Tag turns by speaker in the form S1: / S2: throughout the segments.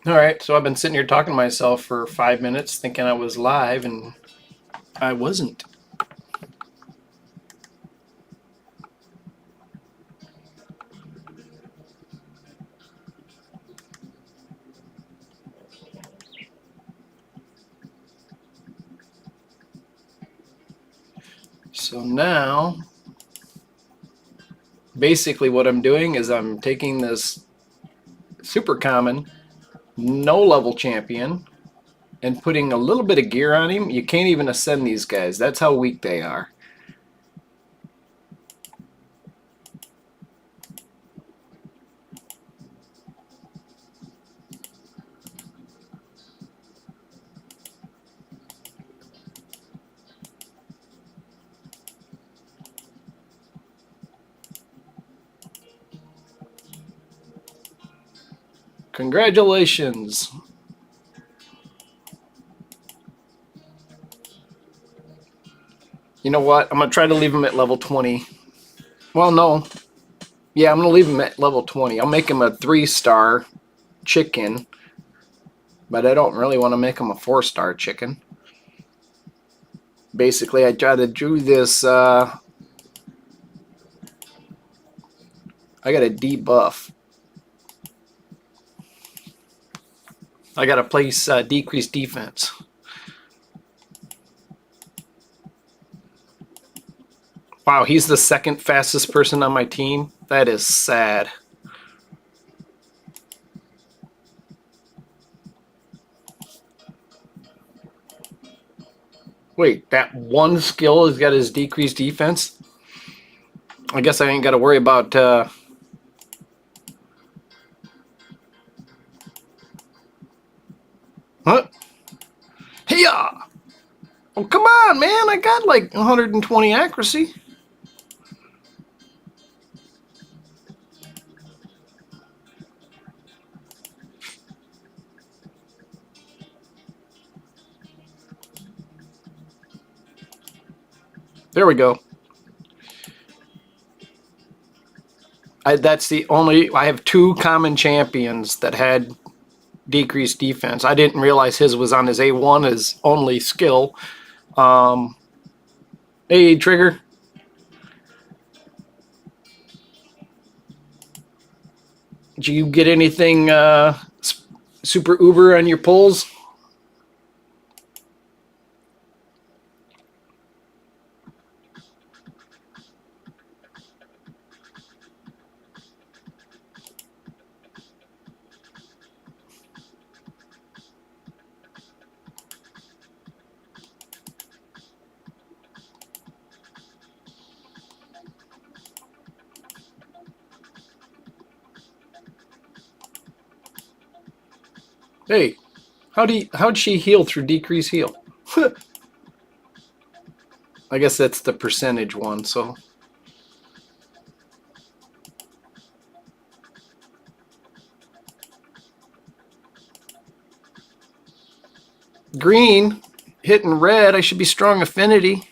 S1: All right, so I've been sitting here talking to myself for 5 minutes thinking I was live, and I wasn't. So now, basically what I'm doing is I'm taking this super common, no level champion, and putting a little bit of gear on him. You can't even ascend these guys. That's how weak they are. Congratulations. You know what? I'm going to try to leave him at level 20. Well, no. Yeah, I'm going to leave him at level 20. I'll make him a 3-star chicken, but I don't really want to make him a 4-star chicken. Basically, I try to do this. I got a debuff. I got to place decreased defense. Wow, he's the second fastest person on my team. That is sad. Wait, that one skill has got his decreased defense? I guess I ain't got to worry about... Huh? Hey-ya! Oh, come on, man. I got like 120 accuracy. There we go. That's the only... I have 2 common champions that had decreased defense. I didn't realize his was on his A1 as only skill. Hey, Trigger. Did you get anything super uber on your pulls? Hey, how'd she heal through decrease heal? I guess that's the percentage one, so. Green, hitting red, I should be strong affinity.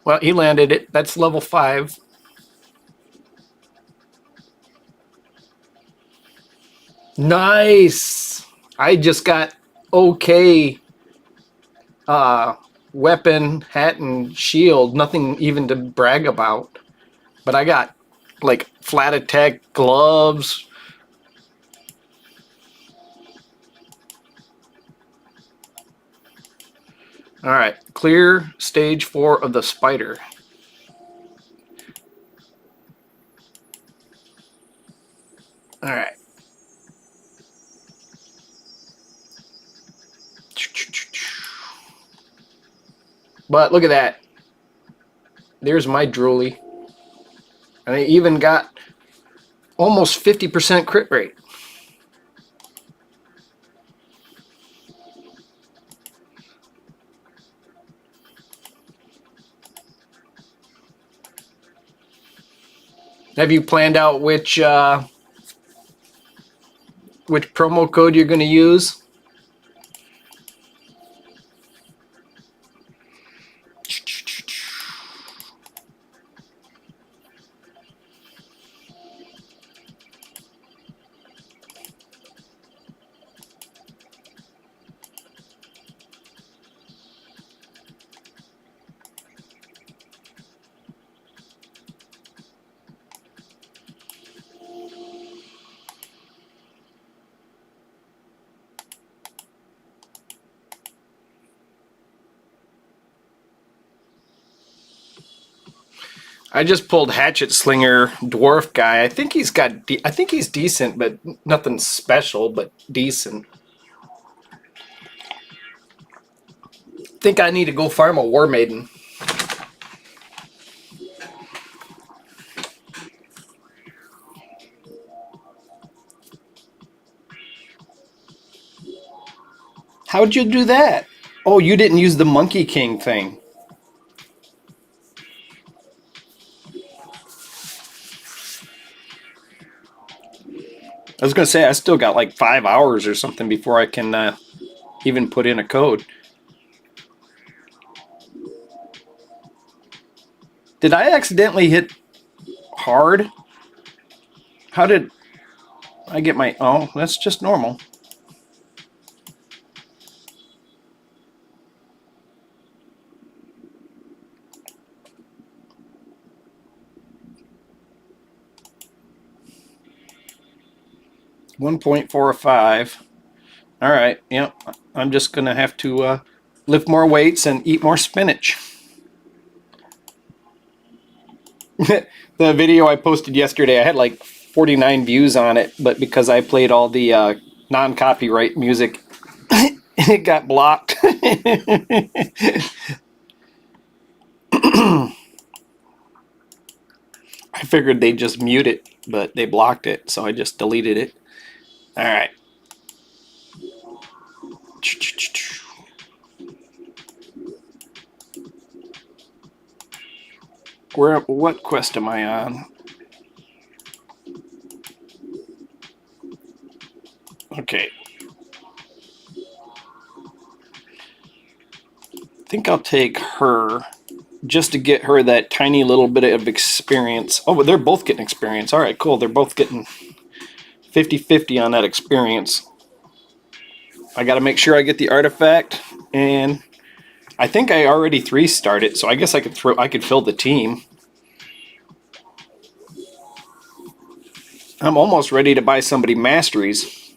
S1: Well, he landed it. That's level 5. Nice. I just got okay weapon, hat, and shield. Nothing even to brag about. But I got like flat attack gloves. All right, clear stage 4 of the spider. All right. But look at that. There's my drooly. And I even got almost 50% crit rate. Have you planned out which promo code you're going to use? I just pulled Hatchet Slinger Dwarf guy. I think he's decent, but nothing special, but decent. Think I need to go farm a War Maiden. How'd you do that? Oh, you didn't use the Monkey King thing. I was going to say, I still got like 5 hours or something before I can even put in a code. Did I accidentally hit hard? How did I get my... Oh, that's just normal. $1.45. All right, yep. I'm just going to have to lift more weights and eat more spinach. The video I posted yesterday, I had like 49 views on it, but because I played all the non-copyright music, it got blocked. I figured they'd just mute it, but they blocked it, so I just deleted it. All right. What quest am I on? Okay. I think I'll take her just to get her that tiny little bit of experience. Oh, but they're both getting experience. All right, cool. They're both getting 50-50 on that experience. I got to make sure I get the artifact, and I think I already 3-starred it, so I guess I could fill the team. I'm almost ready to buy somebody masteries.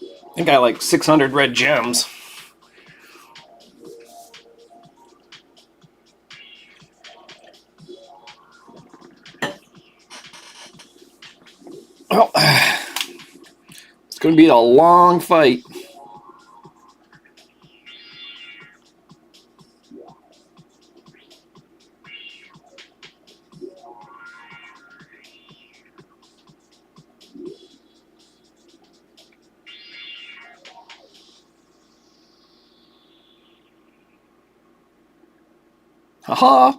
S1: I think I like 600 red gems. Well, it's going to be a long fight. Haha!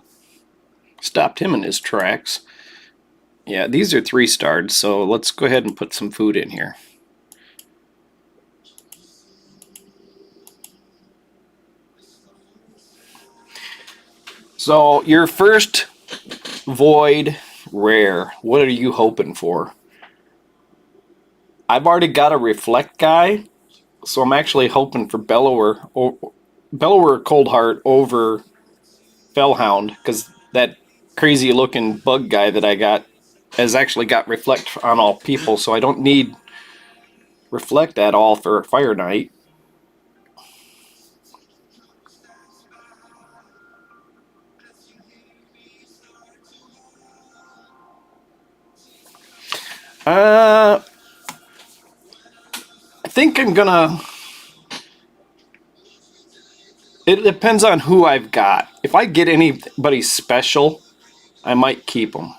S1: Stopped him in his tracks. Yeah, these are 3-starred, so let's go ahead and put some food in here. So, your first Void rare, what are you hoping for? I've already got a Reflect guy, so I'm actually hoping for Bellower Coldheart over Fellhound, because that crazy looking bug guy that I got has actually got Reflect on all people, so I don't need Reflect at all for Fire Knight. I think I'm gonna... It depends on who I've got. If I get anybody special, I might keep them.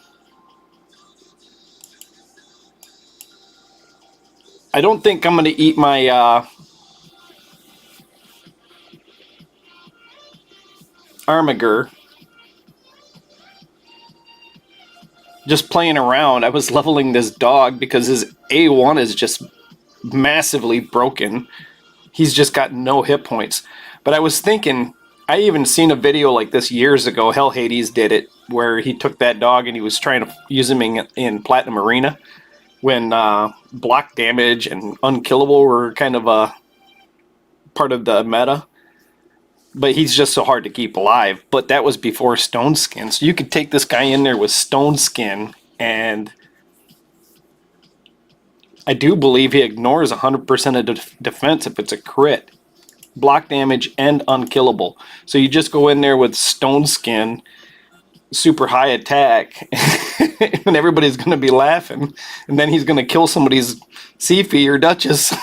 S1: I don't think I'm going to eat my Armiger. Just playing around, I was leveling this dog because his A1 is just massively broken. He's just got no hit points. But I was thinking, I even seen a video like this years ago. Hell Hades did it, where he took that dog and he was trying to use him in Platinum Arena when block damage and unkillable were kind of a part of the meta. But he's just so hard to keep alive. But that was before Stone Skin. So you could take this guy in there with Stone Skin, and I do believe he ignores 100% of defense if it's a crit. block damage, and unkillable. So you just go in there with Stone Skin, super high attack, and everybody's going to be laughing. And then he's going to kill somebody's Siphi or Duchess.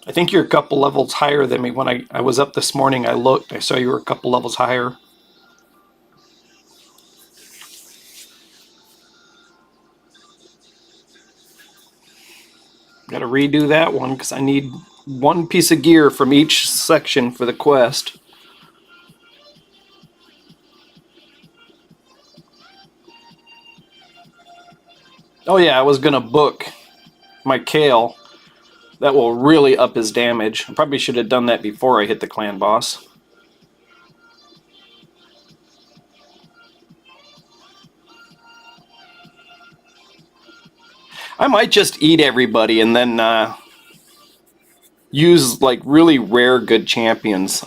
S1: I think you're a couple levels higher than me. When I was up this morning, I looked. I saw you were a couple levels higher. Got to redo that one because I need one piece of gear from each section for the quest. Oh yeah, I was going to book my Kale. That will really up his damage. I probably should have done that before I hit the clan boss. I might just eat everybody and then use like really rare good champions.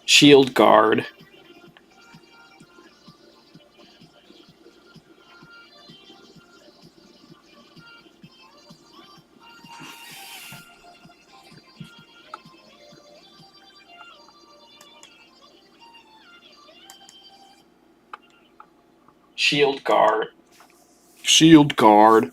S1: Shield Guard. Shield Guard. Shield Guard.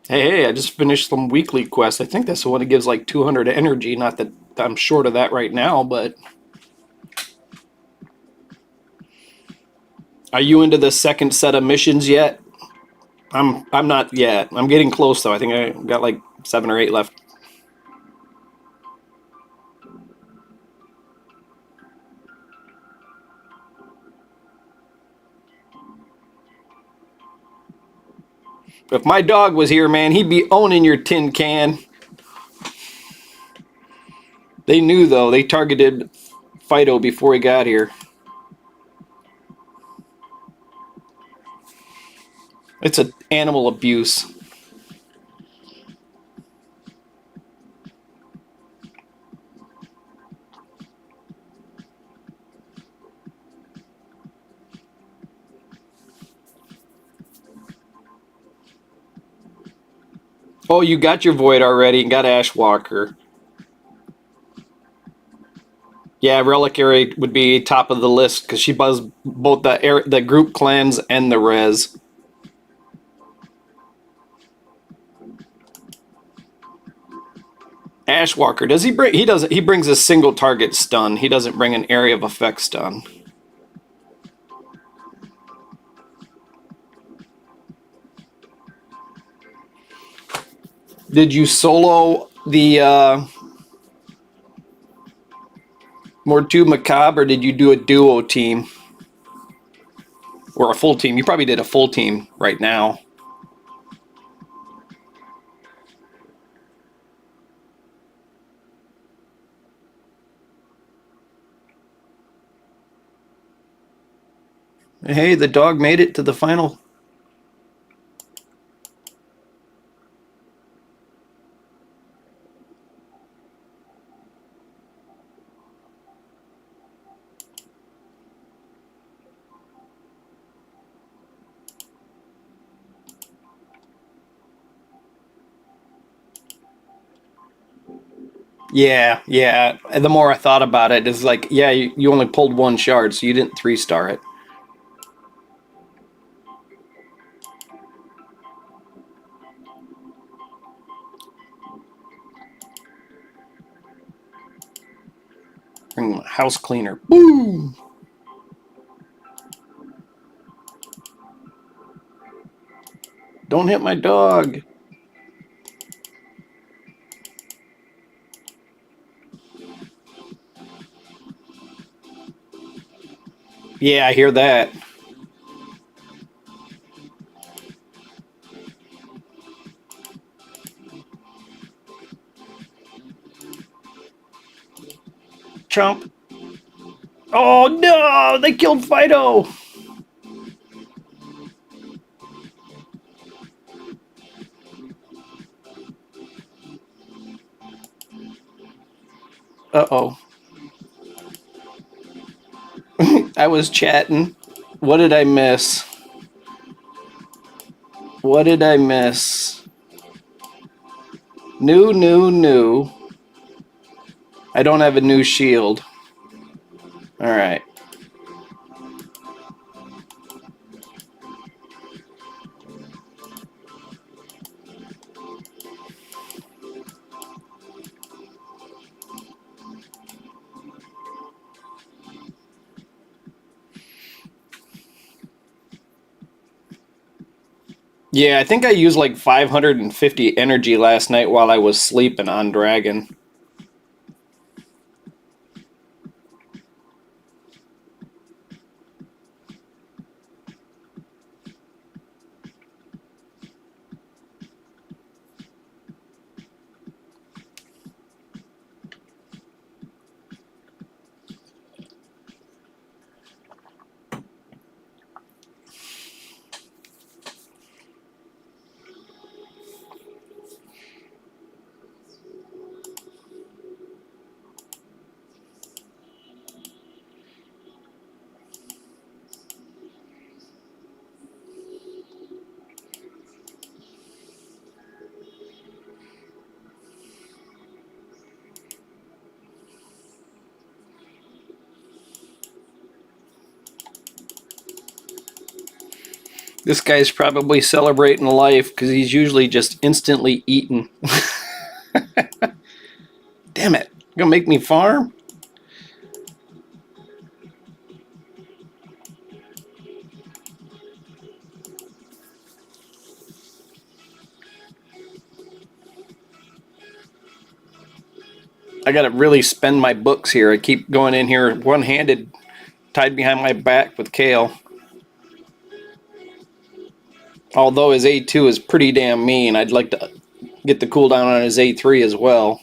S1: Hey, I just finished some weekly quests. I think that's the one that gives like 200 energy. Not that I'm short of that right now, but... Are you into the second set of missions yet? I'm not yet. I'm getting close though. I think I got like 7 or 8 left. If my dog was here, man, he'd be owning your tin can. They knew though. They targeted Fido before he got here. It's an animal abuse. Oh, you got your Void already and got Ashwalker. Yeah, Reliquary would be top of the list because she buys both the group clans and the res. Ashwalker, does he bring? He doesn't. He brings a single target stun. He doesn't bring an area of effect stun. Did you solo the Mortu Macabre, or did you do a duo team? Or a full team? You probably did a full team right now. Hey, the dog made it to the final. Yeah. And the more I thought about it, it's like, yeah, you only pulled 1 shard, so you didn't 3-star it. House cleaner. Boom! Don't hit my dog. Yeah, I hear that. Chomp. Oh no! They killed Fido! Uh-oh. I was chatting. What did I miss? What did I miss? New. I don't have a new shield. Alright. Yeah, I think I used like 550 energy last night while I was sleeping on Dragon. This guy's probably celebrating life because he's usually just instantly eaten. Damn it. You gonna make me farm? I gotta really spend my books here. I keep going in here one-handed, tied behind my back with Kale. Although his A2 is pretty damn mean, I'd like to get the cooldown on his A3 as well.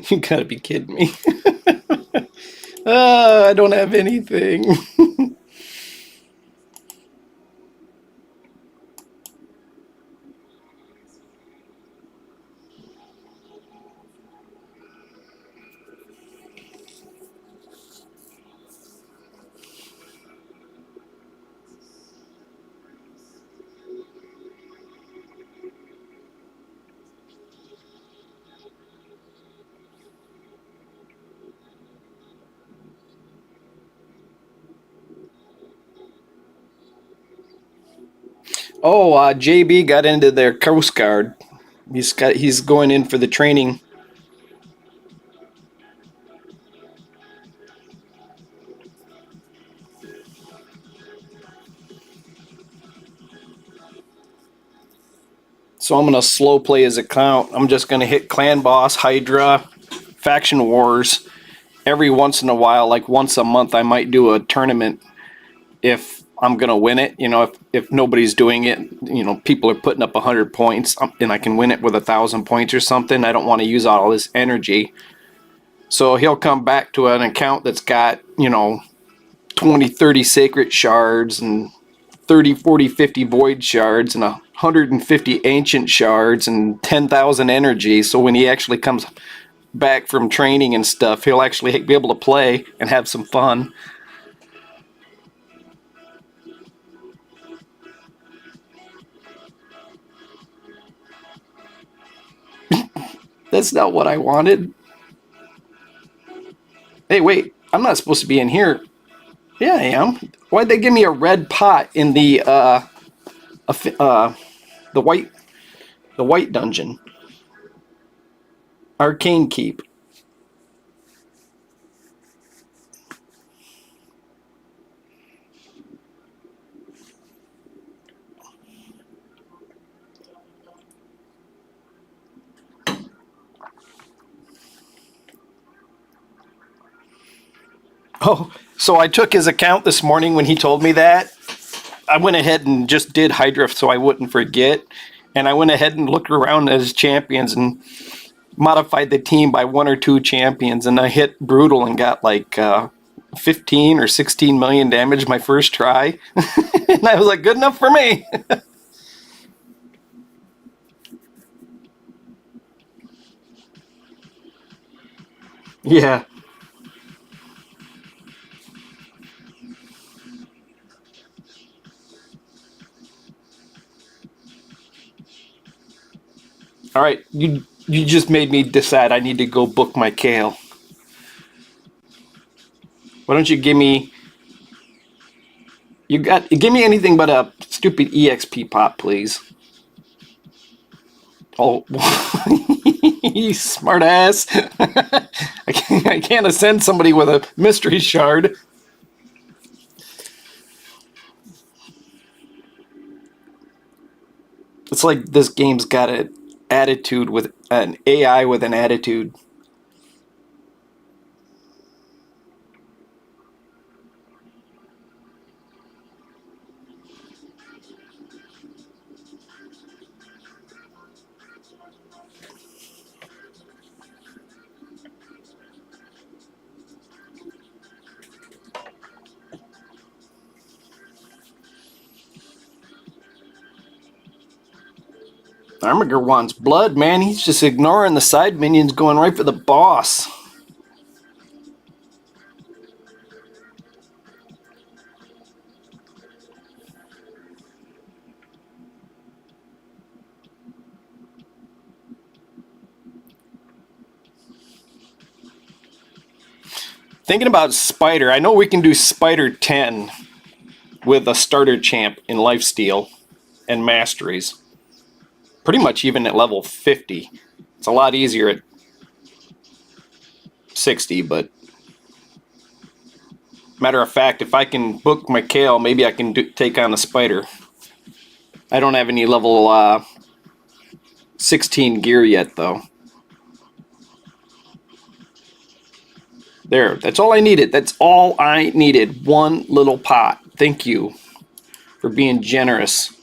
S1: You gotta be kidding me. I don't have anything. Oh, JB got into their Coast Guard. He's going in for the training. So I'm gonna slow play his account. I'm just gonna hit Clan Boss, Hydra, Faction Wars every once in a while. Like once a month, I might do a tournament if I'm gonna win it. You know, if nobody's doing it, you know, people are putting up 100 points, and I can win it with 1,000 points or something. I don't want to use all this energy. So he'll come back to an account that's got, you know, 20, 30 sacred shards and 30, 40, 50 void shards and 150 ancient shards and 10,000 energy. So when he actually comes back from training and stuff, he'll actually be able to play and have some fun. That's not what I wanted. Hey, wait, I'm not supposed to be in here. Yeah, I am. Why'd they give me a red pot in the the white dungeon? Arcane Keep. Oh, so I took his account this morning when he told me that. I went ahead and just did Hydra so I wouldn't forget. And I went ahead and looked around as champions and modified the team by 1 or 2 champions. And I hit Brutal and got like 15 or 16 million damage my first try. And I was like, good enough for me. Yeah. All right, you just made me decide I need to go book my kale. Why don't you give me give me anything but a stupid EXP pop, please. Oh, you smart ass. I can't ascend somebody with a mystery shard. It's like this game's got an attitude with an AI with an attitude. Armiger wants blood, man. He's just ignoring the side minions, going right for the boss. Thinking about Spider, I know we can do Spider 10 with a starter champ in lifesteal and masteries. Pretty much even at level 50. It's a lot easier at 60, but matter of fact, if I can book my Kale, maybe I can take on a Spider. I don't have any level 16 gear yet, though. There, that's all I needed. That's all I needed. One little pot. Thank you for being generous.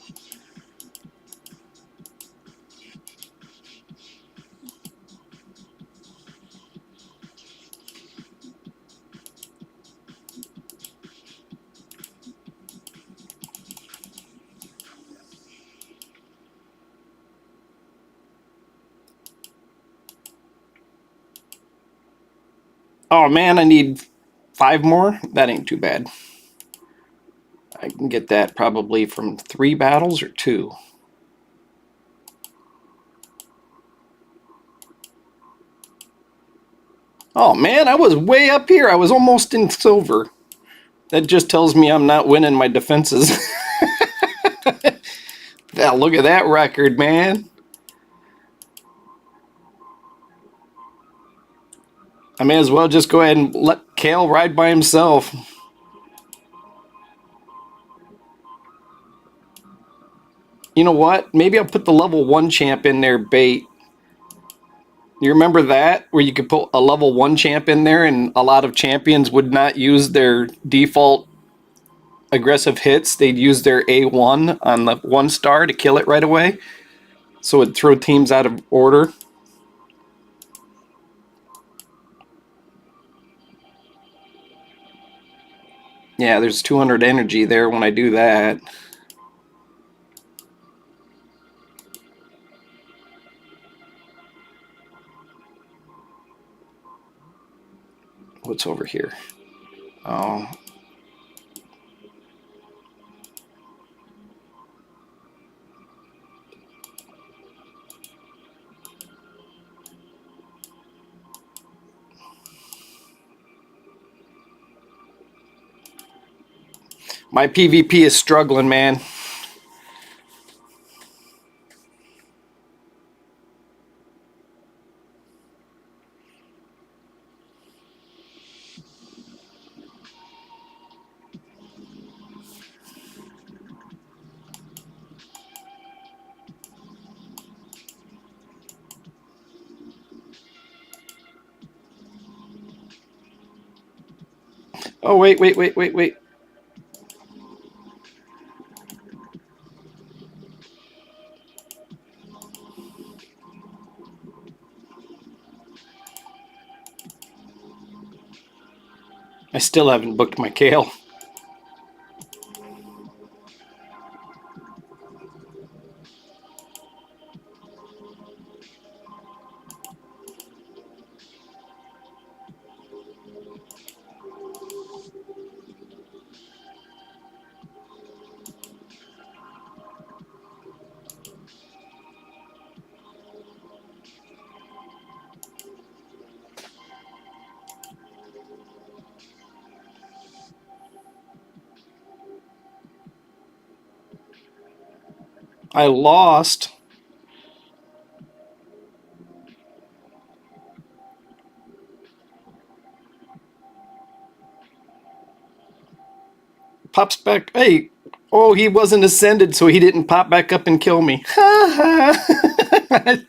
S1: Oh man, I need 5 more? That ain't too bad. I can get that probably from 3 battles or 2. Oh man, I was way up here. I was almost in silver. That just tells me I'm not winning my defenses. Yeah, look at that record, man. I may as well just go ahead and let Kale ride by himself. You know what? Maybe I'll put the level 1 champ in there bait. You remember that? Where you could put a level 1 champ in there and a lot of champions would not use their default aggressive hits. They'd use their A1 on the 1 star to kill it right away. So it'd throw teams out of order. Yeah, there's 200 energy there when I do that. What's over here? Oh. My PvP is struggling, man. Oh, wait. I still haven't booked my Kale. I lost. Pops back. Hey, oh, he wasn't ascended, so he didn't pop back up and kill me. I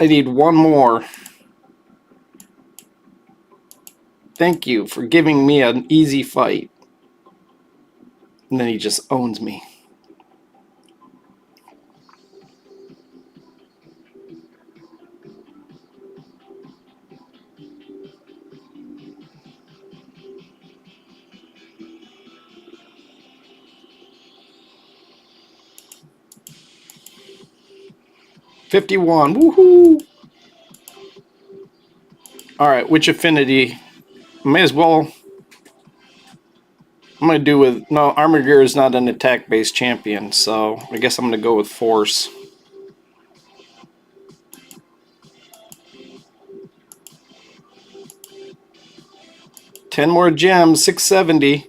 S1: need one more. Thank you for giving me an easy fight. And then he just owns me. $51. Woohoo! Alright, which affinity? May as well. I'm going to do with. No, Armiger is not an attack based champion, so I guess I'm going to go with Force. Ten more gems, 670.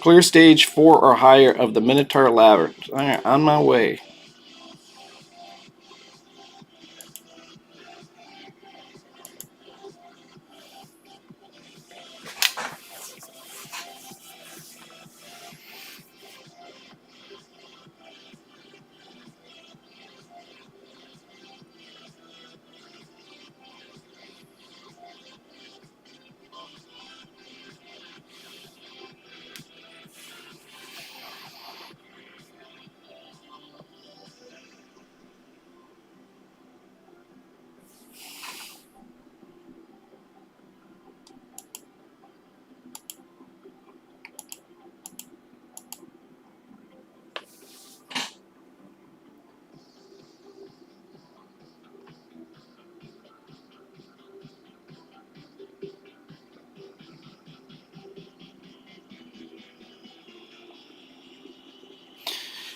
S1: Clear stage 4 or higher of the Minotaur Labyrinth. Alright, on my way.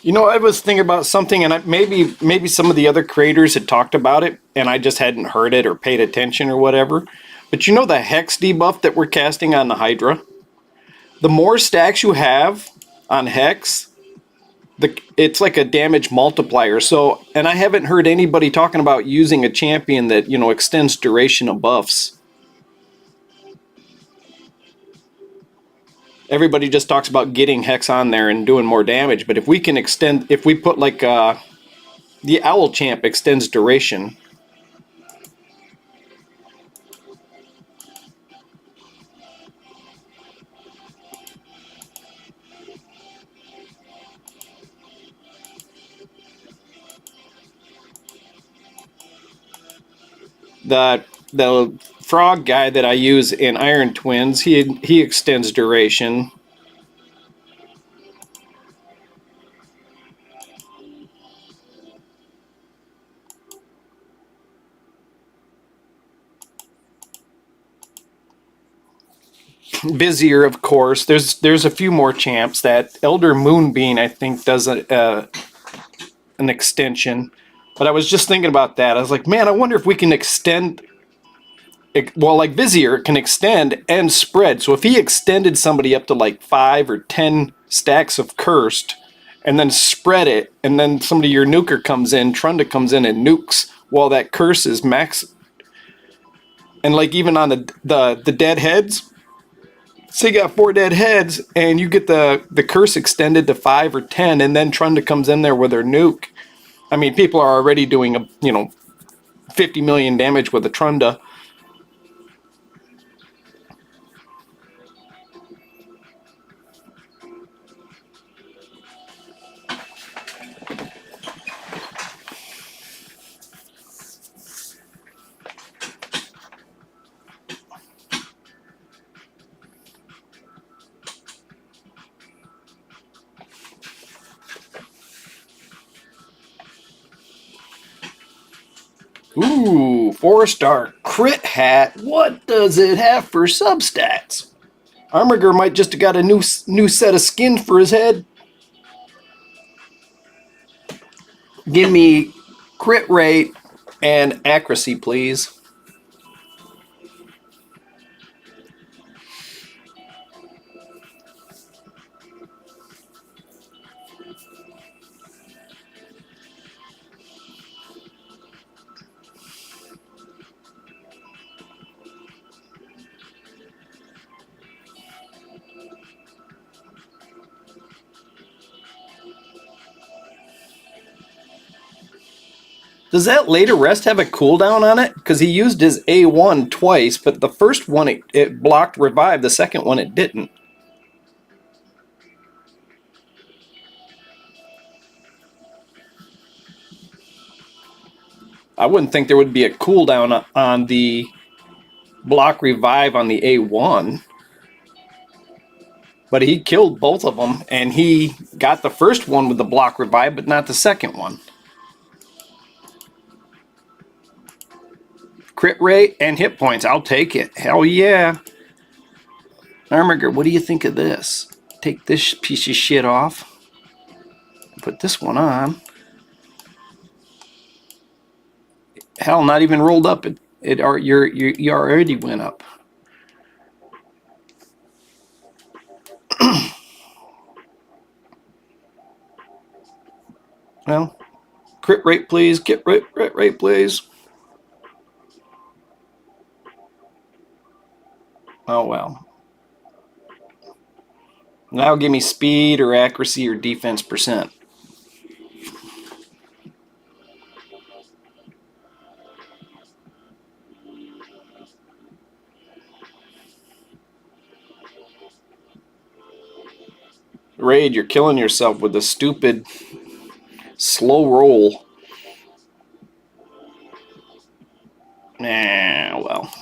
S1: You know, I was thinking about something, and maybe some of the other creators had talked about it, and I just hadn't heard it or paid attention or whatever. But you know the Hex debuff that we're casting on the Hydra? The more stacks you have on Hex, it's like a damage multiplier. So, and I haven't heard anybody talking about using a champion that, you know, extends duration of buffs. Everybody just talks about getting Hex on there and doing more damage, but if we can extend, if we put like the Owl Champ extends duration. The frog guy that I use in Iron Twins, he extends duration. Vizier, of course. There's a few more champs. That Elder Moonbeam, I think, does an extension. But I was just thinking about that. I was like, man, I wonder if we can extend. Well, like Vizier can extend and spread. So if he extended somebody up to like 5 or 10 stacks of Cursed, and then spread it, and then somebody, your nuker comes in, Trunda comes in and nukes while that curse is max. And like even on the dead heads, so you got 4 dead heads, and you get the curse extended to 5 or 10, and then Trunda comes in there with her nuke. I mean, people are already doing 50 million damage with a Trunda. Ooh, 4-star crit hat. What does it have for substats? Armiger might just have got a new set of skin for his head. Give me crit rate and accuracy, please. Does that later rest have a cooldown on it? Because he used his A1 twice, but the first one it blocked revive, the second one it didn't. I wouldn't think there would be a cooldown on the block revive on the A1. But he killed both of them, and he got the first one with the block revive, but not the second one. Crit rate and hit points. I'll take it. Hell yeah. Armiger, what do you think of this? Take this piece of shit off. Put this one on. Hell, not even rolled up. You already went up. Well, crit rate, please. Get crit rate, please. Oh, well. Now give me speed or accuracy or defense percent. Raid, you're killing yourself with a stupid slow roll. Nah, well.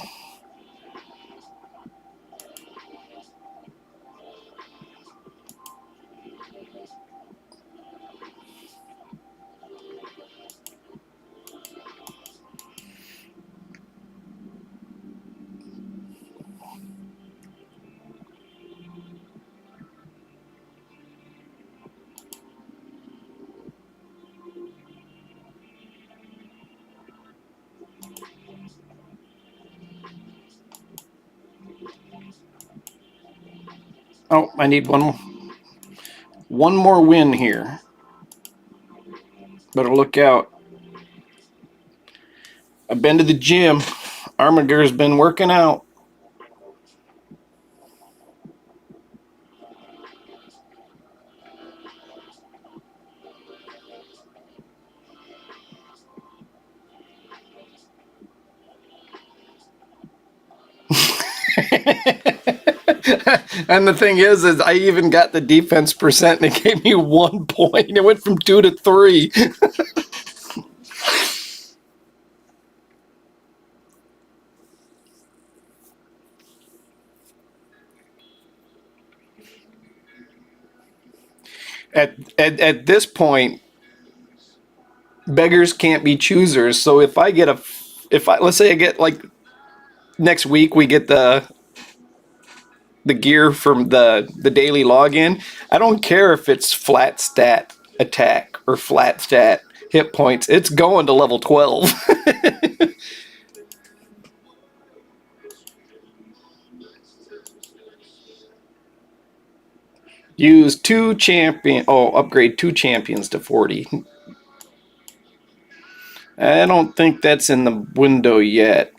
S1: Oh, I need one more win here. Better look out. I've been to the gym. Armiger's been working out. And the thing is I even got the defense percent and it gave me 1 point. It went from 2 to 3. At this point, beggars can't be choosers. So if I get let's say I get like next week we get the the gear from the daily login, I don't care if it's flat stat attack or flat stat hit points. It's going to level 12. Use upgrade 2 champions to 40. I don't think that's in the window yet.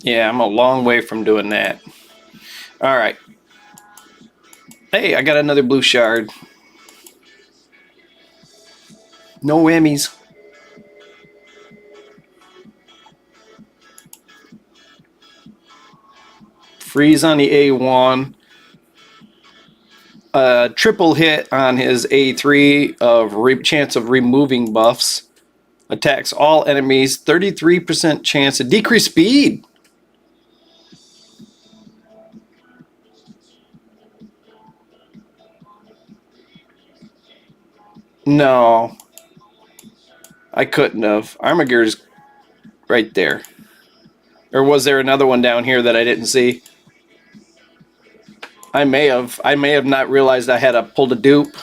S1: Yeah, I'm a long way from doing that. All right. Hey, I got another blue shard. No whammies. Freeze on the A1. Triple hit on his A3 of chance of removing buffs. Attacks all enemies. 33% chance to decrease speed. No. I couldn't have. Armagear's right there. Or was there another one down here that I didn't see? I may have not realized I had pulled a dupe.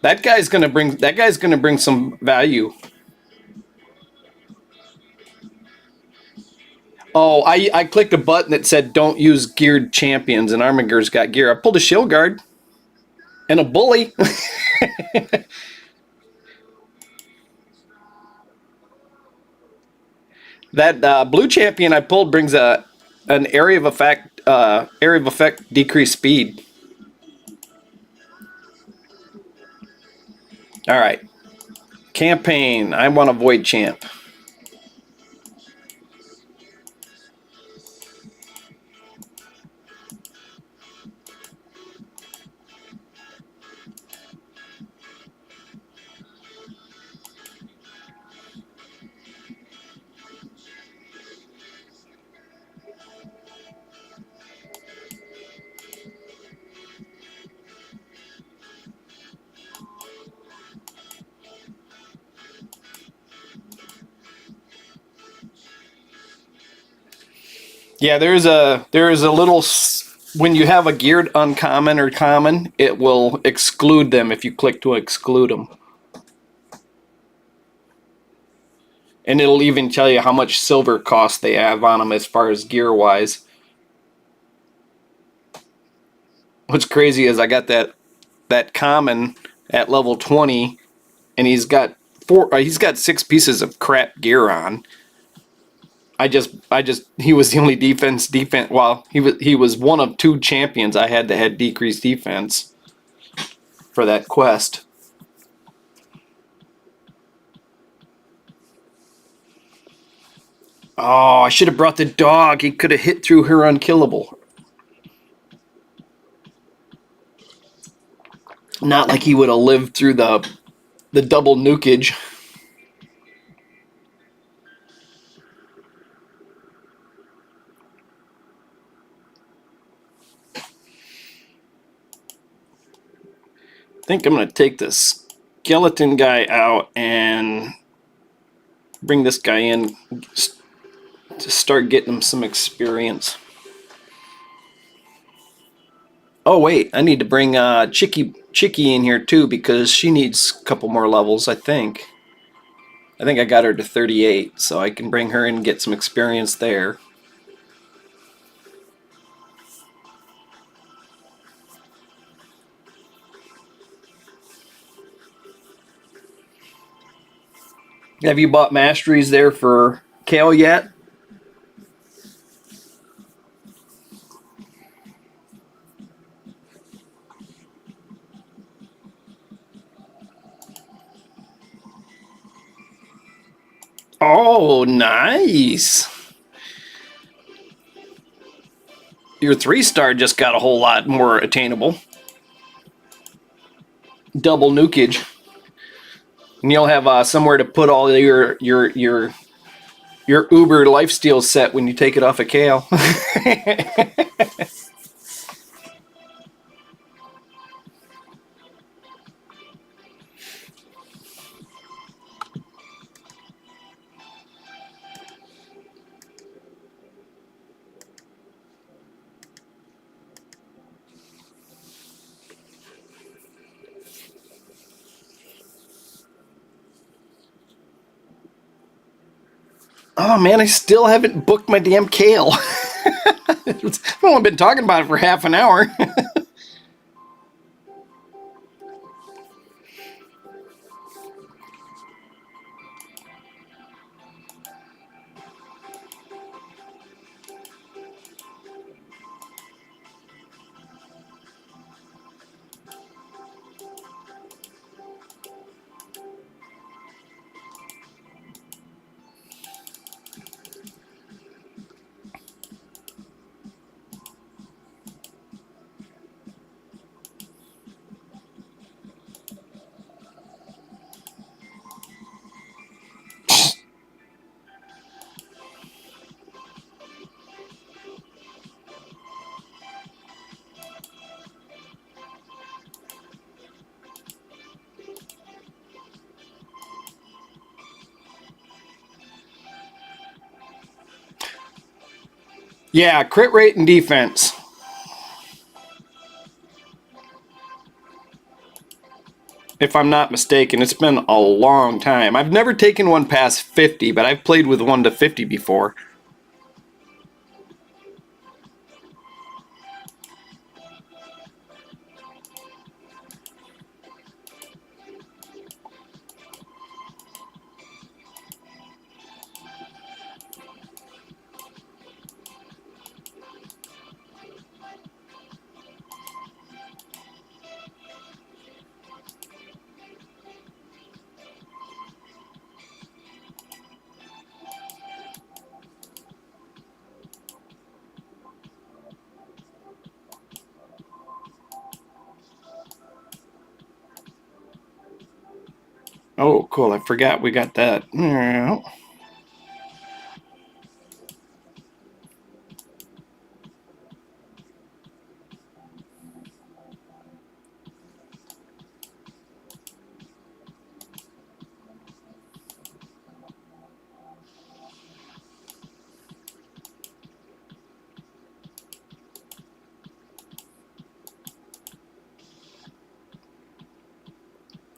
S1: That guy's gonna bring some value. Oh, I clicked a button that said don't use geared champions, and Armagear's got gear. I pulled a shield guard and a bully. That blue champion I pulled brings an area of effect decreased speed. All right, campaign. I want a void champ. Yeah, there is a little, when you have a geared uncommon or common, it will exclude them if you click to exclude them. And it'll even tell you how much silver cost they have on them as far as gear wise. What's crazy is I got that common at level 20, and he's got 6 pieces of crap gear on. He was the only defense. Well, he was one of 2 champions I had that had decreased defense for that quest. Oh, I should have brought the dog. He could have hit through her unkillable. Not like he would have lived through the double nukage. I think I'm going to take this skeleton guy out and bring this guy in to start getting him some experience. Oh wait, I need to bring Chicky in here too because she needs a couple more levels, I think. I think I got her to 38, so I can bring her in and get some experience there. Have you bought masteries there for Kale yet? Oh, nice. Your 3-star just got a whole lot more attainable. double nukage, and you'll have somewhere to put all your Uber lifesteal set when you take it off a Kale. Oh man, I still haven't booked my damn Kale. I've only been talking about it for half an hour. Yeah, crit rate and defense. If I'm not mistaken, it's been a long time. I've never taken one past 50, but I've played with 1 to 50 before. Oh, cool. I forgot we got that. Yeah.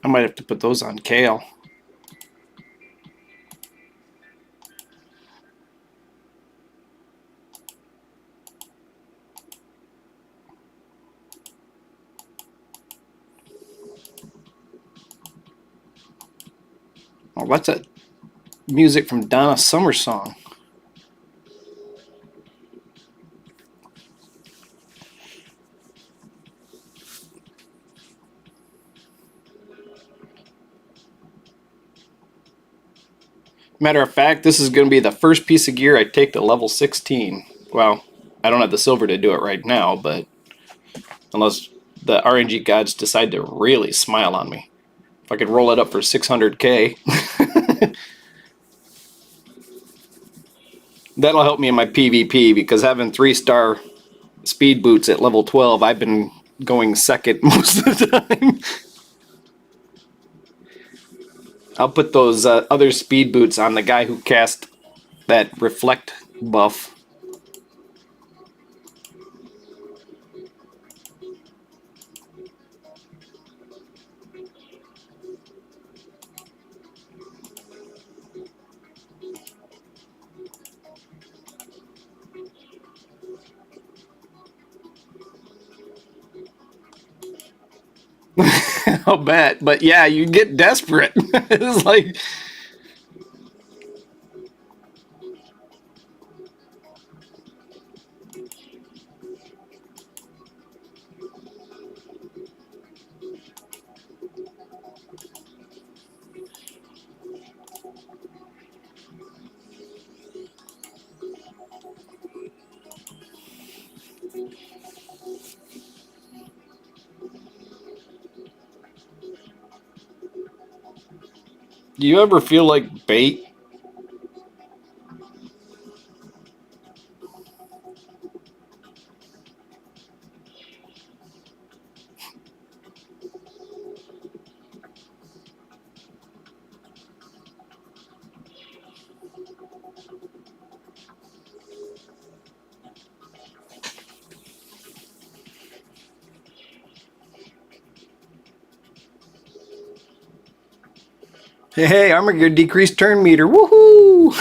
S1: I might have to put those on Kale. Oh, what's that music from Donna Summer song? Matter of fact, this is going to be the first piece of gear I take to level 16. Well, I don't have the silver to do it right now, but unless the RNG gods decide to really smile on me. If I could roll it up for 600k, that'll help me in my PvP, because having 3-star speed boots at level 12, I've been going second most of the time. I'll put those other speed boots on the guy who cast that reflect buff. I'll bet. But yeah, you get desperate. It's like, Do you ever feel like bait? Hey, I'm gonna decrease turn meter. Woohoo!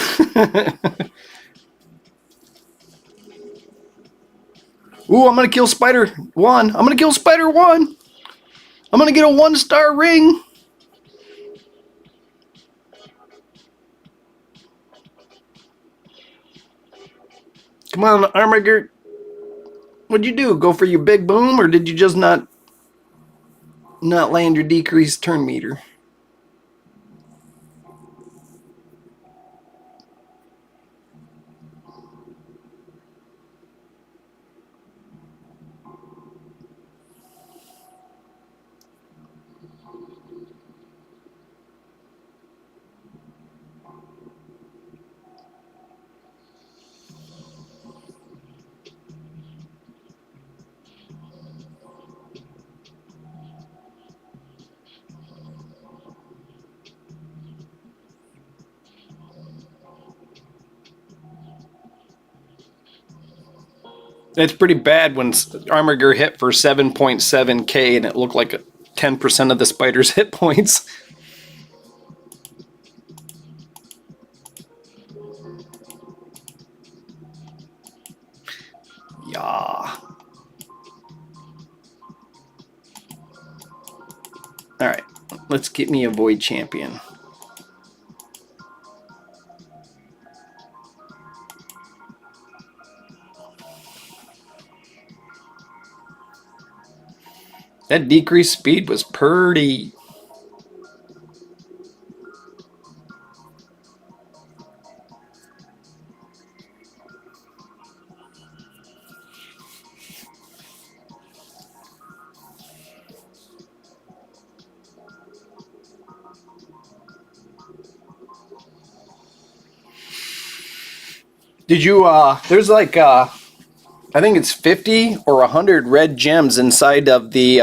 S1: Ooh, I'm gonna kill Spider 1. I'm gonna kill Spider 1. I'm gonna get a 1-star ring. Come on, Armiger. What'd you do? Go for your big boom, or did you just not land your decreased turn meter? It's pretty bad when Armiger hit for 7.7k and it looked like 10% of the spider's hit points. Yeah. Alright, let's get me a Void Champion. That decreased speed was pretty. Did you, there's like, I think it's 50 or 100 red gems inside of the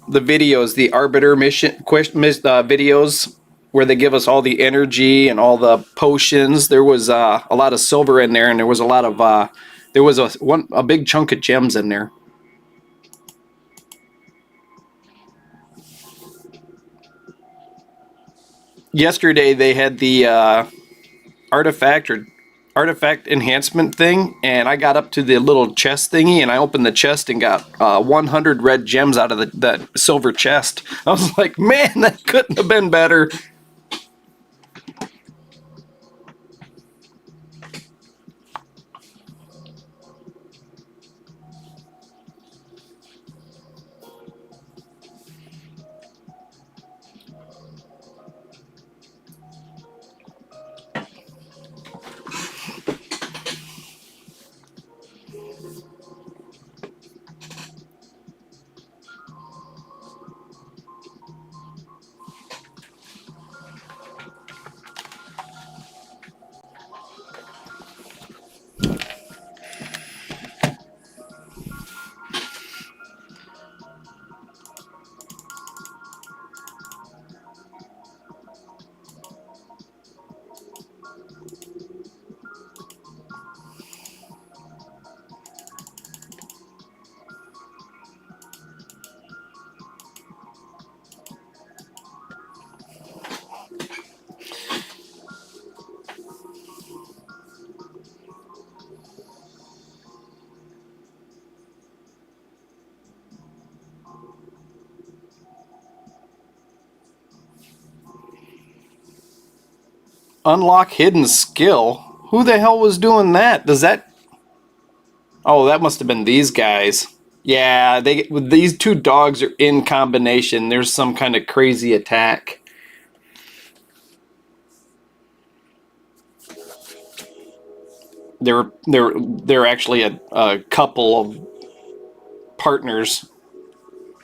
S1: videos, the Arbiter mission videos, where they give us all the energy and all the potions. There was a lot of silver in there, and there was a lot of, there was a big chunk of gems in there. Yesterday they had the artifact enhancement thing, and I got up to the little chest thingy, and I opened the chest and got 100 red gems out of that silver chest. I was like, man, that couldn't have been better. Unlock hidden skill. Who the hell was doing that? Does that? Oh, that must have been these guys. Yeah, these two dogs are in combination. There's some kind of crazy attack. They're actually a couple of partners.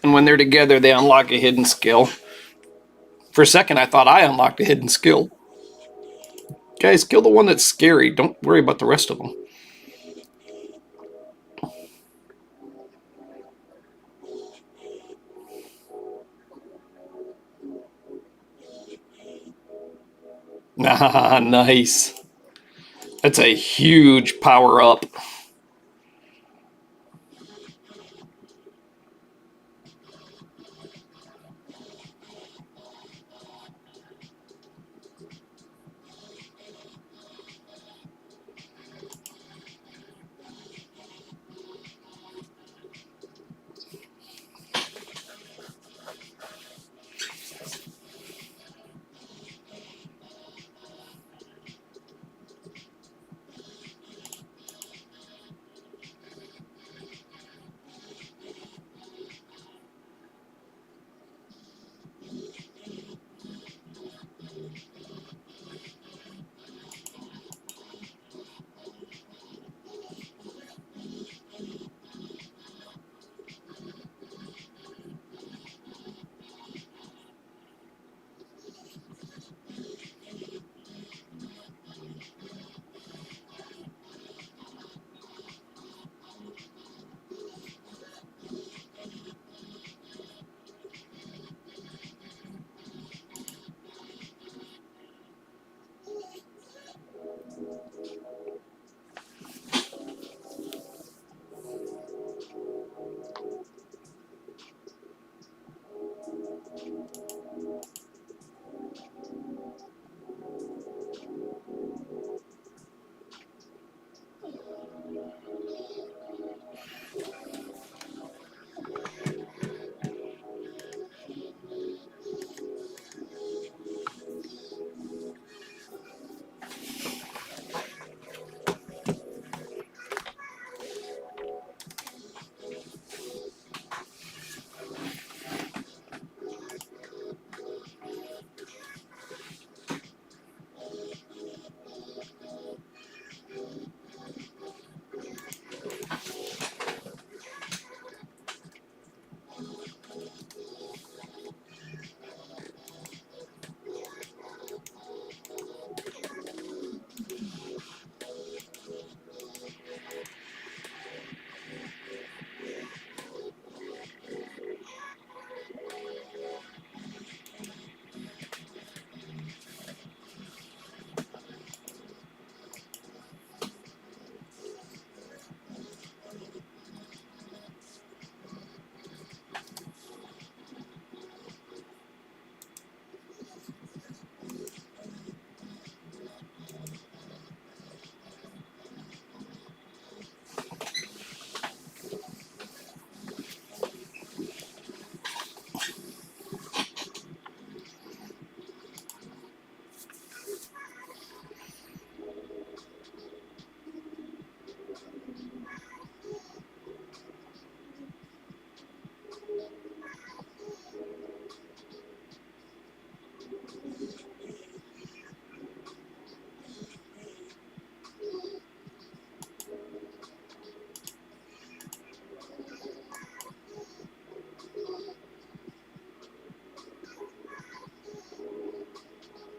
S1: And when they're together, they unlock a hidden skill. For a second, I thought I unlocked a hidden skill. Guys, kill the one that's scary. Don't worry about the rest of them. Ah, nice. That's a huge power up.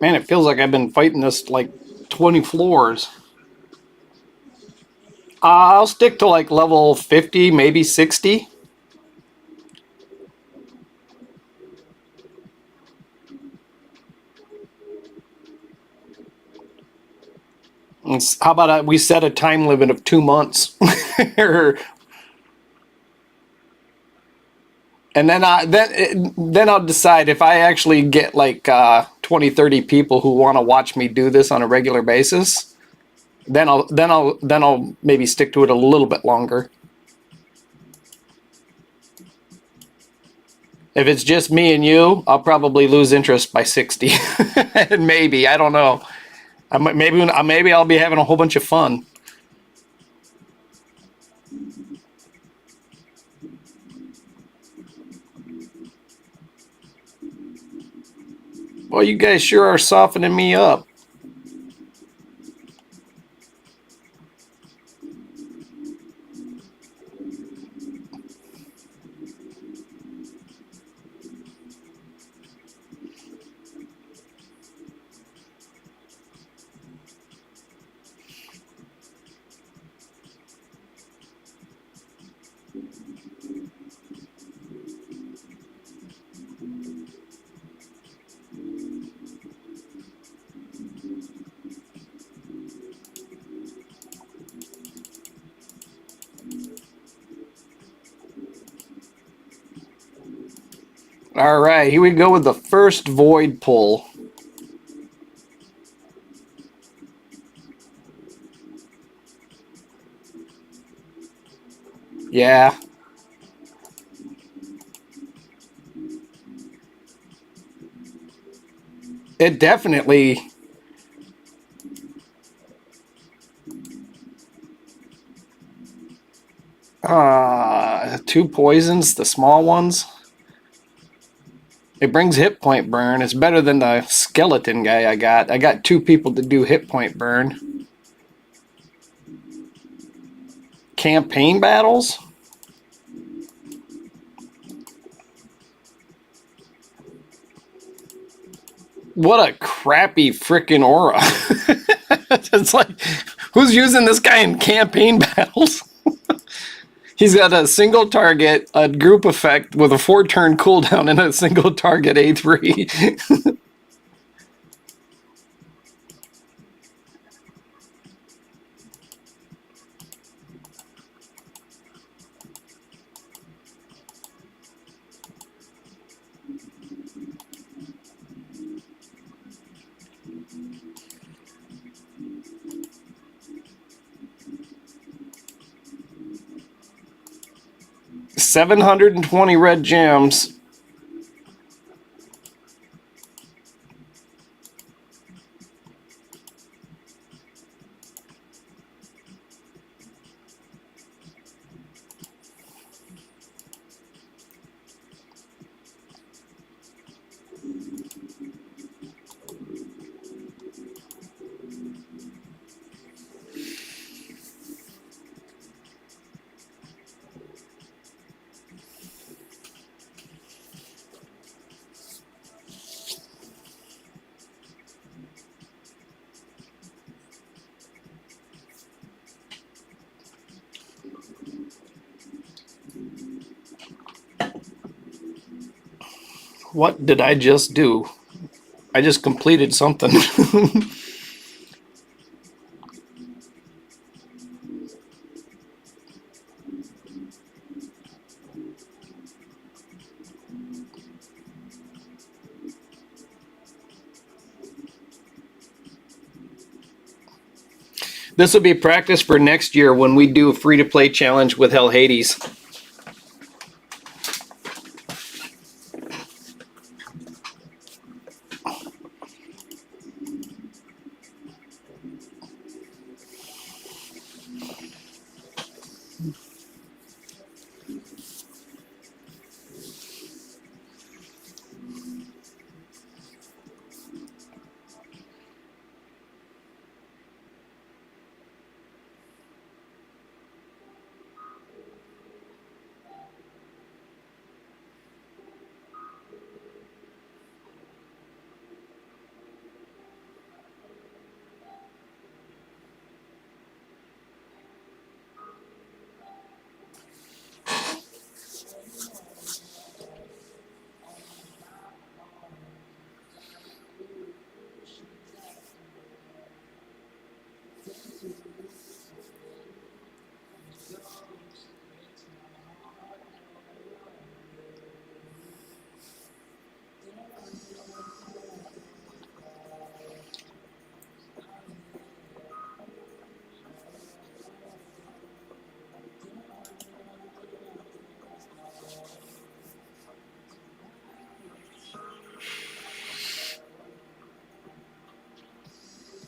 S1: Man, it feels like I've been fighting this like 20 floors. I'll stick to like level 50, maybe 60. How about we set a time limit of 2 months? And then I'll decide if I actually get like 20, 30 people who want to watch me do this on a regular basis. Then I'll maybe stick to it a little bit longer. If it's just me and you, I'll probably lose interest by 60. Maybe, I don't know. Maybe I'll be having a whole bunch of fun. Well, you guys sure are softening me up. All right, here we go with the first void pull. Yeah. It definitely... two poisons, the small ones. It brings hit point burn. It's better than the skeleton guy I got. I got 2 people to do hit point burn. Campaign battles? What a crappy freaking aura. It's like, who's using this guy in campaign battles? He's got a single target, a group effect with a 4-turn cooldown, and a single target A3. 720 red gems. What did I just do? I just completed something. This will be practice for next year when we do a free-to-play challenge with Hell Hades.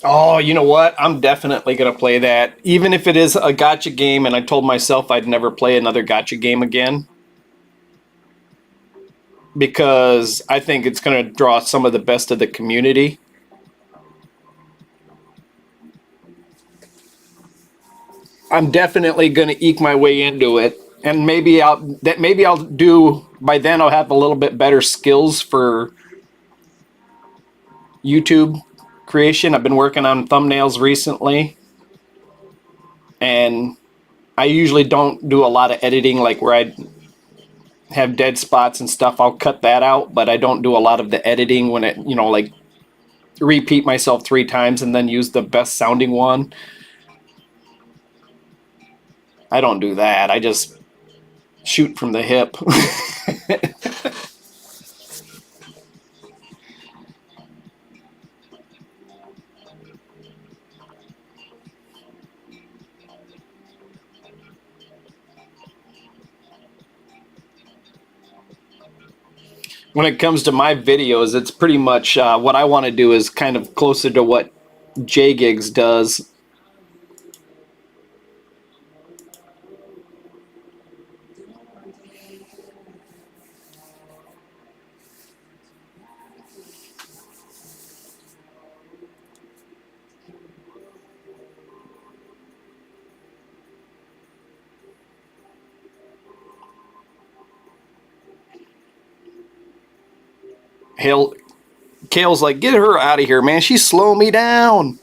S1: Oh, you know what? I'm definitely going to play that. Even if it is a gacha game, and I told myself I'd never play another gacha game again. Because I think it's going to draw some of the best of the community. I'm definitely going to eke my way into it. And maybe I'll do, by then I'll have a little bit better skills for YouTube creation. I've been working on thumbnails recently, and I usually don't do a lot of editing, like where I have dead spots and stuff. I'll cut that out, but I don't do a lot of the editing when it, like repeat myself 3 times and then use the best sounding one. I don't do that. I just shoot from the hip. when it comes to my videos, it's pretty much what I want to do is kind of closer to what JGigs does. Kale's like, get her out of here, man. She's slowing me down.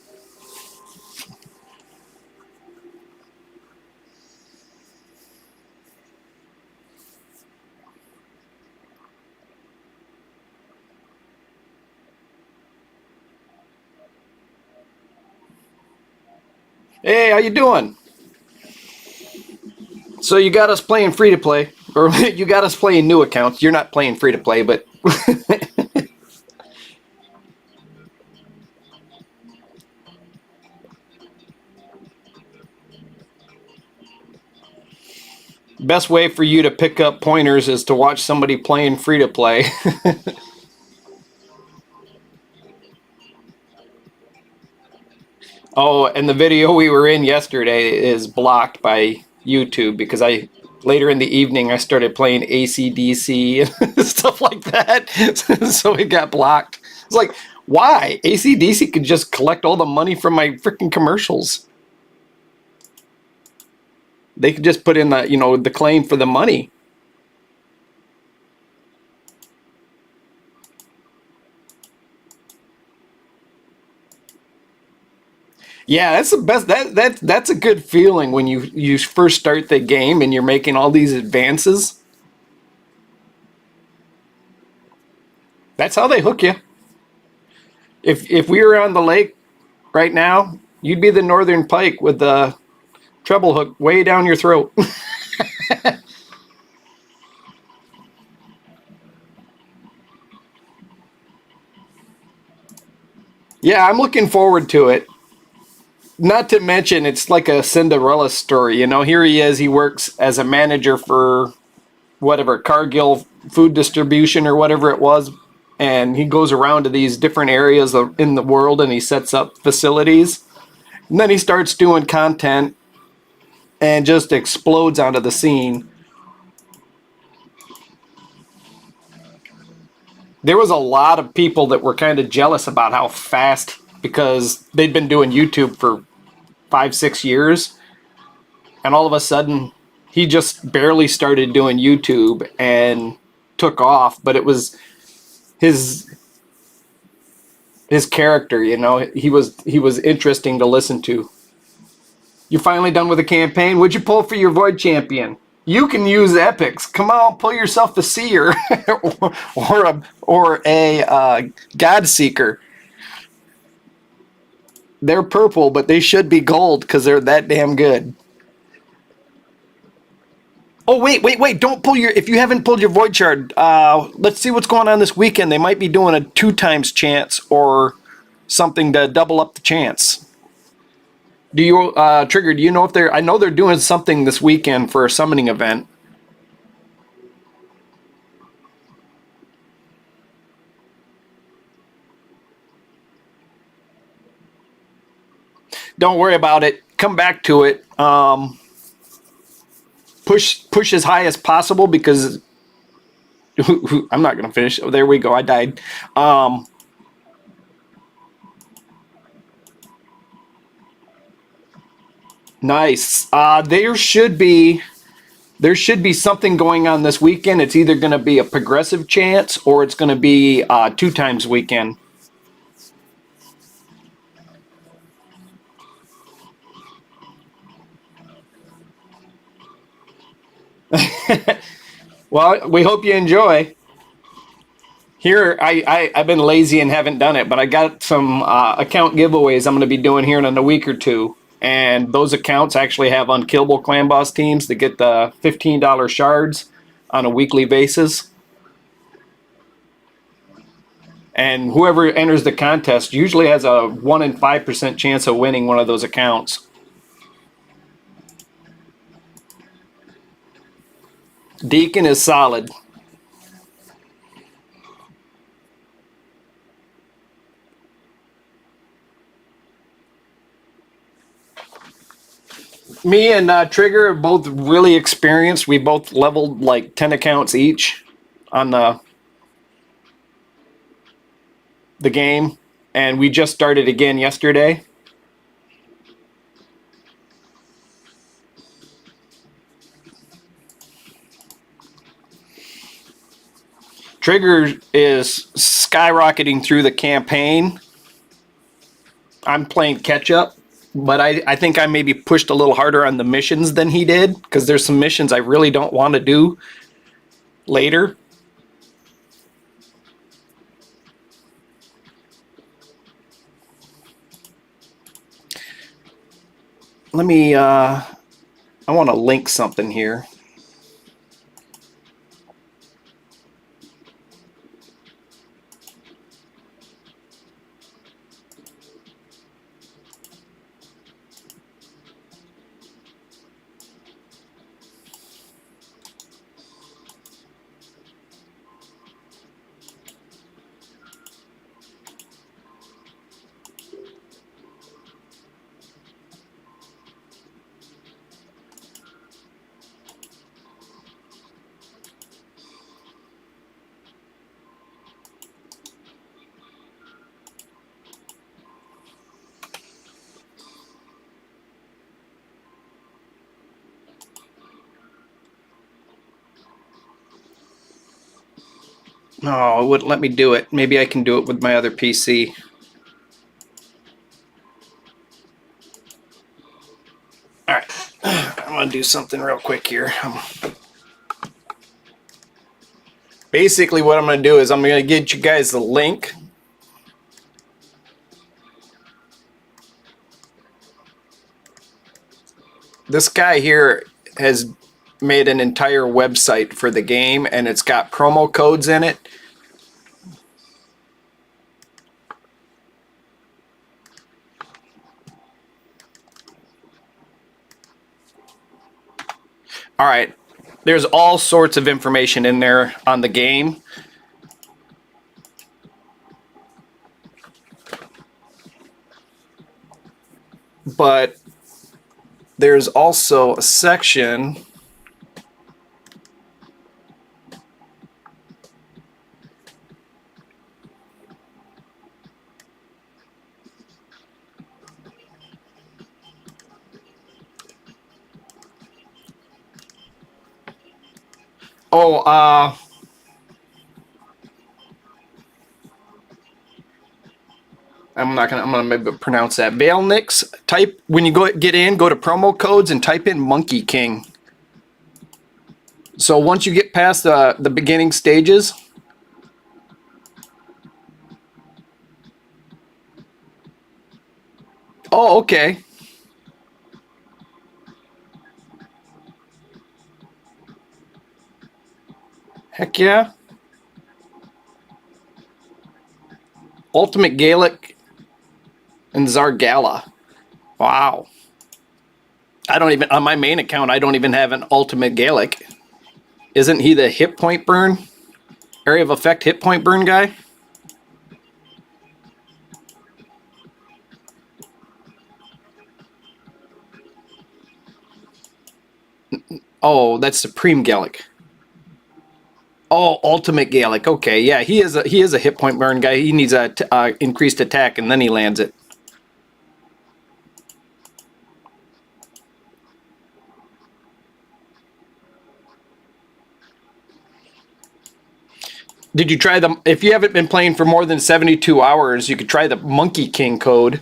S1: Hey, how you doing? So you got us playing free to play, or you got us playing new accounts. You're not playing free to play, but best way for you to pick up pointers is to watch somebody playing free to play. Oh, and the video we were in yesterday is blocked by YouTube because later in the evening I started playing AC/DC and stuff like that. So it got blocked. It's like, why? AC/DC could just collect all the money from my freaking commercials. They could just put in the claim for the money. Yeah, that's the best. That's a good feeling when you first start the game and you're making all these advances. That's how they hook you. If we were on the lake right now, you'd be the northern pike with the treble hook way down your throat. Yeah, I'm looking forward to it. Not to mention, it's like a Cinderella story. Here he is. He works as a manager for whatever, Cargill food distribution or whatever it was. And he goes around to these different areas in the world and he sets up facilities. And then he starts doing content and just explodes onto the scene. There was a lot of people that were kind of jealous about how fast, because they'd been doing YouTube for 5-6 years, and all of a sudden he just barely started doing YouTube and took off. But it was his character, he was interesting to listen to. You finally done with the campaign? What'd you pull for your Void Champion? You can use epics. Come on, pull yourself a seer or a God Seeker. They're purple, but they should be gold because they're that damn good. Oh, wait. Don't pull if you haven't pulled your Void Shard, let's see what's going on this weekend. They might be doing a 2x chance or something to double up the chance. Do you, Trigger, do you know if I know they're doing something this weekend for a summoning event. Don't worry about it. Come back to it. Push as high as possible because I'm not going to finish. Oh, there we go. I died. Nice. There should be something going on this weekend. It's either going to be a progressive chance or it's going to be 2x weekend. Well, we hope you enjoy. Here, I've been lazy and haven't done it, but I got some account giveaways I'm going to be doing here in a week or two. And those accounts actually have unkillable clan boss teams that get the $15 shards on a weekly basis. And whoever enters the contest usually has a 1 in 5% chance of winning one of those accounts. Deacon is solid. Me and Trigger are both really experienced. We both leveled like 10 accounts each on the game, and we just started again yesterday. Trigger is skyrocketing through the campaign. I'm playing catch up, but I think I maybe pushed a little harder on the missions than he did, because there's some missions I really don't want to do later. Let me, I want to link something here. No, it wouldn't let me do it. Maybe I can do it with my other PC. All right, I'm gonna do something real quick here. Basically, what I'm gonna do is I'm gonna get you guys the link. This guy here has made an entire website for the game, and it's got promo codes in it. All right, there's all sorts of information in there on the game. But there's also a section I'm gonna maybe pronounce that. Bailnix. Type when you go to promo codes and type in Monkey King. So once you get past the beginning stages, oh, okay. Heck yeah. Ultimate Gaelic and Zargala. Wow. I don't even, on my main account, I don't even have an Ultimate Gaelic. Isn't he the hit point burn? Area of effect hit point burn guy? Oh, that's Supreme Gaelic. Oh, Ultimate Gaelic. Okay, yeah, he is a hit point burn guy. He needs a increased attack, and then he lands it. Did you try the? If you haven't been playing for more than 72 hours, you could try the Monkey King code.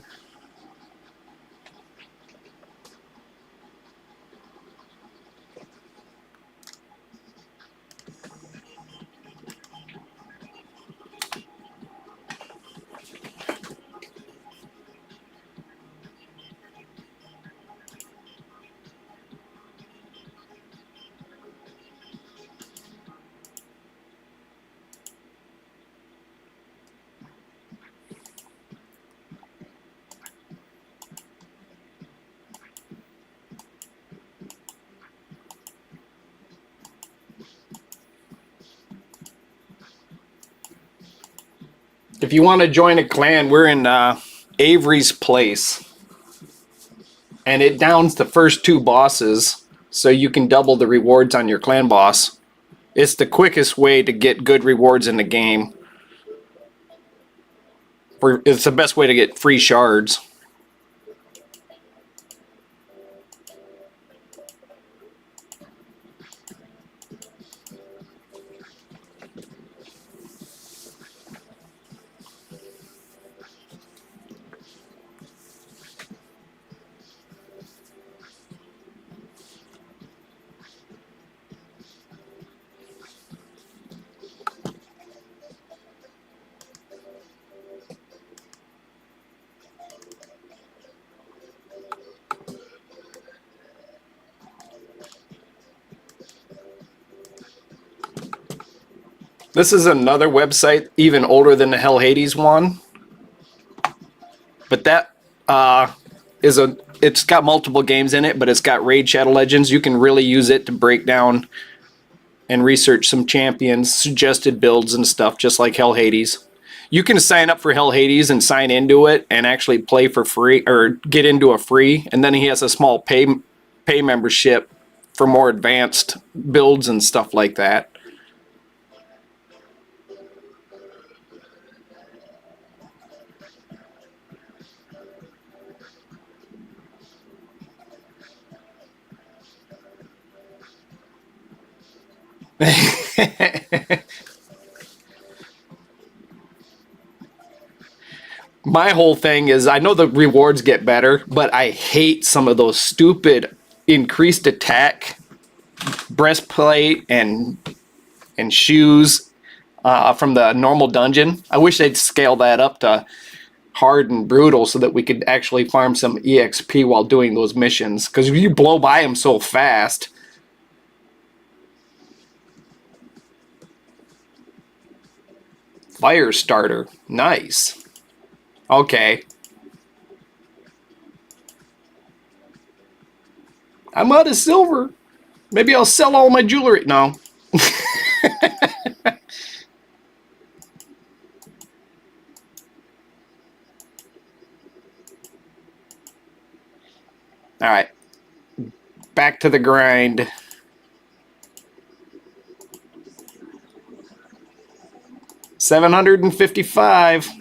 S1: If you want to join a clan, we're in Avery's Place. and it downs the first 2 bosses, so you can double the rewards on your clan boss. It's the quickest way to get good rewards in the game. It's the best way to get free shards. This is another website, even older than the Hell Hades one. But that it's got multiple games in it, but it's got Raid Shadow Legends. You can really use it to break down and research some champions, suggested builds and stuff, just like Hell Hades. You can sign up for Hell Hades and sign into it and actually play for free, or get into a free, and then he has a small pay membership for more advanced builds and stuff like that. My whole thing is, I know the rewards get better, but I hate some of those stupid increased attack breastplate and shoes from the normal dungeon. I wish they'd scale that up to hard and brutal so that we could actually farm some EXP while doing those missions, because you blow by them so fast. Fire starter, nice. Okay. I'm out of silver. Maybe I'll sell all my jewelry now. All right. Back to the grind. $755.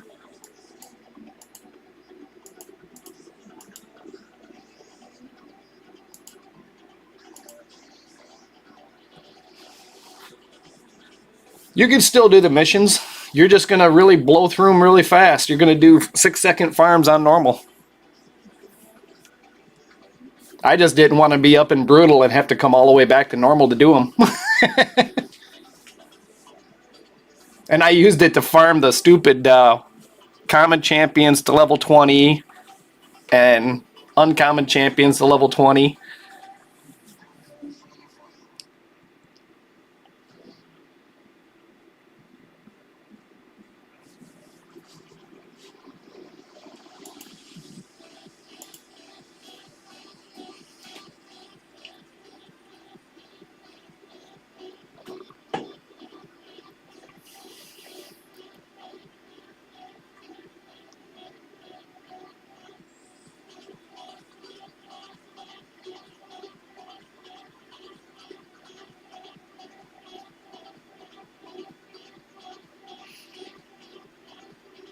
S1: You can still do the missions. You're just going to really blow through them really fast. You're going to do 6-second farms on normal. I just didn't want to be up in brutal and have to come all the way back to normal to do them. And I used it to farm the stupid common champions to level 20 and uncommon champions to level 20.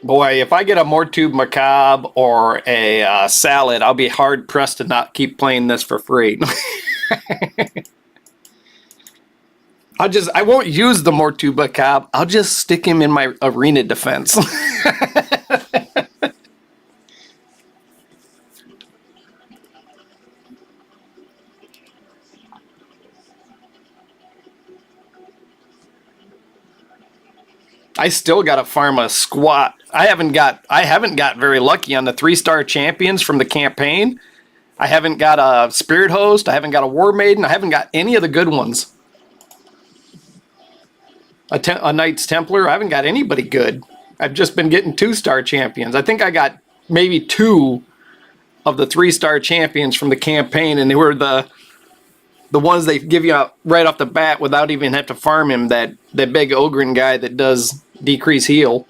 S1: Boy, if I get a Mortube Macabre or a Salad, I'll be hard pressed to not keep playing this for free. I won't use the Mortube Macabre. I'll just stick him in my arena defense. I still got to farm a squat. I haven't got very lucky on the 3-star champions from the campaign. I haven't got a Spirit Host. I haven't got a War Maiden. I haven't got any of the good ones. A Knights Templar. I haven't got anybody good. I've just been getting 2-star champions. I think I got maybe 2 of the 3-star champions from the campaign, and they were the ones they give you out right off the bat without even have to farm him. That big Ogren guy that does decrease heal.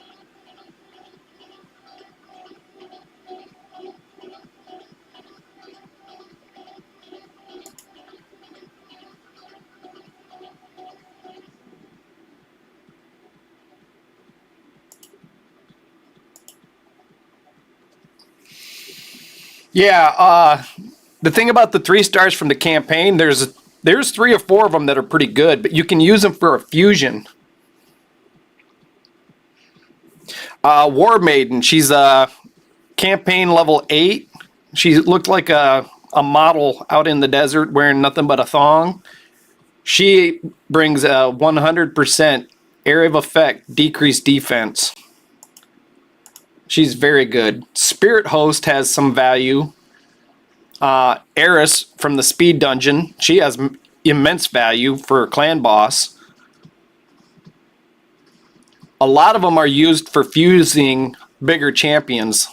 S1: Yeah, the thing about the 3 stars from the campaign, there's 3 or 4 of them that are pretty good, but you can use them for a fusion. War Maiden, she's a campaign level 8. She looked like a model out in the desert wearing nothing but a thong. She brings a 100% area of effect, decreased defense. She's very good. Spirit Host has some value. Eris from the Speed Dungeon, she has immense value for a clan boss. A lot of them are used for fusing bigger champions.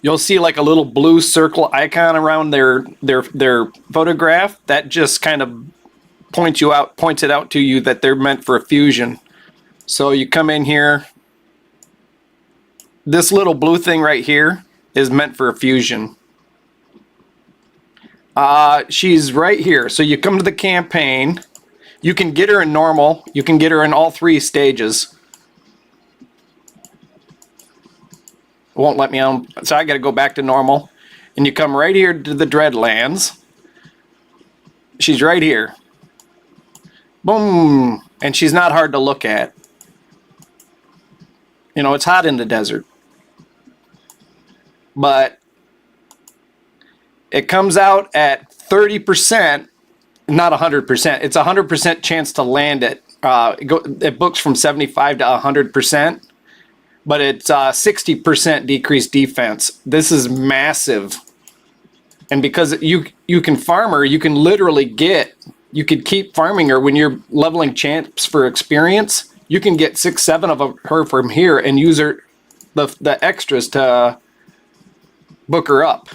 S1: You'll see like a little blue circle icon around their photograph. That just kind of points it out to you that they're meant for a fusion. So you come in here. This little blue thing right here is meant for a fusion. She's right here. So you come to the campaign. You can get her in normal. You can get her in all 3 stages. Won't let me on, so I got to go back to normal. And you come right here to the Dreadlands. She's right here. Boom. And she's not hard to look at. You know, it's hot in the desert. But it comes out at 30%, not 100%. It's a 100% chance to land it. It books from 75 to 100%. But it's 60% decreased defense. This is massive. And because you can farm her, you can literally you could keep farming her when you're leveling champs for experience. You can get 6, 7 of her from here and use her the extras to book her up.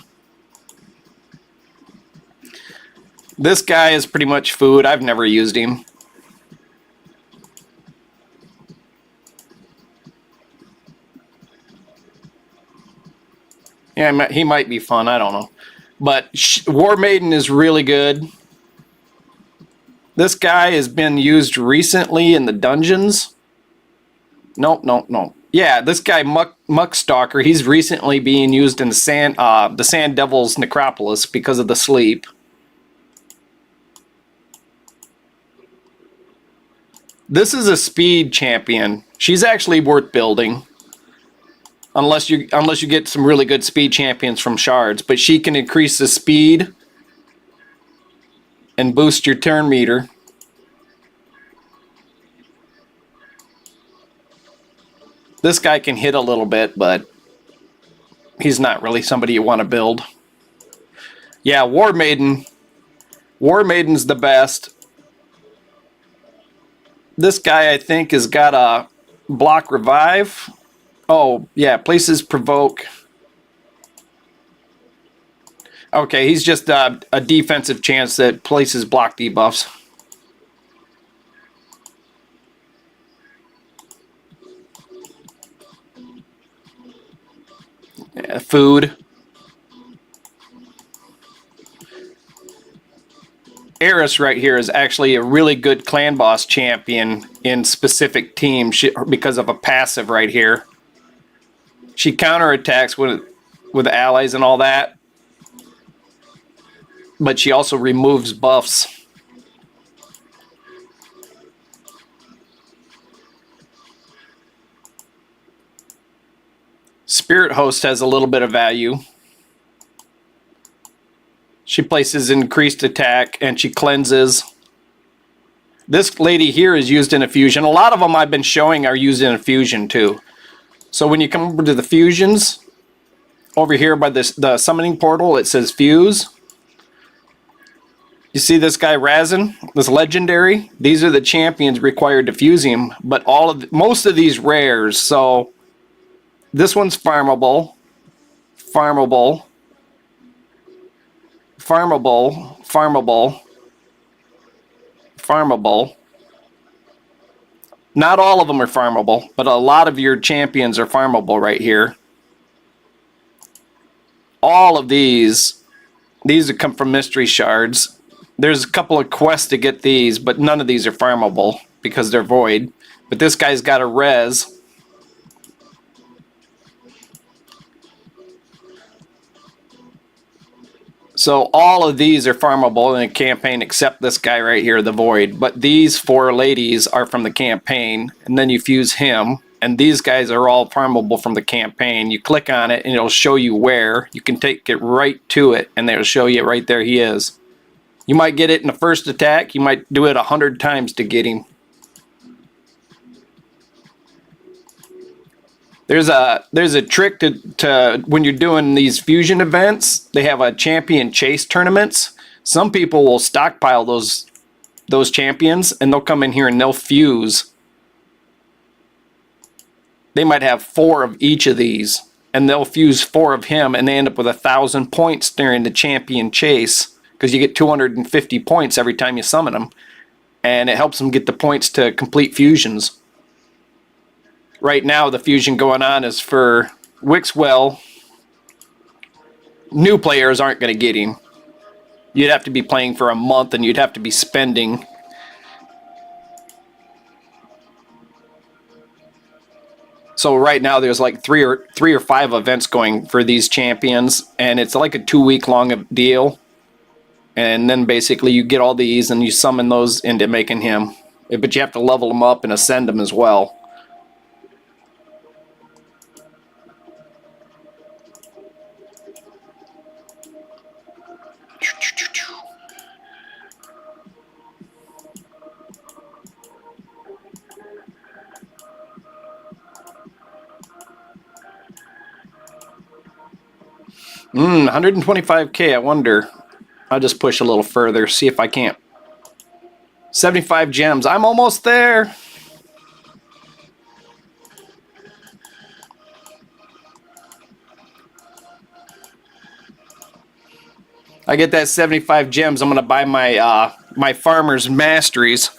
S1: This guy is pretty much food. I've never used him. Yeah, he might be fun. I don't know. But War Maiden is really good. This guy has been used recently in the dungeons. Nope. Yeah, this guy Muckstalker, he's recently being used in the Sand Devil's Necropolis because of the sleep. This is a speed champion. She's actually worth building. Unless you get some really good speed champions from shards, but she can increase the speed and boost your turn meter. This guy can hit a little bit, but he's not really somebody you want to build. Yeah, War Maiden. War Maiden's the best. This guy, I think, has got a block revive. Oh, yeah, places provoke. Okay, he's just a defensive chance that places block debuffs. Yeah, food. Eris right here is actually a really good clan boss champion in specific teams because of a passive right here. She counterattacks with allies and all that, but she also removes buffs. Spirit Host has a little bit of value. She places increased attack and she cleanses. This lady here is used in a fusion. A lot of them I've been showing are used in a fusion too. So when you come over to the fusions, over here by the summoning portal, it says fuse. You see this guy Razin, this legendary? These are the champions required to fuse him, but most of these rares. So this one's farmable, farmable, farmable, farmable, farmable. Not all of them are farmable, but a lot of your champions are farmable right here. All of these come from mystery shards. There's a couple of quests to get these, but none of these are farmable because they're void. But this guy's got a res. So all of these are farmable in a campaign except this guy right here, the void. But these 4 ladies are from the campaign, and then you fuse him. And these guys are all farmable from the campaign. You click on it and it'll show you where. You can take it right to it and it'll show you right there he is. You might get it in the first attack. You might do it 100 times to get him. There's a trick to when you're doing these fusion events. They have a champion chase tournaments. Some people will stockpile those champions and they'll come in here and they'll fuse. They might have 4 of each of these and they'll fuse 4 of him and they end up with 1,000 points during the champion chase because you get 250 points every time you summon them, and it helps them get the points to complete fusions. Right now, the fusion going on is for Wixwell. New players aren't going to get him. You'd have to be playing for a month and you'd have to be spending. So right now there's like three or 5 events going for these champions, and it's like a 2-week long deal. And then basically you get all these and you summon those into making him. But you have to level them up and ascend them as well. Hmm, 125k, I wonder. I'll just push a little further, see if I can't. 75 gems, I'm almost there. I get that 75 gems, I'm gonna buy my my farmer's masteries.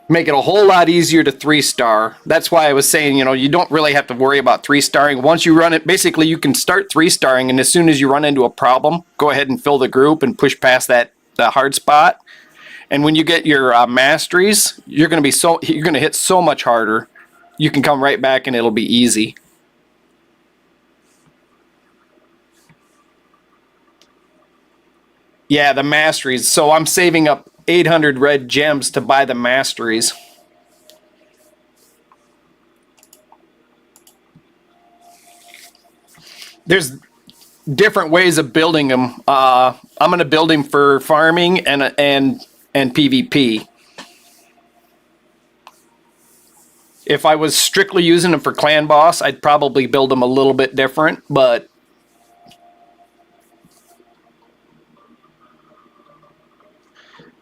S1: Make it a whole lot easier to 3-star. That's why I was saying, you know, you don't really have to worry about 3-starring. Once you run it, basically you can start 3-starring, and as soon as you run into a problem, go ahead and fill the group and push past the hard spot. And when you get your masteries, you're gonna hit so much harder. You can come right back and it'll be easy. Yeah, the masteries. So I'm saving up 800 red gems to buy the masteries. There's different ways of building them. I'm going to build him for farming and PvP. If I was strictly using him for clan boss, I'd probably build him a little bit different, but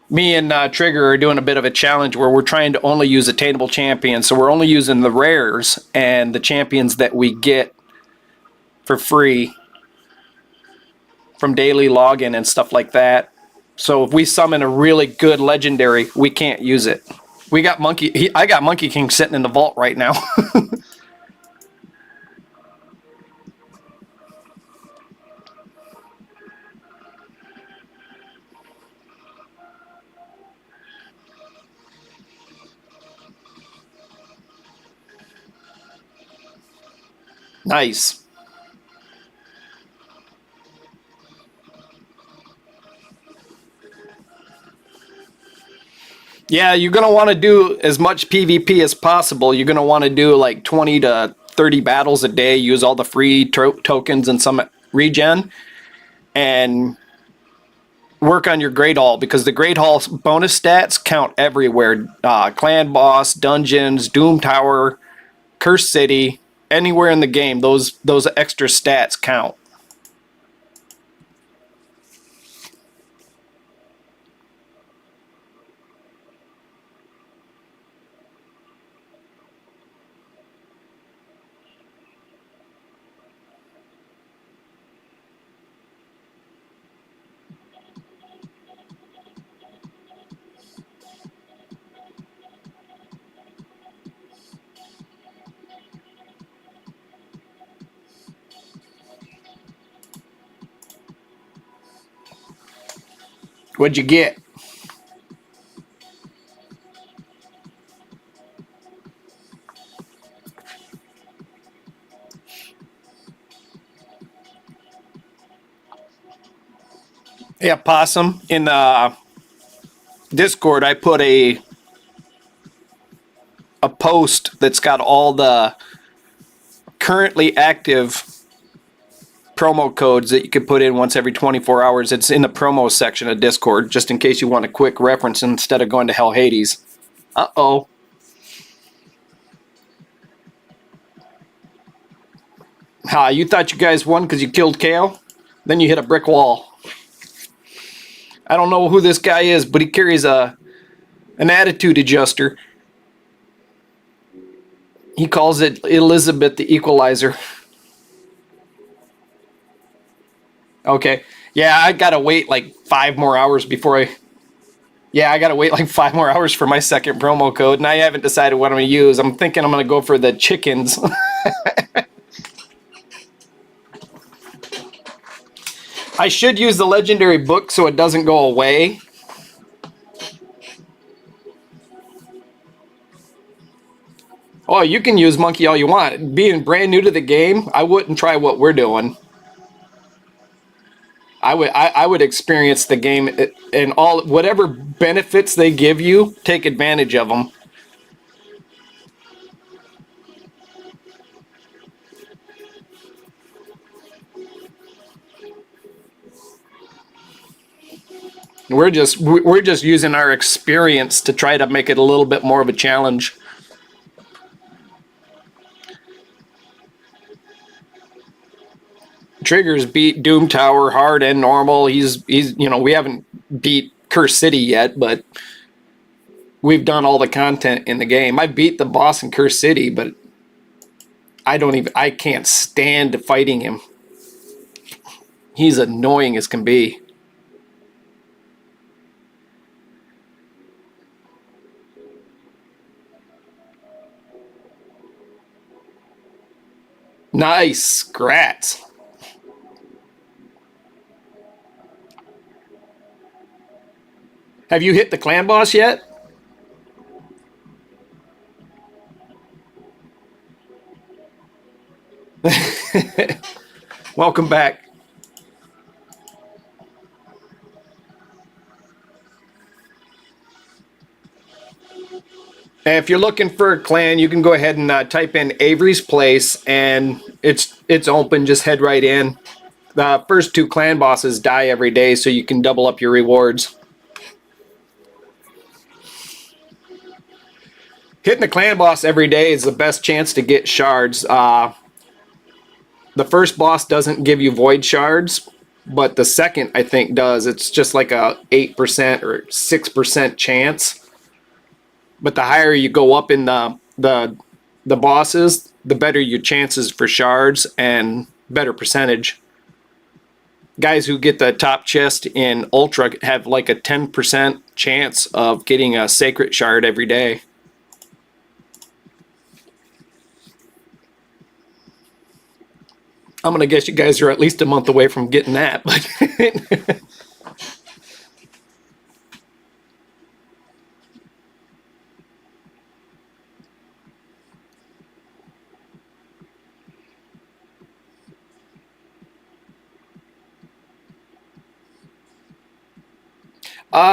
S1: me and Trigger are doing a bit of a challenge where we're trying to only use attainable champions. So we're only using the rares and the champions that we get for free from daily login and stuff like that. So if we summon a really good legendary, we can't use it. We got I got Monkey King sitting in the vault right now. Nice. Yeah, you're going to want to do as much PvP as possible. You're going to want to do like 20 to 30 battles a day, use all the free tokens and some regen, and work on your Great Hall, because the Great Hall bonus stats count everywhere. Clan Boss, Dungeons, Doom Tower, Curse City, anywhere in the game, those extra stats count. What'd you get? Yeah, Possum. In the Discord, I put a post that's got all the currently active promo codes that you could put in once every 24 hours. It's in the promo section of Discord, just in case you want a quick reference instead of going to Hell Hades. Uh-oh. You thought you guys won because you killed Kale? Then you hit a brick wall. I don't know who this guy is, but he carries an attitude adjuster. He calls it Elizabeth the Equalizer. Okay. Yeah, I gotta wait like 5 more hours before I... Yeah, I gotta wait like 5 more hours for my second promo code, and I haven't decided what I'm gonna use. I'm thinking I'm gonna go for the chickens. I should use the legendary book so it doesn't go away. Oh, you can use Monkey all you want. Being brand new to the game, I wouldn't try what we're doing. I would experience the game and all whatever benefits they give you, take advantage of them. We're just using our experience to try to make it a little bit more of a challenge. Trigger's beat Doom Tower hard and normal. He's we haven't beat Curse City yet, but we've done all the content in the game. I beat the boss in Curse City, but I can't stand fighting him. He's annoying as can be. Nice, grats. Have you hit the clan boss yet? Welcome back. And if you're looking for a clan, you can go ahead and type in Avery's Place, and it's open. Just head right in. The first 2 clan bosses die every day, so you can double up your rewards. Hitting the clan boss every day is the best chance to get shards. The first boss doesn't give you void shards, but the second, I think, does. It's just like a 8% or 6% chance. But the higher you go up in the bosses, the better your chances for shards and better percentage. Guys who get the top chest in Ultra have like a 10% chance of getting a sacred shard every day. I'm gonna guess you guys are at least a month away from getting that, but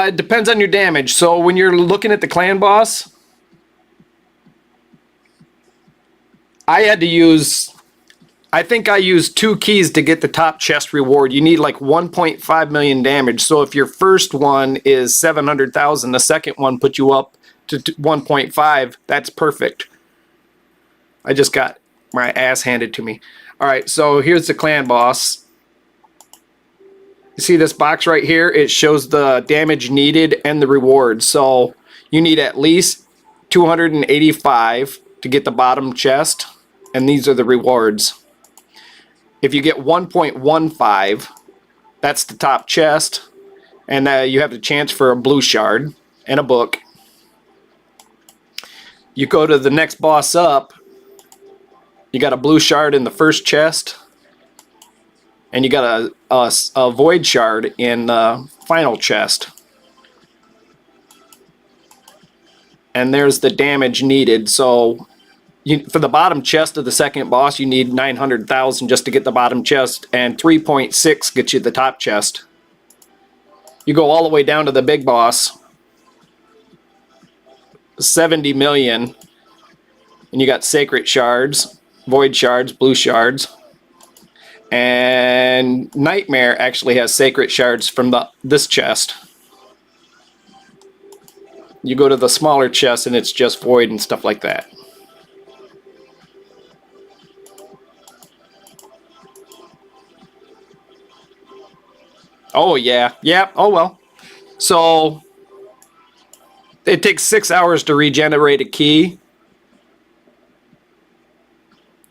S1: it depends on your damage. So when you're looking at the clan boss, I think I used 2 keys to get the top chest reward. You need like 1.5 million damage. So if your first one is 700,000, the second one put you up to 1.5. That's perfect. I just got my ass handed to me. All right, so here's the clan boss. You see this box right here? It shows the damage needed and the reward. So you need at least 285 to get the bottom chest, and these are the rewards. If you get 1.15, that's the top chest, and you have the chance for a blue shard and a book. You go to the next boss up, you got a blue shard in the first chest, and you got a void shard in the final chest. And there's the damage needed. So for the bottom chest of the second boss, you need 900,000 just to get the bottom chest, and 3.6 gets you the top chest. You go all the way down to the big boss, 70 million, and you got sacred shards, void shards, blue shards, and Nightmare actually has sacred shards from this chest. You go to the smaller chest and it's just void and stuff like that. Oh yeah, oh well. So it takes 6 hours to regenerate a key.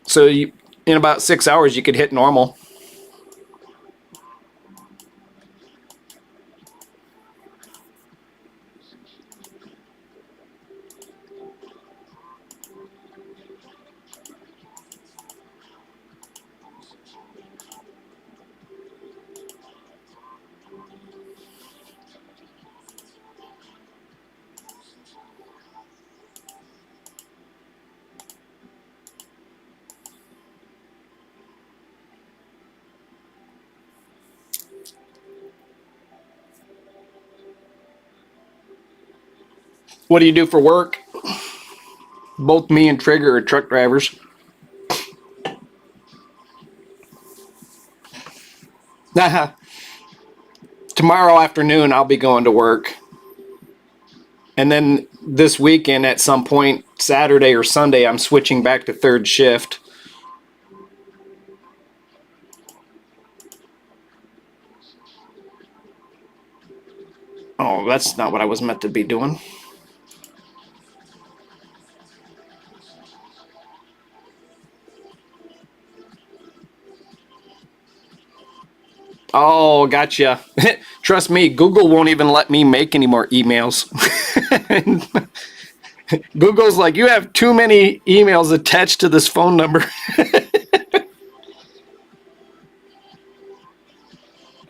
S1: So in about 6 hours you could hit normal. What do you do for work? Both me and Trigger are truck drivers. Tomorrow afternoon I'll be going to work. And then this weekend at some point, Saturday or Sunday, I'm switching back to third shift. Oh, that's not what I was meant to be doing. Oh, gotcha. Trust me, Google won't even let me make any more emails. Google's like, you have too many emails attached to this phone number.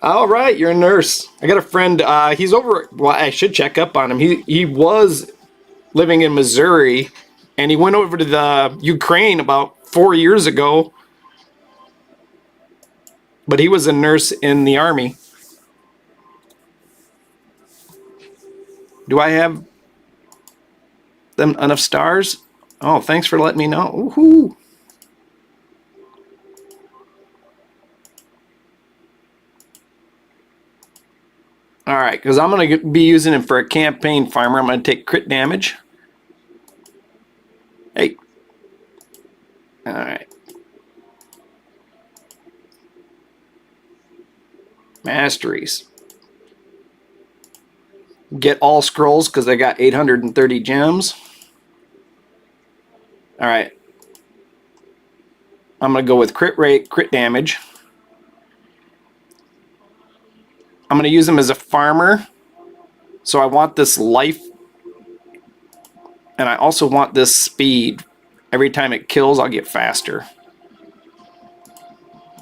S1: All right, you're a nurse. I got a friend, he's over, well, I should check up on him. He was living in Missouri, and he went over to the Ukraine about 4 years ago. But he was a nurse in the army. Do I have them enough stars? Oh, thanks for letting me know. Woohoo! All right, because I'm going to be using him for a campaign farmer. I'm going to take crit damage. Hey. All right. Masteries. Get all scrolls because I got 830 gems. All right. I'm going to go with crit rate, crit damage. I'm going to use him as a farmer. So I want this life. And I also want this speed. Every time it kills, I'll get faster.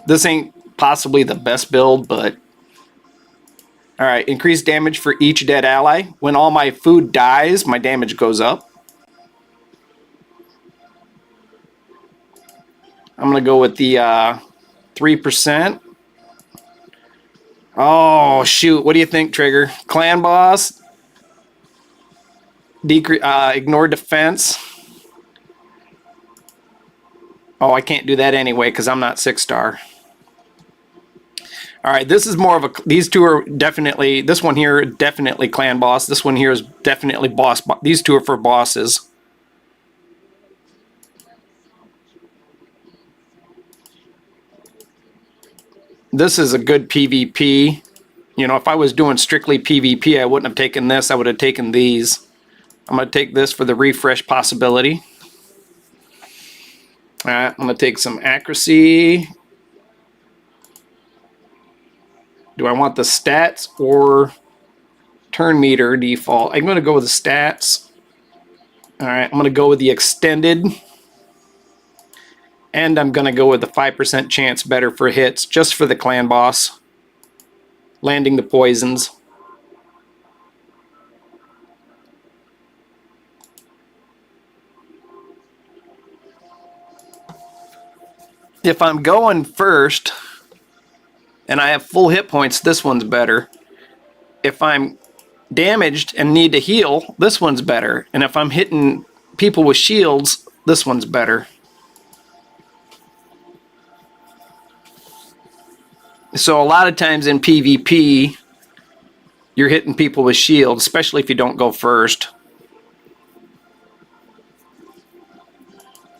S1: This ain't possibly the best build, but... Alright, increase damage for each dead ally. When all my food dies, my damage goes up. I'm going to go with the 3%. Oh, shoot. What do you think, Trigger? Clan boss? Ignore defense. Oh, I can't do that anyway because I'm not 6-star. All right, this is more of a... These two are definitely... This one here, definitely clan boss. This one here is definitely boss. These two are for bosses. This is a good PvP. You know, if I was doing strictly PvP, I wouldn't have taken this. I would have taken these. I'm going to take this for the refresh possibility. All right, I'm going to take some accuracy. Do I want the stats or turn meter default? I'm going to go with the stats. All right, I'm going to go with the extended. And I'm going to go with the 5% chance better for hits, just for the clan boss. landing the poisons. If I'm going first and I have full hit points, this one's better. If I'm damaged and need to heal, this one's better. And if I'm hitting people with shields, this one's better. So a lot of times in PvP, you're hitting people with shields, especially if you don't go first.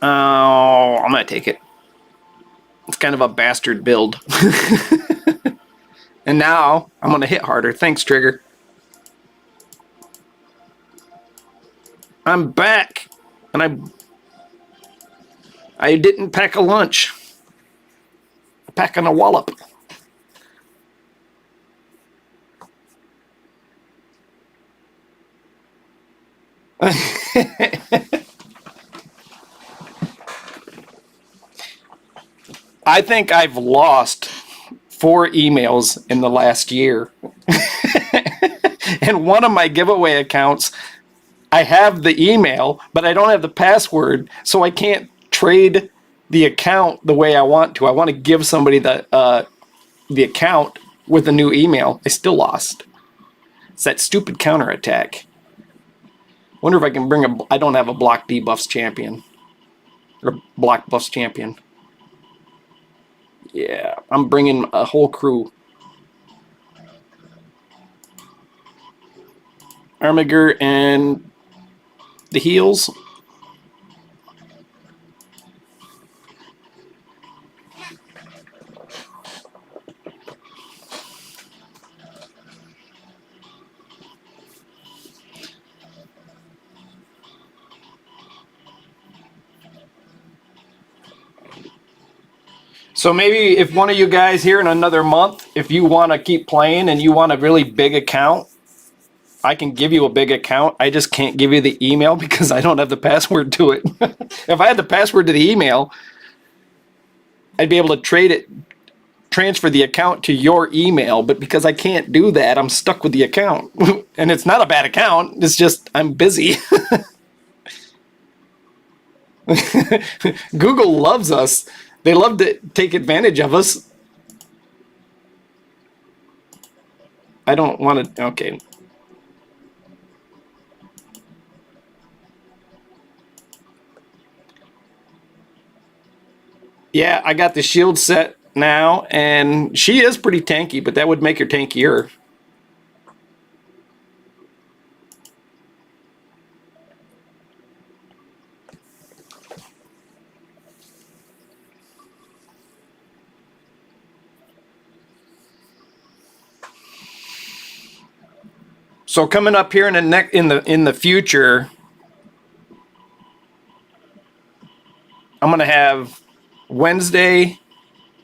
S1: Oh, I'm going to take it. It's kind of a bastard build. And now I'm going to hit harder. Thanks, Trigger. I'm back. And I didn't pack a lunch. I'm packing a wallop. I think I've lost 4 emails in the last year. And one of my giveaway accounts, I have the email, but I don't have the password, so I can't trade the account the way I want to. I want to give somebody the account with a new email. I still lost. It's that stupid counterattack. Wonder if I can bring I don't have a block debuffs champion. Or block buffs champion. Yeah, I'm bringing a whole crew. Armiger and the heals. So maybe if one of you guys here in another month, if you want to keep playing and you want a really big account, I can give you a big account. I just can't give you the email because I don't have the password to it. If I had the password to the email, I'd be able to transfer the account to your email. But because I can't do that, I'm stuck with the account. And it's not a bad account. It's just I'm busy. Google loves us. They love to take advantage of us. I don't want to... Okay. Yeah, I got the shield set now, and she is pretty tanky, but that would make her tankier. So coming up here in the future, I'm gonna have Wednesday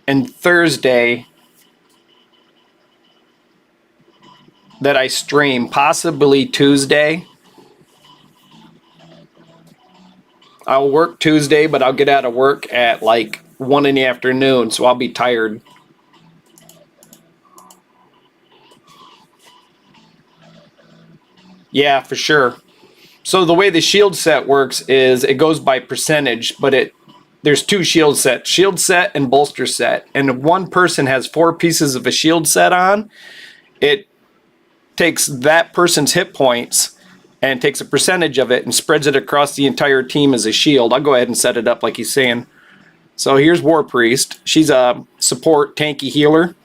S1: and Thursday that I stream, possibly Tuesday. I'll work Tuesday, but I'll get out of work at like 1 in the afternoon, so I'll be tired. Yeah, for sure. So the way the shield set works is it goes by percentage, but there's 2 shield sets, shield set and bolster set. And if one person has 4 pieces of a shield set on, it takes that person's hit points and takes a percentage of it and spreads it across the entire team as a shield. I'll go ahead and set it up like he's saying. So here's War Priest. She's a support tanky healer.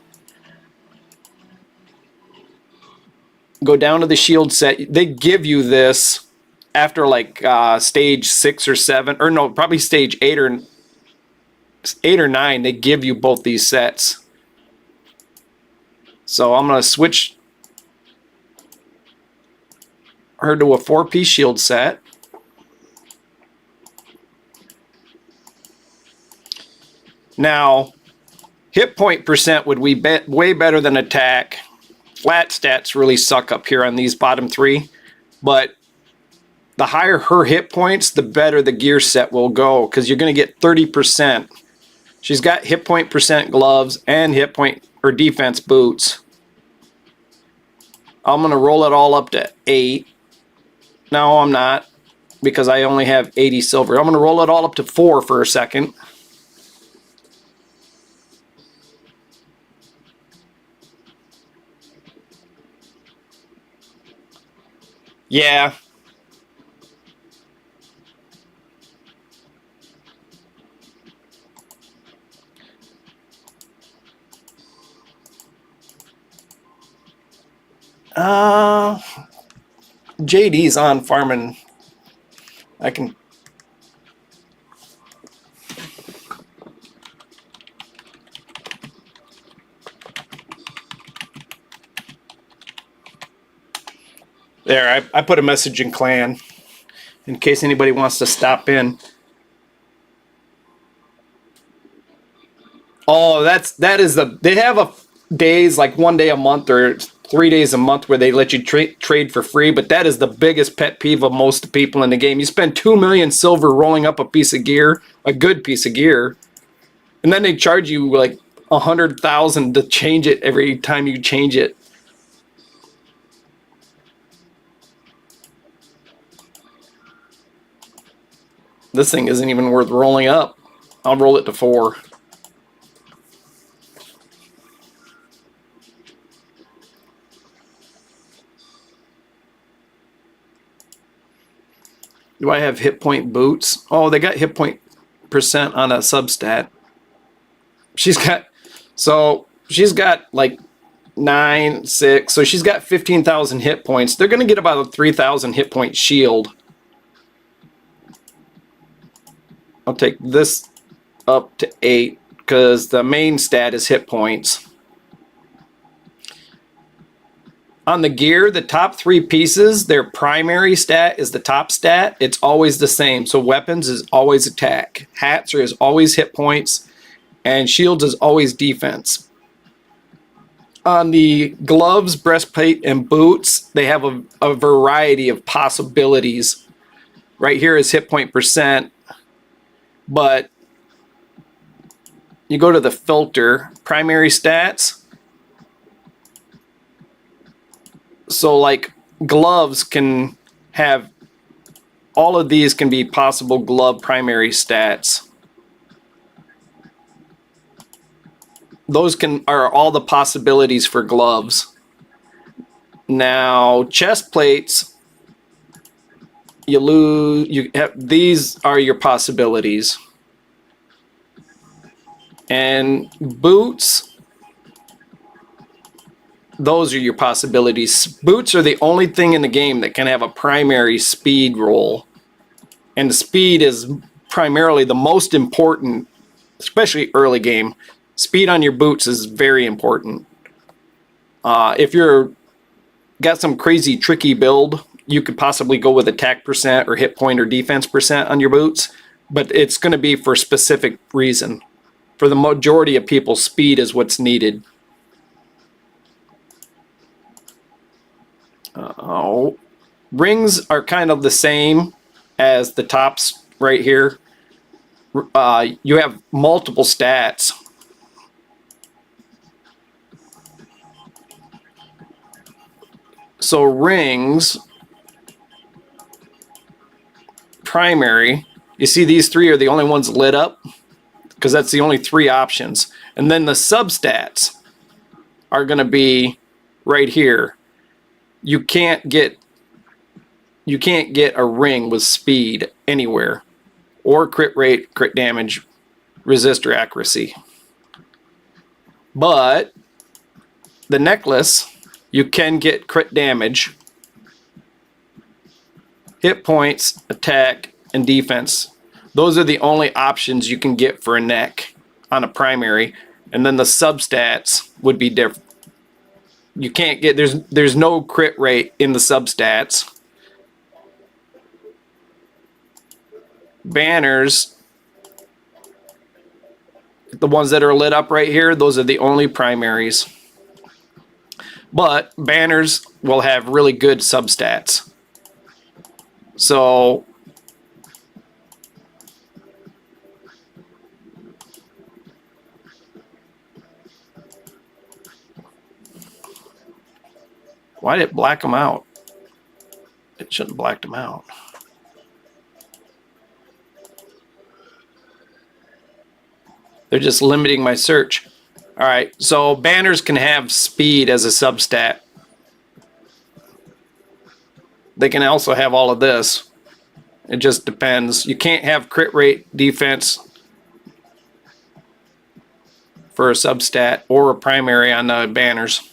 S1: Go down to the shield set. They give you this after like stage 6 or 7, or no, probably stage 8 or 9. They give you both these sets. So I'm gonna switch her to a 4-piece shield set. Now, hit point percent would be way better than attack. Flat stats really suck up here on these bottom 3, but the higher her hit points, the better the gear set will go, because you're going to get 30%. She's got hit point percent gloves and hit point or defense boots. I'm going to roll it all up to 8. No, I'm not, because I only have 80 silver. I'm going to roll it all up to 4 for a second. Yeah. JD's on farming. I can... There, I put a message in clan in case anybody wants to stop in. Oh, that is they have days like 1 day a month or 3 days a month where they let you trade for free, but that is the biggest pet peeve of most people in the game. You spend 2 million silver rolling up a piece of gear, a good piece of gear, and then they charge you like 100,000 to change it every time you change it. This thing isn't even worth rolling up. I'll roll it to 4. Do I have hit point boots? Oh, they got hit point percent on a substat. She's got like 9, 6, so she's got 15,000 hit points. They're going to get about a 3,000 hit point shield. I'll take this up to 8 because the main stat is hit points. On the gear, the top 3 pieces, their primary stat is the top stat. It's always the same. So weapons is always attack. Hats is always hit points. And shields is always defense. On the gloves, breastplate, and boots, they have a variety of possibilities. Right here is hit point percent. But you go to the filter, primary stats. So like gloves can have, all of these can be possible glove primary stats. Those are all the possibilities for gloves. Now chest plates, these are your possibilities. And boots, those are your possibilities. Boots are the only thing in the game that can have a primary speed roll. And the speed is primarily the most important, especially early game. Speed on your boots is very important. If you're got some crazy tricky build, you could possibly go with attack percent or hit point or defense percent on your boots, but it's going to be for a specific reason. For the majority of people, speed is what's needed. Rings are kind of the same as the tops right here. You have multiple stats. So rings, primary, you see these 3 are the only ones lit up because that's the only 3 options. And then the substats are going to be right here. You can't get a ring with speed anywhere, or crit rate, crit damage, resistor accuracy. But the necklace, you can get crit damage, hit points, attack, and defense. Those are the only options you can get for a neck on a primary. And then the substats would be different. You can't get, there's no crit rate in the substats. Banners, the ones that are lit up right here, those are the only primaries. But banners will have really good substats. So Why did it black them out? It shouldn't have blacked them out. They're just limiting my search. All right, so banners can have speed as a substat. They can also have all of this. It just depends. You can't have crit rate, defense for a substat or a primary on the banners.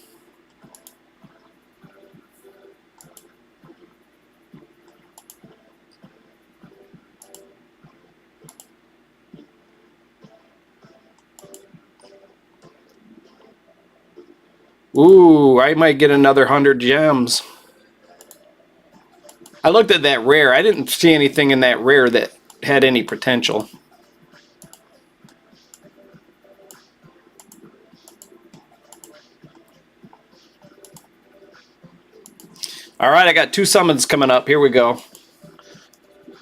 S1: Ooh, I might get another 100 gems. I looked at that rare. I didn't see anything in that rare that had any potential. All right, I got 2 summons coming up. Here we go.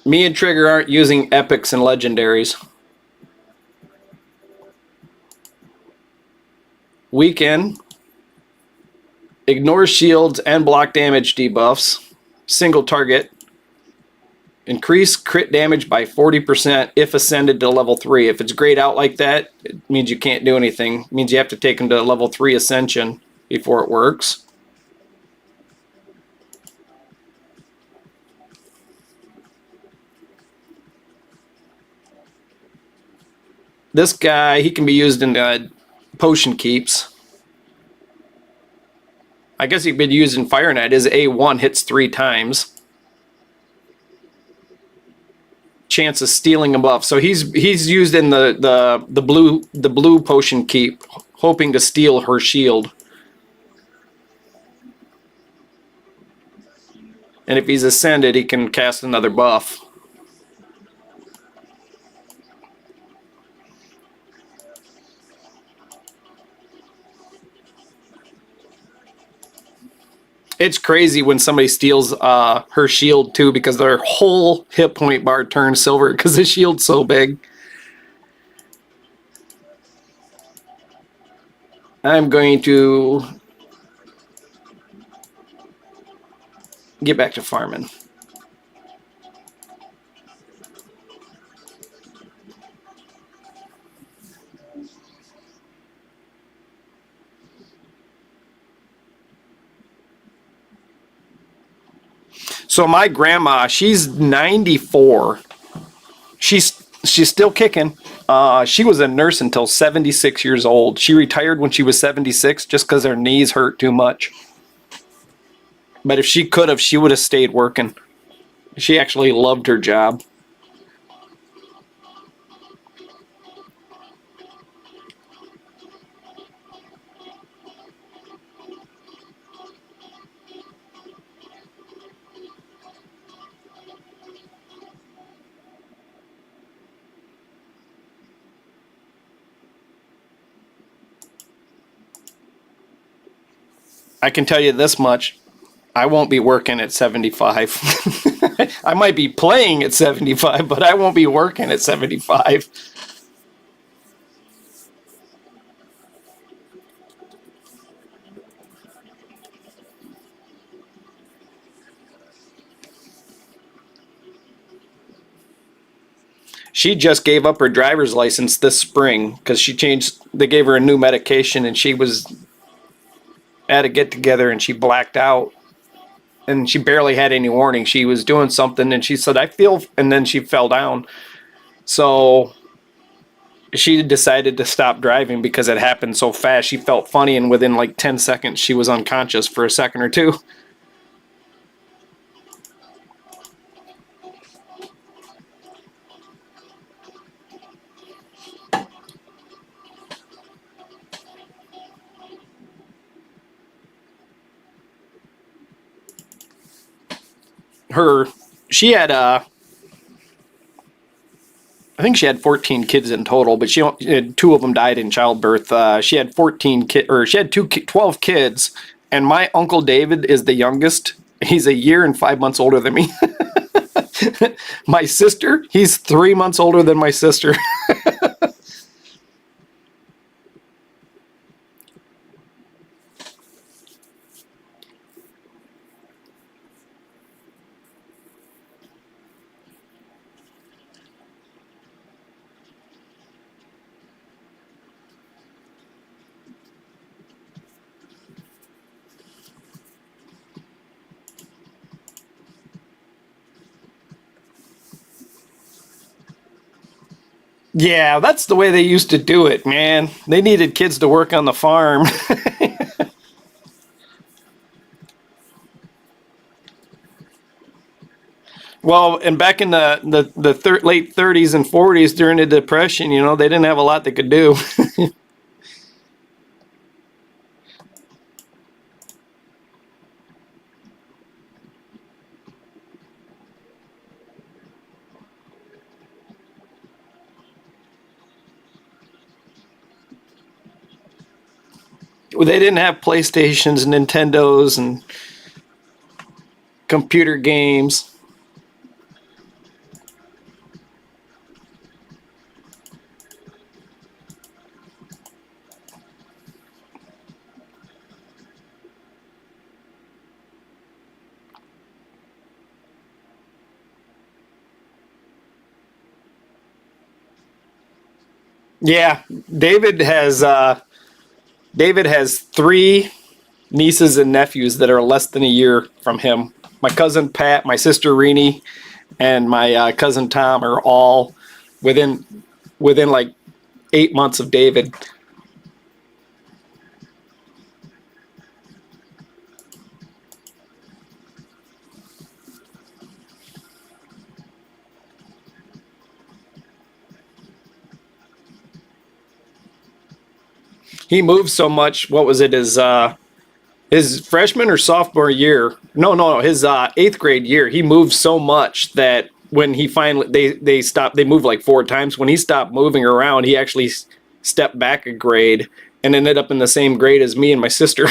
S1: Me and Trigger aren't using epics and legendaries. Weekend. Ignore shields and block damage debuffs. Single target. Increase crit damage by 40% if ascended to level 3. If it's grayed out like that, it means you can't do anything. It means you have to take them to level 3 ascension before it works. This guy, he can be used in potion keeps. I guess he could be used in Fire Knight. His A1 hits 3 times. Chance of stealing a buff. So he's used in the blue potion keep, hoping to steal her shield. And if he's ascended, he can cast another buff. It's crazy when somebody steals her shield too, because their whole hit point bar turns silver because the shield's so big. I'm going to get back to farming. So my grandma, she's 94. She's still kicking. She was a nurse until 76 years old. She retired when she was 76 just because her knees hurt too much. But if she could have, she would have stayed working. She actually loved her job. I can tell you this much. I won't be working at 75. I might be playing at 75, but I won't be working at 75. She just gave up her driver's license this spring because they gave her a new medication and she was at a get together and she blacked out and she barely had any warning. She was doing something and she said, and then she fell down. So she decided to stop driving because it happened so fast. She felt funny and within like 10 seconds she was unconscious for a second or two. She had I think she had 14 kids in total, but 2 of them died in childbirth. She had 12 kids, and my Uncle David is the youngest. He's a year and 5 months older than me. My sister, he's 3 months older than my sister. Yeah, that's the way they used to do it, man. They needed kids to work on the farm. Well, and back in the late 30s and 40s during the Depression, they didn't have a lot they could do. They didn't have PlayStations, Nintendos, and computer games. Yeah, David has three nieces and nephews that are less than a year from him. My cousin Pat, my sister Renee, and my cousin Tom are all within like 8 months of David. He moved so much. What was it? His freshman or sophomore year? No, his eighth grade year. He moved so much that when he finally they stopped. They moved like 4 times. When he stopped moving around, he actually stepped back a grade and ended up in the same grade as me and my sister.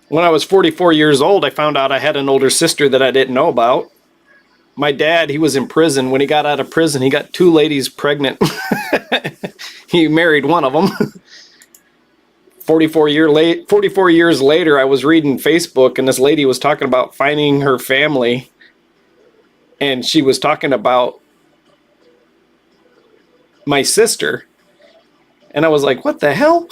S1: When I was 44 years old, I found out I had an older sister that I didn't know about. My dad, he was in prison. When he got out of prison, he got two ladies pregnant. He married one of them. 44 years later, I was reading Facebook, and this lady was talking about finding her family, and she was talking about my sister, and I was like, what the hell?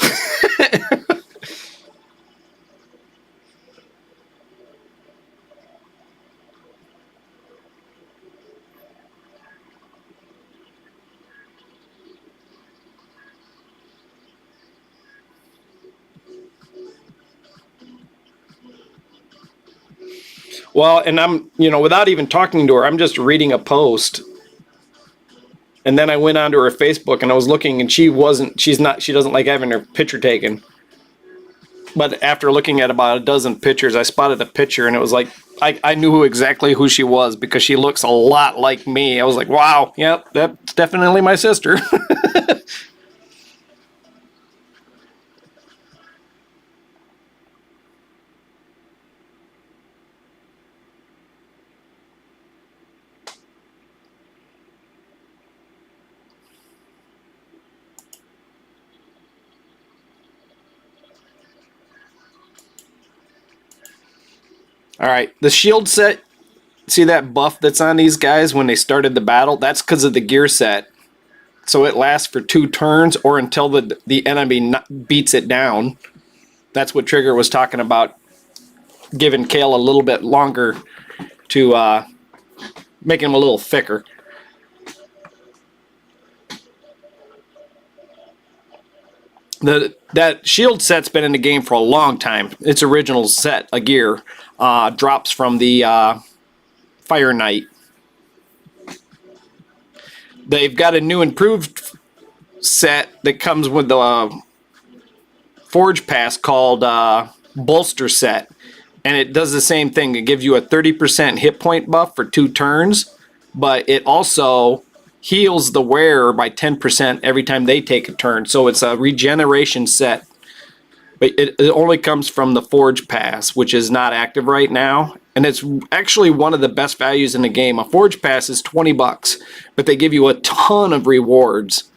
S1: Well, and I'm, without even talking to her, I'm just reading a post. And then I went onto her Facebook and I was looking, and she doesn't like having her picture taken. But after looking at about a dozen pictures, I spotted a picture, and it was like, I knew exactly who she was because she looks a lot like me. I was like, wow, yep, that's definitely my sister. All right, the shield set. See that buff that's on these guys when they started the battle? That's because of the gear set. So it lasts for 2 turns or until the enemy beats it down. That's what Trigger was talking about, giving Kale a little bit longer to make him a little thicker. That shield set's been in the game for a long time. Its original set, a gear, drops from the Fire Knight. They've got a new improved set that comes with the Forge Pass called Bolster Set. And it does the same thing. It gives you a 30% hit point buff for 2 turns, but it also heals the wearer by 10% every time they take a turn. So it's a regeneration set. But it only comes from the Forge Pass, which is not active right now. And it's actually one of the best values in the game. A Forge Pass is $20, but they give you a ton of rewards.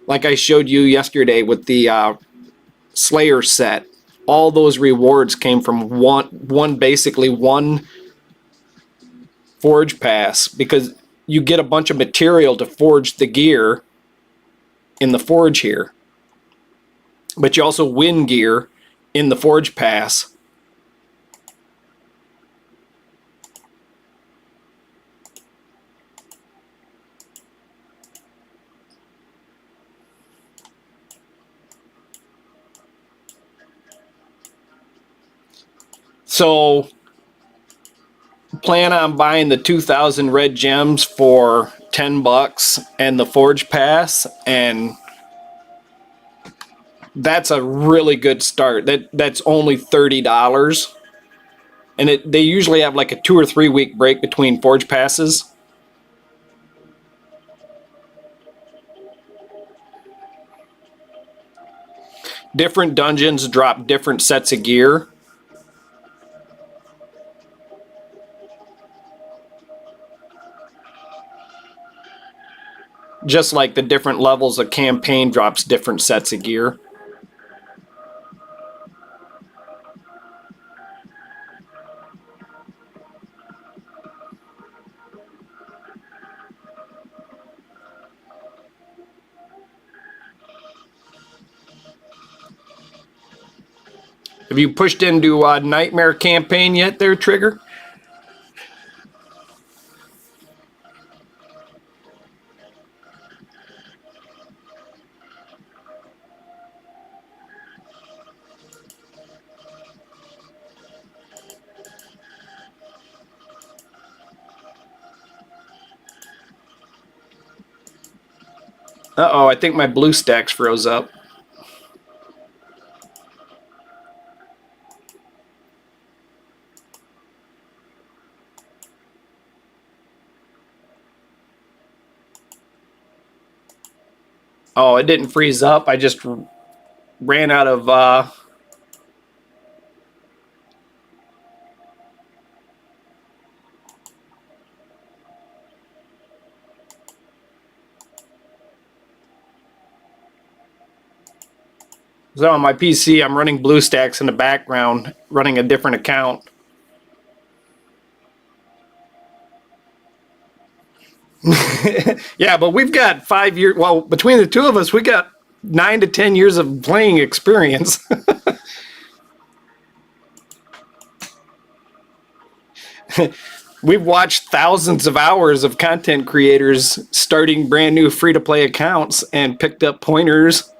S1: Like I showed you yesterday with the Slayer set. All those rewards came from basically one Forge Pass, because you get a bunch of material to forge the gear in the forge here. but you also win gear in the Forge Pass. So plan on buying the 2,000 red gems for $10 and the Forge Pass, and that's a really good start. That's only $30, and they usually have like a 2 or 3 week break between Forge Passes. Different dungeons drop different sets of gear. Just like the different levels of campaign drops different sets of gear. Have you pushed into Nightmare campaign yet there, Trigger? Uh-oh, I think my BlueStacks froze up. Oh, it didn't freeze up. I just ran out of so on my PC, I'm running BlueStacks in the background, running a different account. Yeah, but we've got 5 years. Well, between the two of us, we got 9 to 10 years of playing experience. We've watched thousands of hours of content creators starting brand new free-to-play accounts and picked up pointers.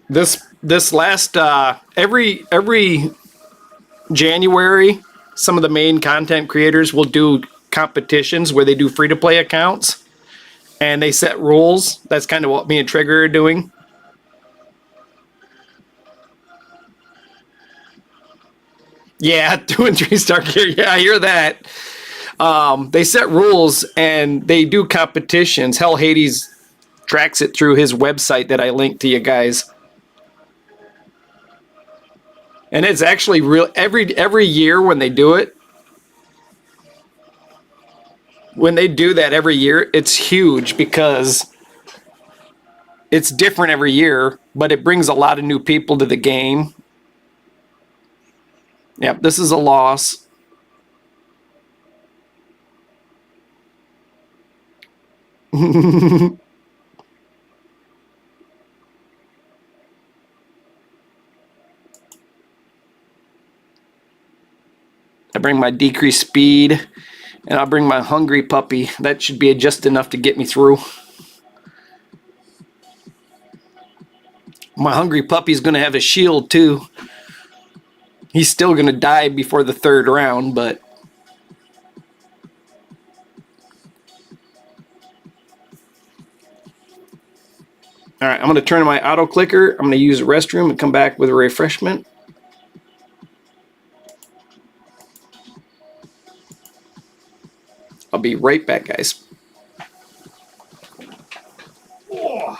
S1: This last every January, some of the main content creators will do competitions where they do free-to-play accounts and they set rules. That's kind of what me and Trigger are doing. Yeah, 2 and 3 star gear. Yeah, I hear that. They set rules and they do competitions. Hell, Hades tracks it through his website that I linked to you guys. And it's actually real every year when they do it. When they do that every year, it's huge because it's different every year, but it brings a lot of new people to the game. Yep, this is a loss. I bring my decreased speed, and I'll bring my hungry puppy. That should be just enough to get me through. My hungry puppy's going to have a shield too. He's still going to die before the 3rd round, but all right, I'm going to turn on my auto clicker. I'm going to use the restroom and come back with a refreshment. I'll be right back, guys. Oh.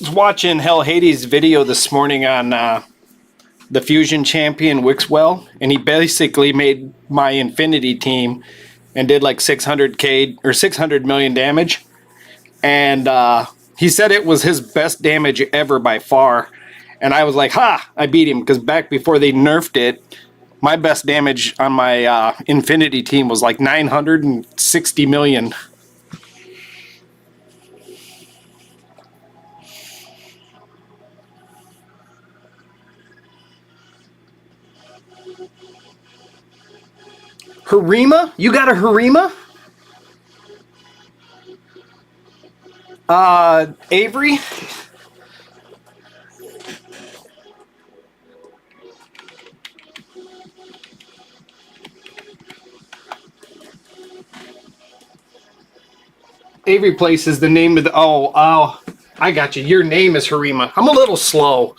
S1: was watching Hell Hades' video this morning on the Fusion Champion Wixwell, and he basically made my Infinity team and did like 600k or 600 million damage. And he said it was his best damage ever by far. And I was like, ha, I beat him, because back before they nerfed it, my best damage on my Infinity team was like 960 million. Harima? You got a Harima? Avery? Avery Place is the name of the... Oh, I got you. Your name is Harima. I'm a little slow.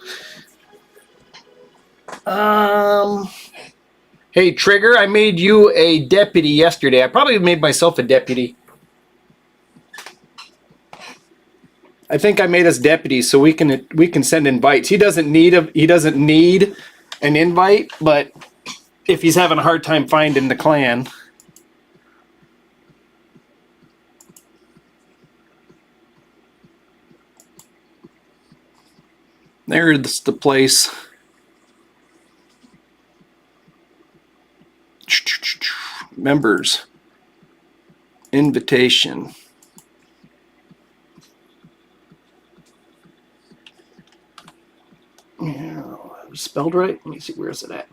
S1: Hey, Trigger, I made you a deputy yesterday. I probably made myself a deputy. I think I made us deputies so we can send invites. He doesn't need an invite, but if he's having a hard time finding the clan. There's the place. Members. Invitation. Yeah, spelled right? Let me see, where is it at?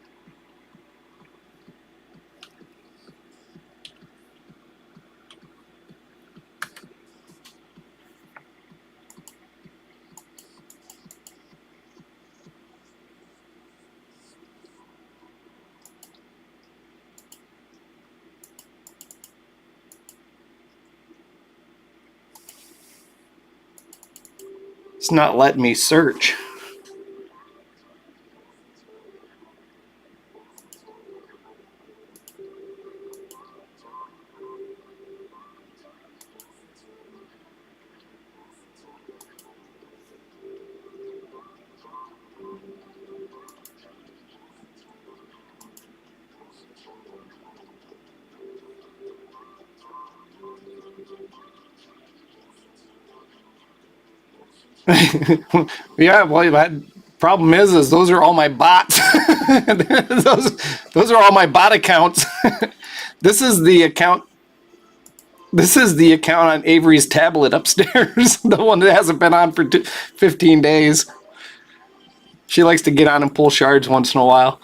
S1: It's not letting me search. Yeah, well, that problem is those are all my bots. those are all my bot accounts. This is the account. This is the account on Avery's tablet upstairs, the one that hasn't been on for 15 days. She likes to get on and pull shards once in a while.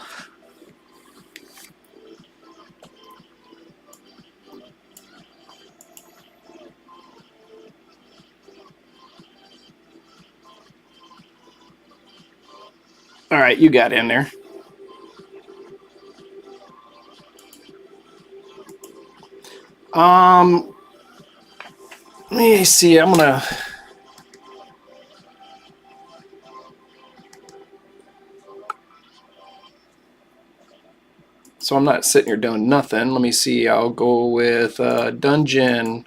S1: All right, you got in there. Let me see. I'm gonna. So I'm not sitting here doing nothing. Let me see. I'll go with dungeon.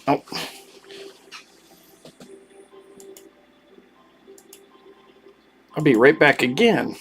S1: Oh. I'll be right back again.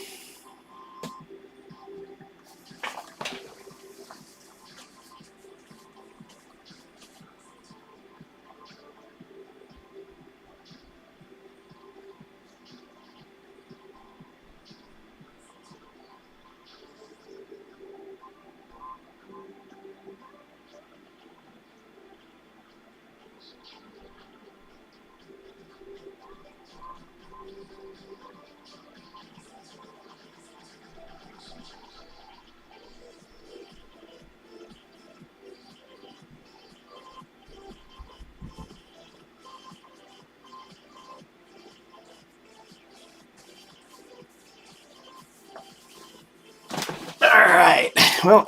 S1: Well,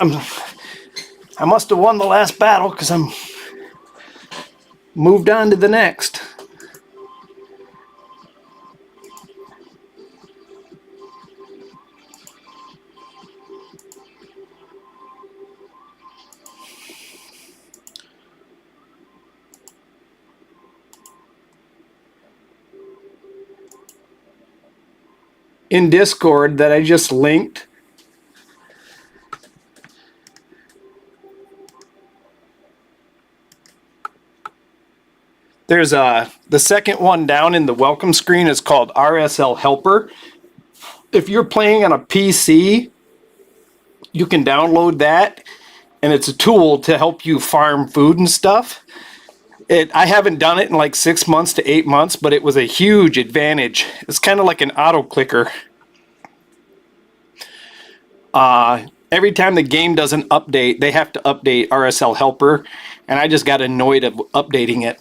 S1: I must have won the last battle because I'm moved on to the next. In Discord that I just linked, there's the second one down in the welcome screen is called RSL Helper. If you're playing on a PC, you can download that, and it's a tool to help you farm food and stuff. I haven't done it in like 6 months to 8 months, but it was a huge advantage. It's kind of like an auto clicker. Every time the game doesn't update, they have to update RSL Helper, and I just got annoyed of updating it.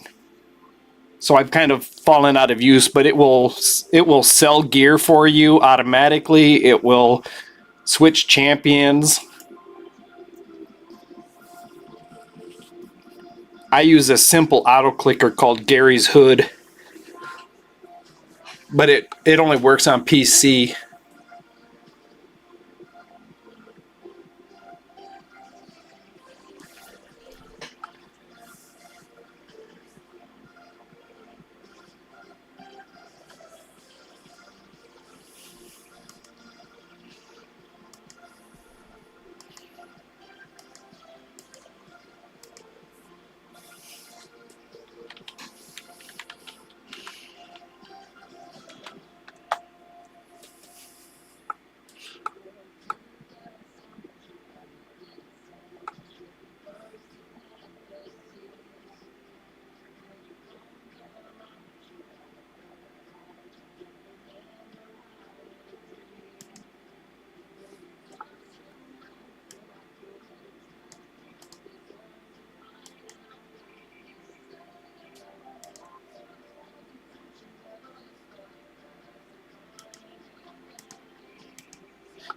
S1: So I've kind of fallen out of use, but it will sell gear for you automatically. It will switch champions. I use a simple auto clicker called Gary's Hood, but it only works on PC.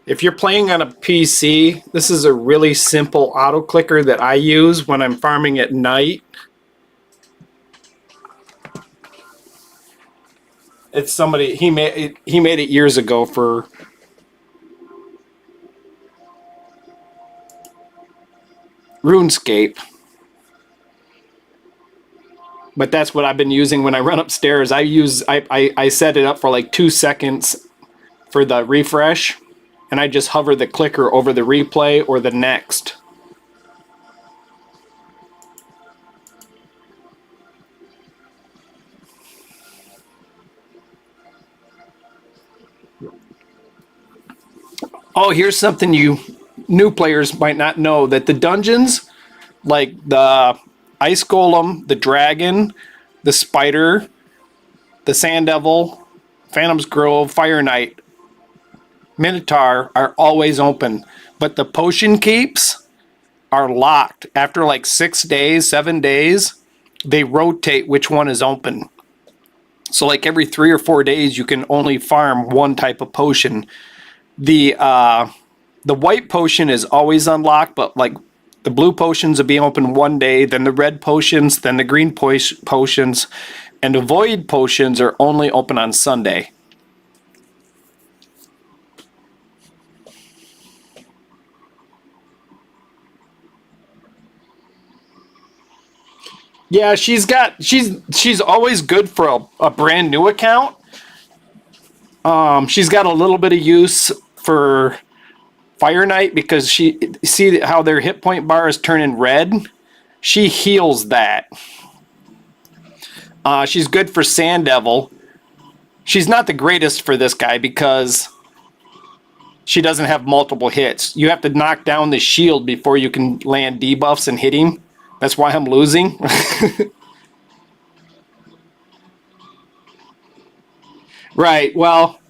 S1: If you're playing on a PC, this is a really simple auto clicker that I use when I'm farming at night. It's somebody he made it years ago for RuneScape. But that's what I've been using when I run upstairs. I set it up for like 2 seconds for the refresh, and I just hover the clicker over the replay or the next. Oh, here's something you new players might not know, that the dungeons, like the Ice Golem, the Dragon, the Spider, the Sand Devil, Phantom's Grove, Fire Knight, Minotaur are always open. But the Potion Keeps are locked. After like 6 days, 7 days, they rotate which one is open. So like every 3 or 4 days, you can only farm one type of potion. The white potion is always unlocked, but like the blue potions will be open one day, then the red potions, then the green potions, and the void potions are only open on Sunday. Yeah, she's always good for a brand new account. She's got a little bit of use for Fire Knight because see how their hit point bar is turning red? She heals that. She's good for Sand Devil. She's not the greatest for this guy because she doesn't have multiple hits. You have to knock down the shield before you can land debuffs and hit him. That's why I'm losing. Right. Well,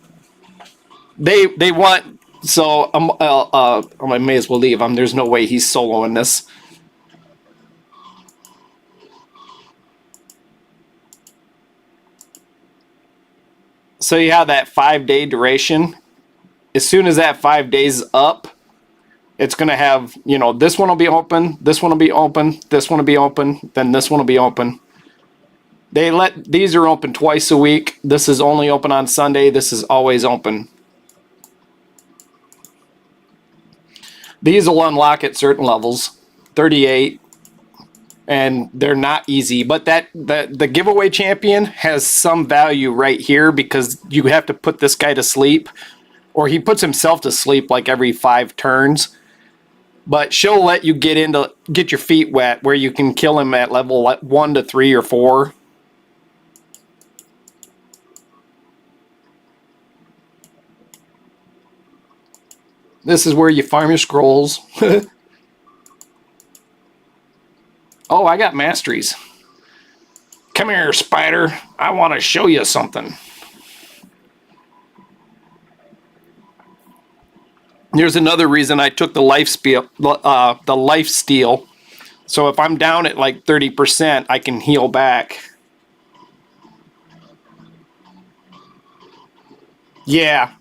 S1: they want, so I may as well leave. There's no way he's soloing this. So you have that 5 day duration. As soon as that 5 days is up, It's going to have, you know, this one will be open, this one will be open, this one will be open, then this one will be open. These are open twice a week. This is only open on Sunday. This is always open. These will unlock at certain levels, 38, and they're not easy. But the giveaway champion has some value right here because you have to put this guy to sleep, or he puts himself to sleep like every 5 turns. But she'll let you get your feet wet where you can kill him at level 1 to 3 or 4. This is where you farm your scrolls. Oh, I got masteries. Come here, spider. I want to show you something. Here's another reason I took the life steal. So if I'm down at like 30%, I can heal back. Yeah.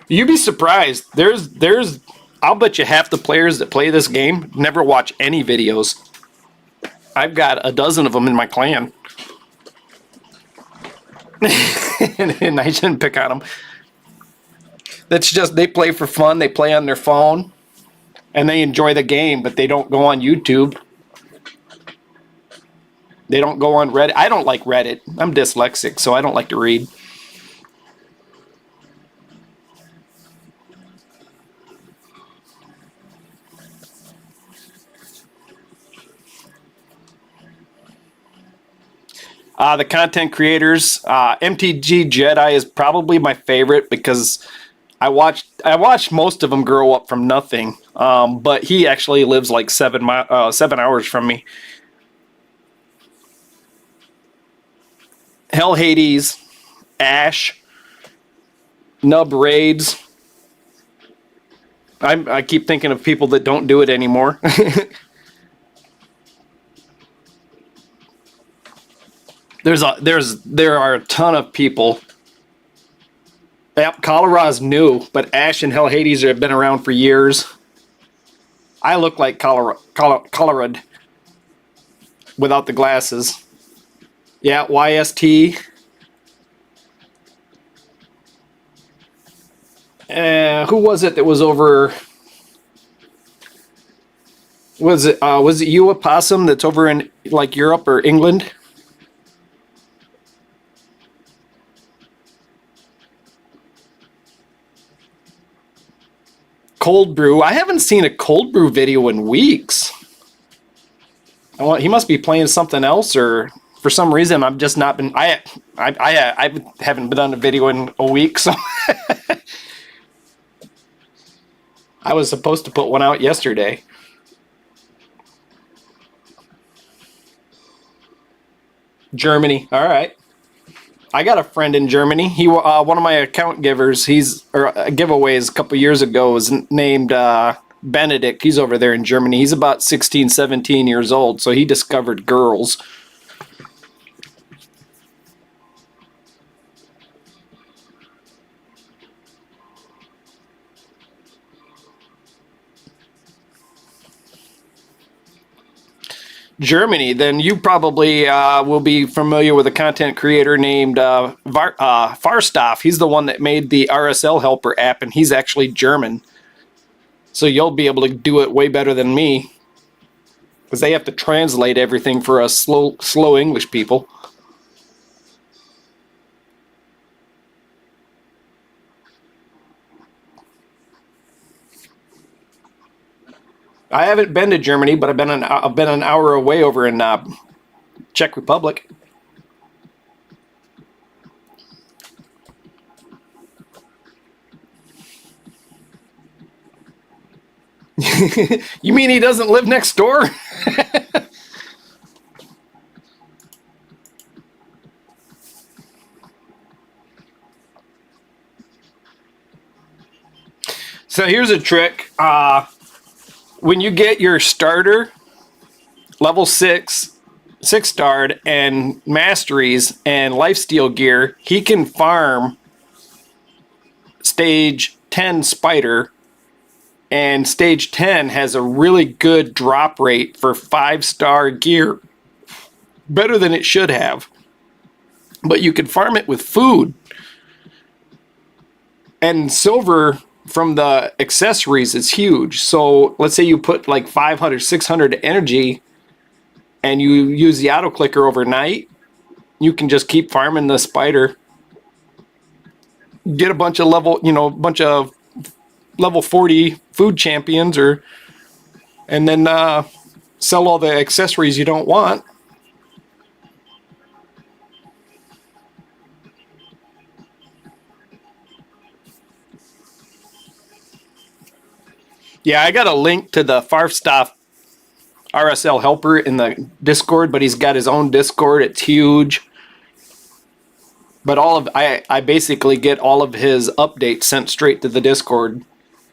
S1: You'd be surprised. I'll bet you half the players that play this game never watch any videos. I've got a dozen of them in my clan. And I shouldn't pick on them. That's just, they play for fun. They play on their phone. And they enjoy the game, but they don't go on YouTube. They don't go on Reddit. I don't like Reddit. I'm dyslexic, so I don't like to read. The content creators, MTG Jedi is probably my favorite because I watched most of them grow up from nothing. But he actually lives like 7 hours from me. Hell Hades, Ash, Nub Raids. I keep thinking of people that don't do it anymore. There are a ton of people. Yep, Cholera's new, but Ash and Hell Hades have been around for years. I look like Cholera without the glasses. Yeah, YST. Who was it that was over? Was it you, Opossum, that's over in like Europe or England? Cold brew. I haven't seen a cold brew video in weeks. He must be playing something else, or for some reason I've just not been. I haven't been on a video in a week, so I was supposed to put one out yesterday. Germany. All right. I got a friend in Germany. He one of my account givers. Giveaways a couple years ago was named Benedict. He's over there in Germany. He's about 16, 17 years old. So he discovered girls. Germany, then you probably will be familiar with a content creator named Farstaff. He's the one that made the RSL Helper app, and he's actually German. So you'll be able to do it way better than me, because they have to translate everything for us slow English people. I haven't been to Germany, but I've been an hour away over in Czech Republic. You mean he doesn't live next door? So here's a trick. When you get your starter, level 6 starred, and masteries and lifesteal gear, he can farm stage 10 spider And stage 10 has a really good drop rate for 5-star gear. Better than it should have. But you can farm it with food. And silver from the accessories is huge. So let's say you put like 500, 600 energy and you use the auto clicker overnight. You can just keep farming the spider. Get a bunch of level 40 food champions, and then sell all the accessories you don't want. Yeah, I got a link to the Farfstaff RSL helper in the Discord, but he's got his own Discord. It's huge. But I basically get all of his updates sent straight to the Discord,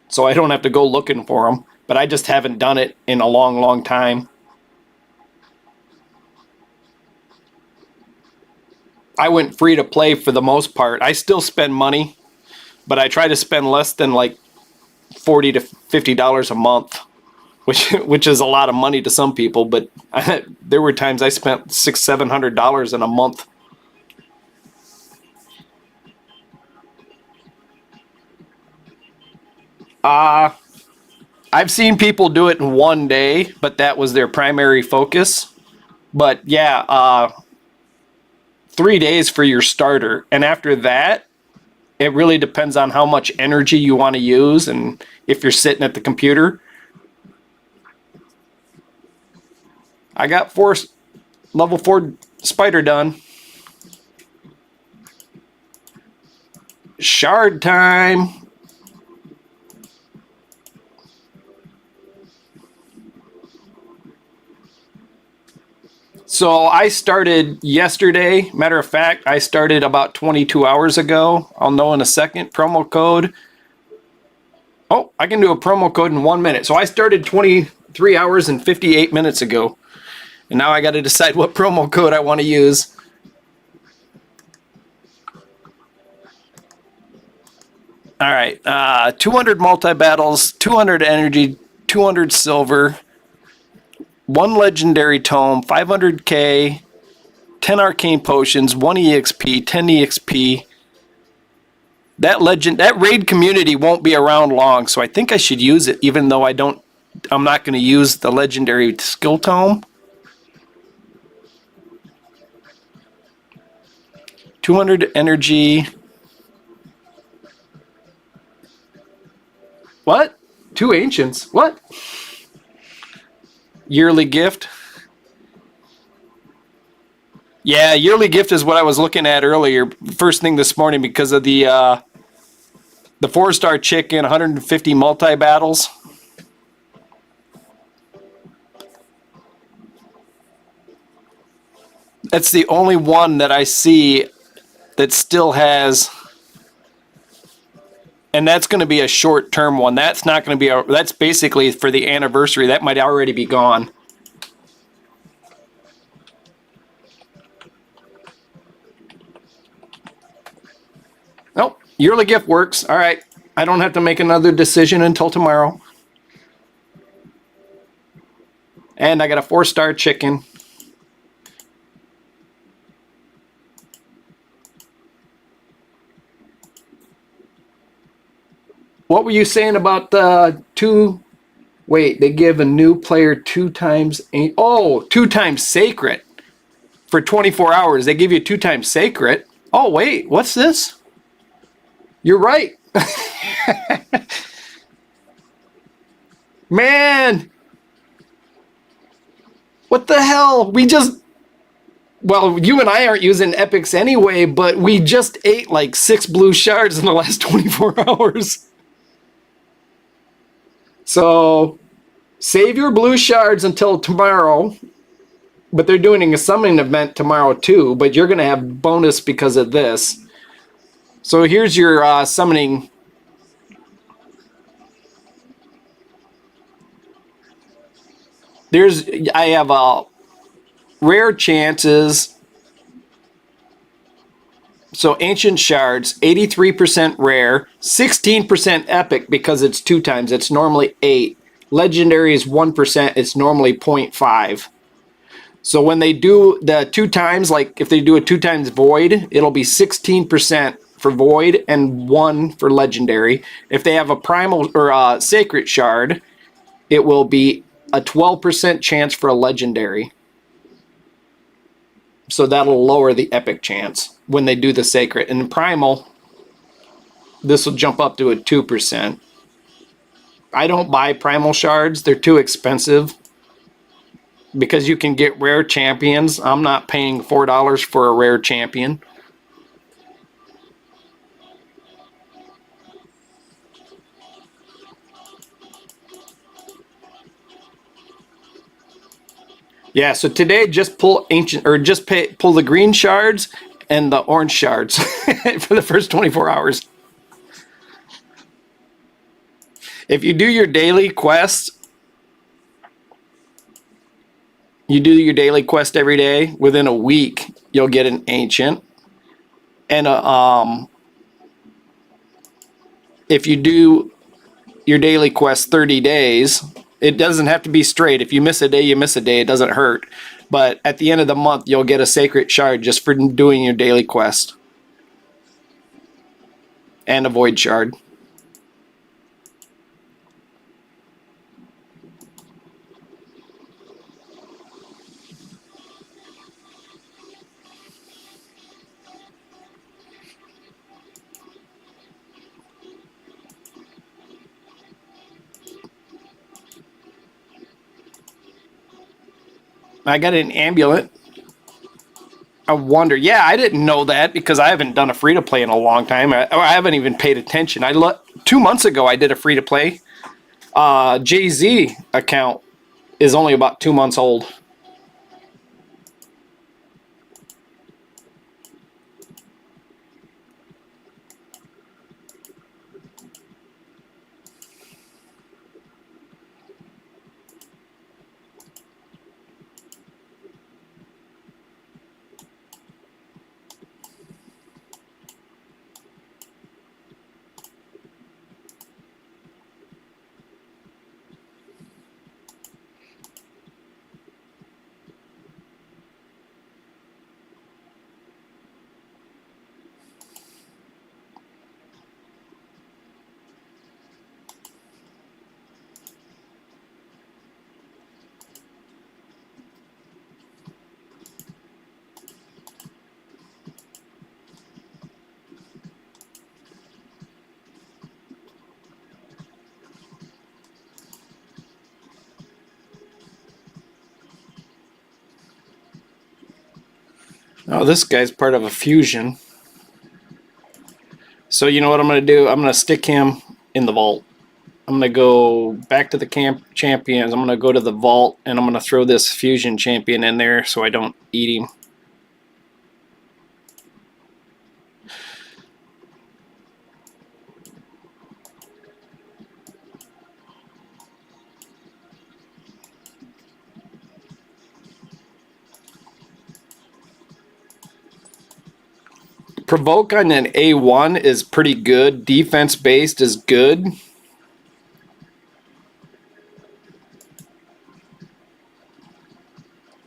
S1: so I don't have to go looking for them. But I just haven't done it in a long, long time. I went free to play for the most part. I still spend money, but I try to spend less than like $40 to $50 a month, which is a lot of money to some people. But there were times I spent $600-700 in a month. I've seen people do it in one day, but that was their primary focus. But yeah, 3 days for your starter, and after that, it really depends on how much energy you want to use and if you're sitting at the computer. I got level 4 spider done. Shard time. So I started yesterday. Matter of fact, I started about 22 hours ago. I'll know in a second. Promo code. Oh, I can do a promo code in 1 minute. So I started 23 hours and 58 minutes ago. And now I got to decide what promo code I want to use. All right. 200 multi-battles, 200 energy, 200 silver. 1 legendary tome, 500k, 10 arcane potions, 1 exp, 10 exp. That raid community won't be around long, so I think I should use it, even though I'm not going to use the legendary skill tome. 200 energy. What? 2 ancients. What? Yearly gift. Yeah, yearly gift is what I was looking at earlier, first thing this morning, because of the 4-star chicken, 150 multi-battles. That's the only one that I see that still has, and that's going to be a short-term one. That's not going to be that's basically for the anniversary. That might already be gone. Nope, yearly gift works. All right, I don't have to make another decision until tomorrow. And I got a 4-star chicken. What were you saying about the 2? Wait, they give a new player 2 times. 2 times sacred for 24 hours. They give you 2 times sacred. Oh, wait, what's this? You're right. Man, what the hell? Well, you and I aren't using epics anyway, but we just ate like 6 blue shards in the last 24 hours. So save your blue shards until tomorrow, but they're doing a summoning event tomorrow too, but you're going to have bonus because of this. So here's your summoning. I have rare chances. So ancient shards, 83% rare, 16% epic because it's 2 times. It's normally 8. Legendary is 1%. It's normally 0.5. So when they do the 2 times, like if they do a 2 times void, it'll be 16% for void and 1 for legendary. If they have a primal or a sacred shard, it will be a 12% chance for a legendary. So that'll lower the epic chance when they do the sacred. And in primal, this will jump up to a 2%. I don't buy primal shards. They're too expensive. Because you can get rare champions. I'm not paying $4 for a rare champion. Yeah, so today just pull ancient or just pull the green shards and the orange shards for the first 24 hours. If you do your daily quest, every day, within a week, you'll get an ancient. And if you do your daily quest 30 days, it doesn't have to be straight. If you miss a day, you miss a day. It doesn't hurt. But at the end of the month, you'll get a sacred shard just for doing your daily quest. And a void shard. I got an amulet. I wonder. Yeah, I didn't know that because I haven't done a free-to-play in a long time. I haven't even paid attention. 2 months ago, I did a free-to-play. Jay-Z account is only about 2 months old. Oh, this guy's part of a fusion. So you know what I'm going to do? I'm going to stick him in the vault. I'm going to go back to the camp champions. I'm going to go to the vault, and I'm going to throw this fusion champion in there so I don't eat him. Provoke on an A1 is pretty good. Defense based is good.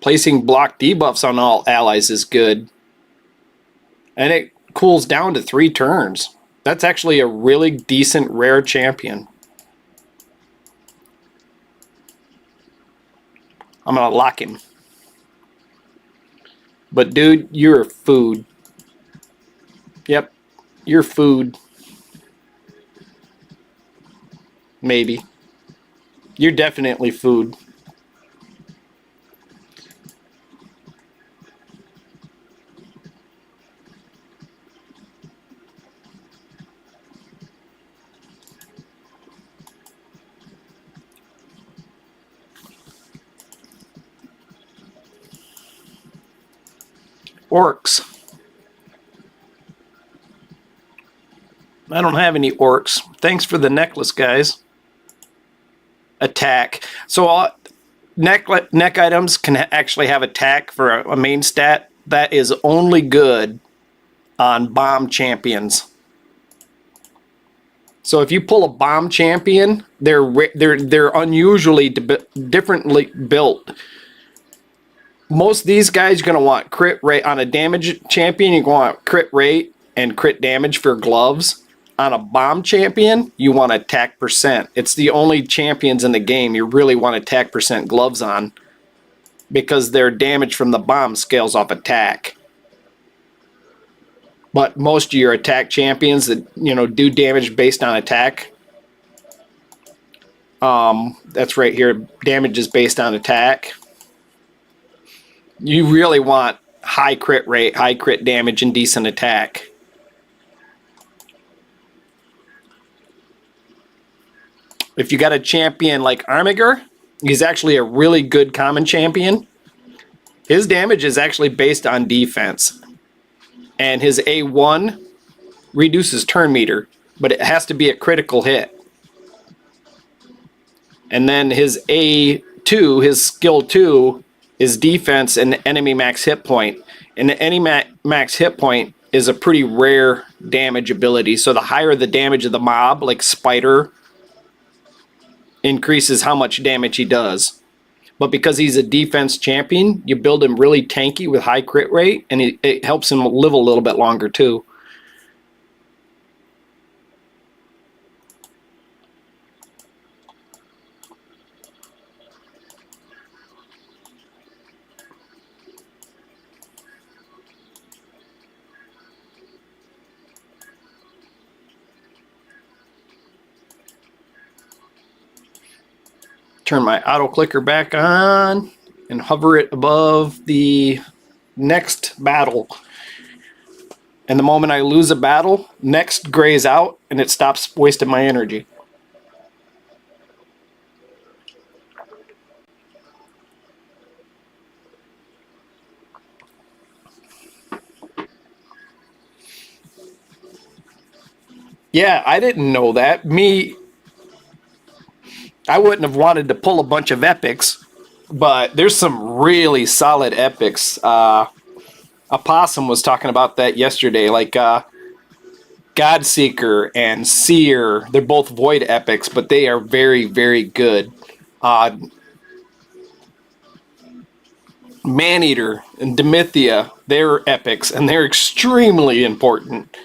S1: Placing block debuffs on all allies is good. And it cools down to 3 turns. That's actually a really decent rare champion. I'm going to lock him. But dude, you're food. Yep, you're food. Maybe. You're definitely food. Orcs. I don't have any orcs. Thanks for the necklace, guys. Attack. So neck items can actually have attack for a main stat. That is only good on bomb champions. So if you pull a bomb champion, they're unusually differently built. Most of these guys you're going to want crit rate on a damage champion. You're going to want crit rate and crit damage for gloves. On a bomb champion, you want attack percent. It's the only champions in the game you really want attack percent gloves on, because their damage from the bomb scales off attack. But most of your attack champions that do damage based on attack, that's right here. Damage is based on attack. You really want high crit rate, high crit damage, and decent attack. If you got a champion like Armiger, he's actually a really good common champion. His damage is actually based on defense. And his A1 reduces turn meter, but it has to be a critical hit. And then his A2, his skill 2, is defense and enemy max hit point. And the enemy max hit point is a pretty rare damage ability. So the higher the damage of the mob, like Spider, increases how much damage he does. But because he's a defense champion, you build him really tanky with high crit rate, and it helps him live a little bit longer too. Turn my auto clicker back on and hover it above the next battle. And the moment I lose a battle, next grays out and it stops wasting my energy. Yeah, I didn't know that. I wouldn't have wanted to pull a bunch of epics, but there's some really solid epics. Opossum was talking about that yesterday, like Godseeker and Seer. They're both void epics, but they are very, very good. Maneater and Demithia, they're epics, and they're extremely important.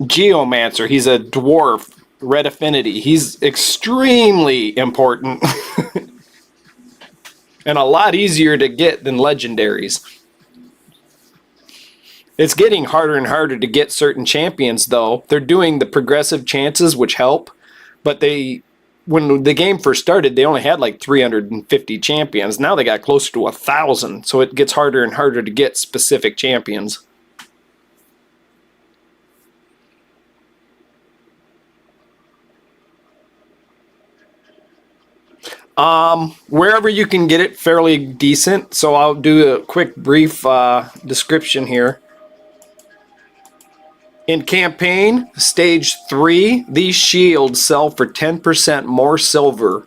S1: Geomancer, he's a dwarf. Red Affinity, he's extremely important and a lot easier to get than legendaries. It's getting harder and harder to get certain champions, though. They're doing the progressive chances, which help, but when the game first started, they only had like 350 champions. Now they got closer to 1,000, so it gets harder and harder to get specific champions. Wherever you can get it fairly decent. So I'll do a quick brief description here. In campaign stage 3, these shields sell for 10% more silver.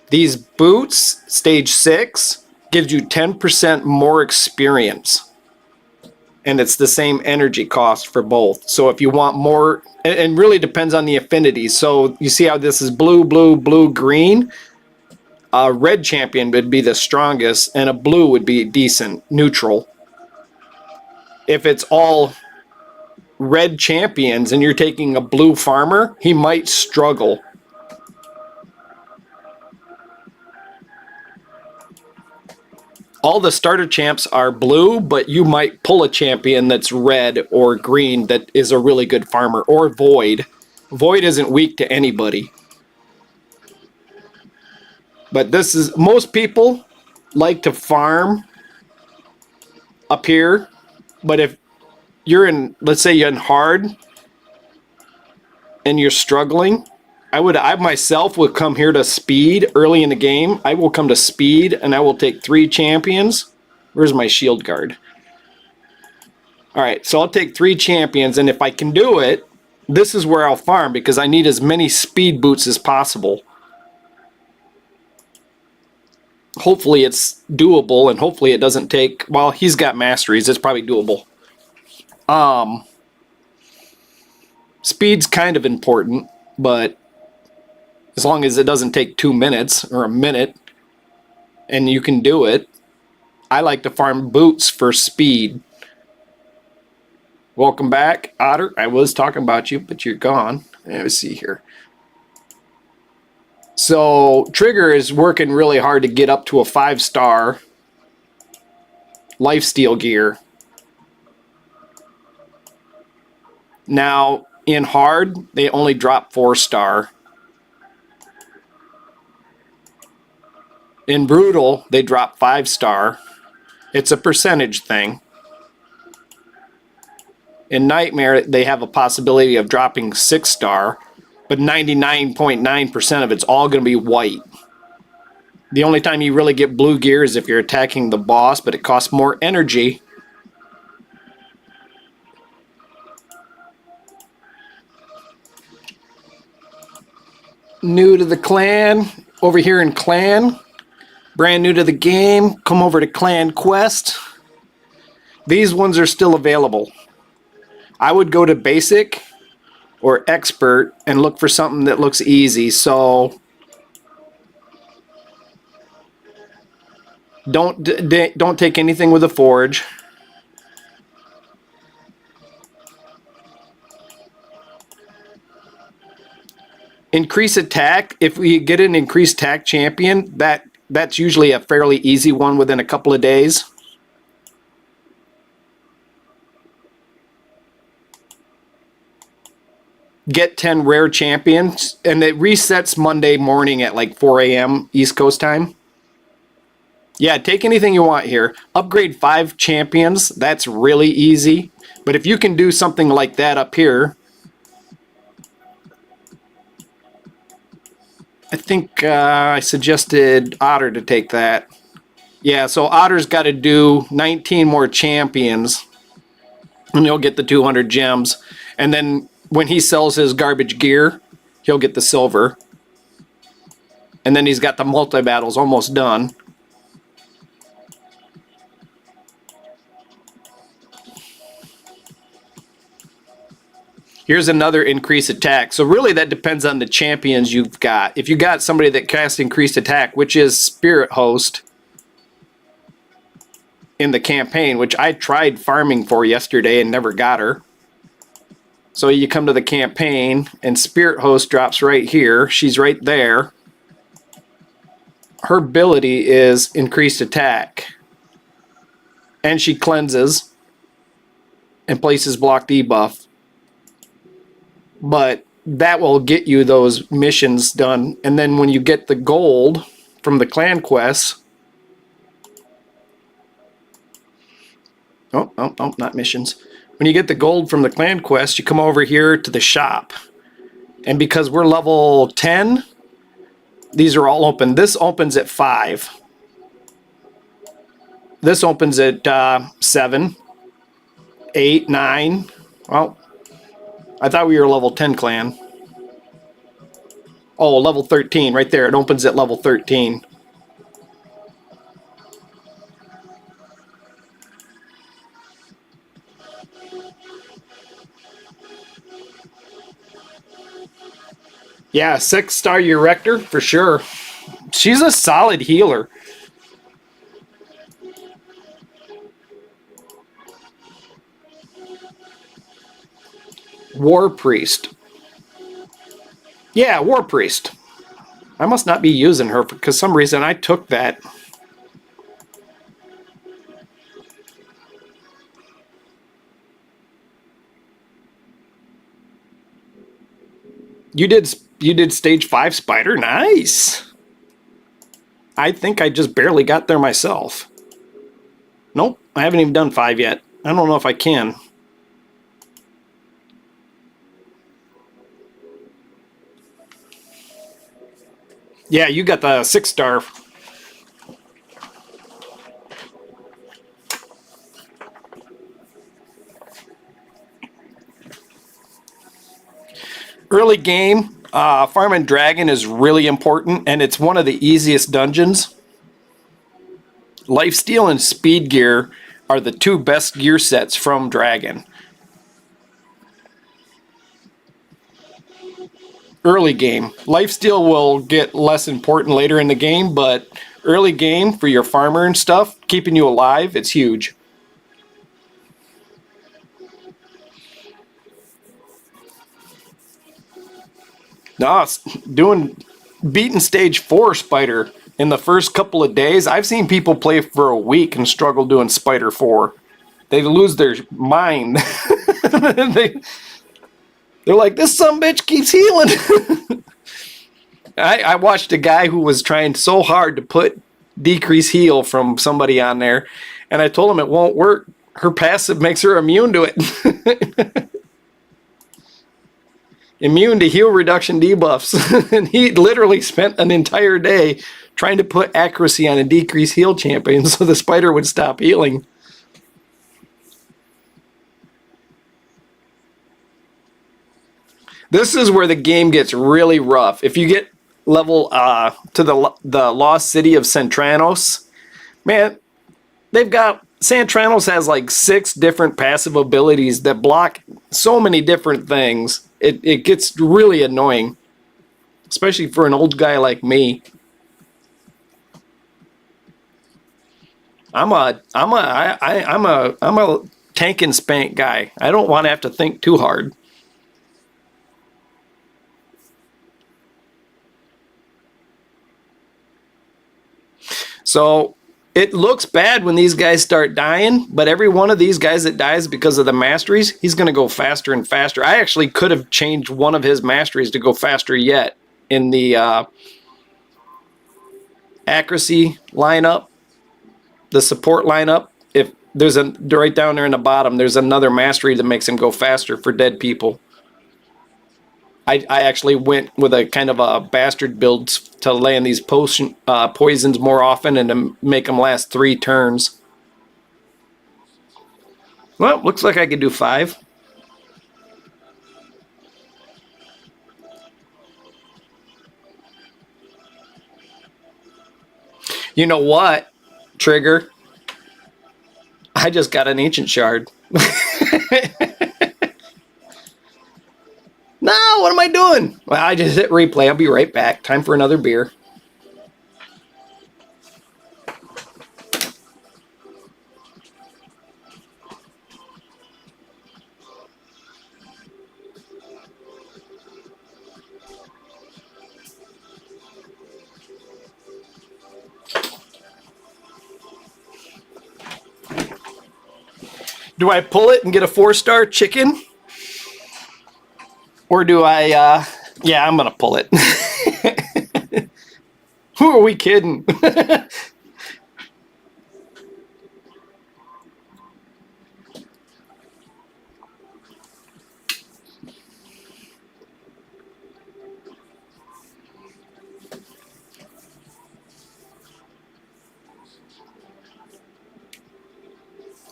S1: These boots, stage 6, gives you 10% more experience. And it's the same energy cost for both. So if you want more, and really depends on the affinity. So you see how this is blue, blue, blue, green. A red champion would be the strongest, and a blue would be decent, neutral. If it's all red champions and you're taking a blue farmer, he might struggle. All the starter champs are blue, but you might pull a champion that's red or green that is a really good farmer, or void. Void isn't weak to anybody. But this is, most people like to farm up here, but if you're in, let's say you're in hard and you're struggling, I myself would come here to speed early in the game. I will come to speed and I will take 3 champions. Where's my shield guard? All right, so I'll take 3 champions, and if I can do it, this is where I'll farm because I need as many speed boots as possible. hopefully it's doable, and hopefully it doesn't take, well, he's got masteries, it's probably doable. Speed's kind of important, but as long as it doesn't take 2 minutes or a minute and you can do it. I like to farm boots for speed. Welcome back, Otter. I was talking about you, but you're gone. Let's see here. So Trigger is working really hard to get up to a 5-star lifesteal gear. Now in hard, they only drop 4-star. In brutal, they drop 5-star. It's a percentage thing. In nightmare, they have a possibility of dropping 6-star, but 99.9% of it's all going to be white. The only time you really get blue gear is if you're attacking the boss, but it costs more energy. New to the clan, over here in clan. Brand new to the game, come over to Clan Quest. These ones are still available. I would go to basic or expert and look for something that looks easy. So don't take anything with a forge. Increase attack. If we get an increased attack champion, that's usually a fairly easy one within a couple of days. Get 10 rare champions, and it resets Monday morning at like 4 a.m. East Coast time. Yeah, take anything you want here. Upgrade 5 champions. That's really easy. But if you can do something like that up here, I think I suggested Otter to take that. Yeah, so Otter's got to do 19 more champions, and he'll get the 200 gems. And then when he sells his garbage gear, he'll get the silver. And then he's got the multi-battles almost done. Here's another increased attack. So really that depends on the champions you've got. If you got somebody that casts increased attack, which is Spirit Host in the campaign, which I tried farming for yesterday and never got her. So you come to the campaign and Spirit Host drops right here. She's right there. Her ability is increased attack. And she cleanses and places block debuff. But that will get you those missions done. And then when you get the gold from the clan quests. Oh, not missions. When you get the gold from the clan quest, you come over here to the shop. And because we're level 10, these are all open. This opens at 5. This opens at 7, 8, 9. Well, I thought we were level 10 clan. Oh, level 13 right there. It opens at level 13. Yeah, 6-star Erector for sure. She's a solid healer. War Priest. Yeah, War Priest. I must not be using her because some reason I took that. You did stage 5 spider? Nice. I think I just barely got there myself. Nope, I haven't even done 5 yet. I don't know if I can. Yeah, you got the 6-star. Early game, farming dragon is really important, and it's one of the easiest dungeons. Lifesteal and Speed Gear are the two best gear sets from Dragon. Early game. Lifesteal will get less important later in the game, but early game for your farmer and stuff, keeping you alive, it's huge. No, beating stage 4 Spider in the first couple of days. I've seen people play for a week and struggle doing Spider 4. They lose their mind. They're like, this sumbitch keeps healing. I watched a guy who was trying so hard to put decrease heal from somebody on there, and I told him it won't work. Her passive makes her immune to it. Immune to heal reduction debuffs. And he literally spent an entire day trying to put accuracy on a decrease heal champion so the Spider would stop healing. This is where the game gets really rough. If you get level to the lost city of Centranos, man, Centranos has like 6 different passive abilities that block so many different things. It gets really annoying, especially for an old guy like me. I'm a tank and spank guy. I don't want to have to think too hard. So it looks bad when these guys start dying, but every one of these guys that dies because of the masteries, he's going to go faster and faster. I actually could have changed one of his masteries to go faster yet in the accuracy lineup, the support lineup. If there's right down there in the bottom, there's another mastery that makes him go faster for dead people. I actually went with a kind of a bastard build to land these poisons more often and to make them last 3 turns. Well, looks like I could do 5. You know what, Trigger? I just got an ancient shard. No, what am I doing? Well, I just hit replay. I'll be right back. Time for another beer. Do I pull it and get a 4-star chicken? Or do I, yeah, I'm going to pull it. Who are we kidding?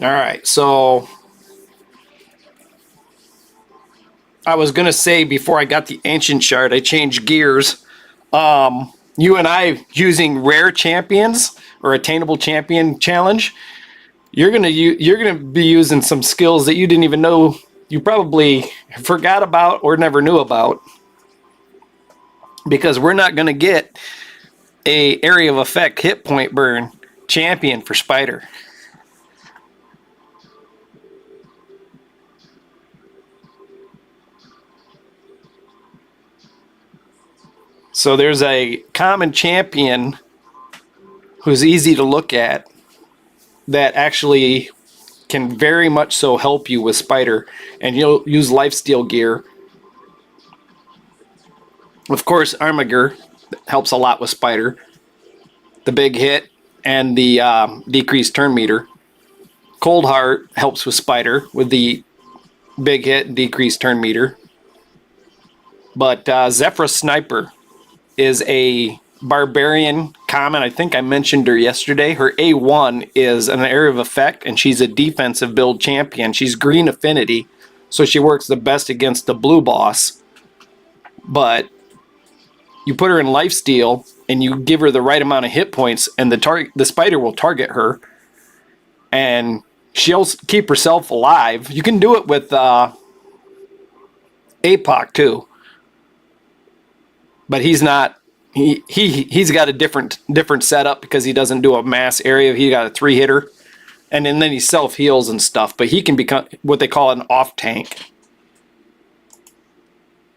S1: All right, so I was going to say before I got the Ancient Shard, I changed gears. You and I using rare champions or attainable champion challenge, you're going to be using some skills that you didn't even know you probably forgot about or never knew about. Because we're not going to get a area of effect hit point burn champion for Spider. So there's a common champion who's easy to look at that actually can very much so help you with Spider, and you'll use lifesteal gear. Of course, Armiger helps a lot with Spider. The big hit and the decreased turn meter. Cold Heart helps with Spider with the big hit and decreased turn meter. But Zephrys Sniper is a barbarian common. I think I mentioned her yesterday. Her A1 is an area of effect, and she's a defensive build champion. She's green affinity, so she works the best against the blue boss. But you put her in lifesteal, and you give her the right amount of hit points, and the spider will target her, and she'll keep herself alive. You can do it with APOC too, but he's not. He's got a different setup because he doesn't do a mass area. He got a 3-hitter, and then he self heals and stuff. But he can become what they call an off tank.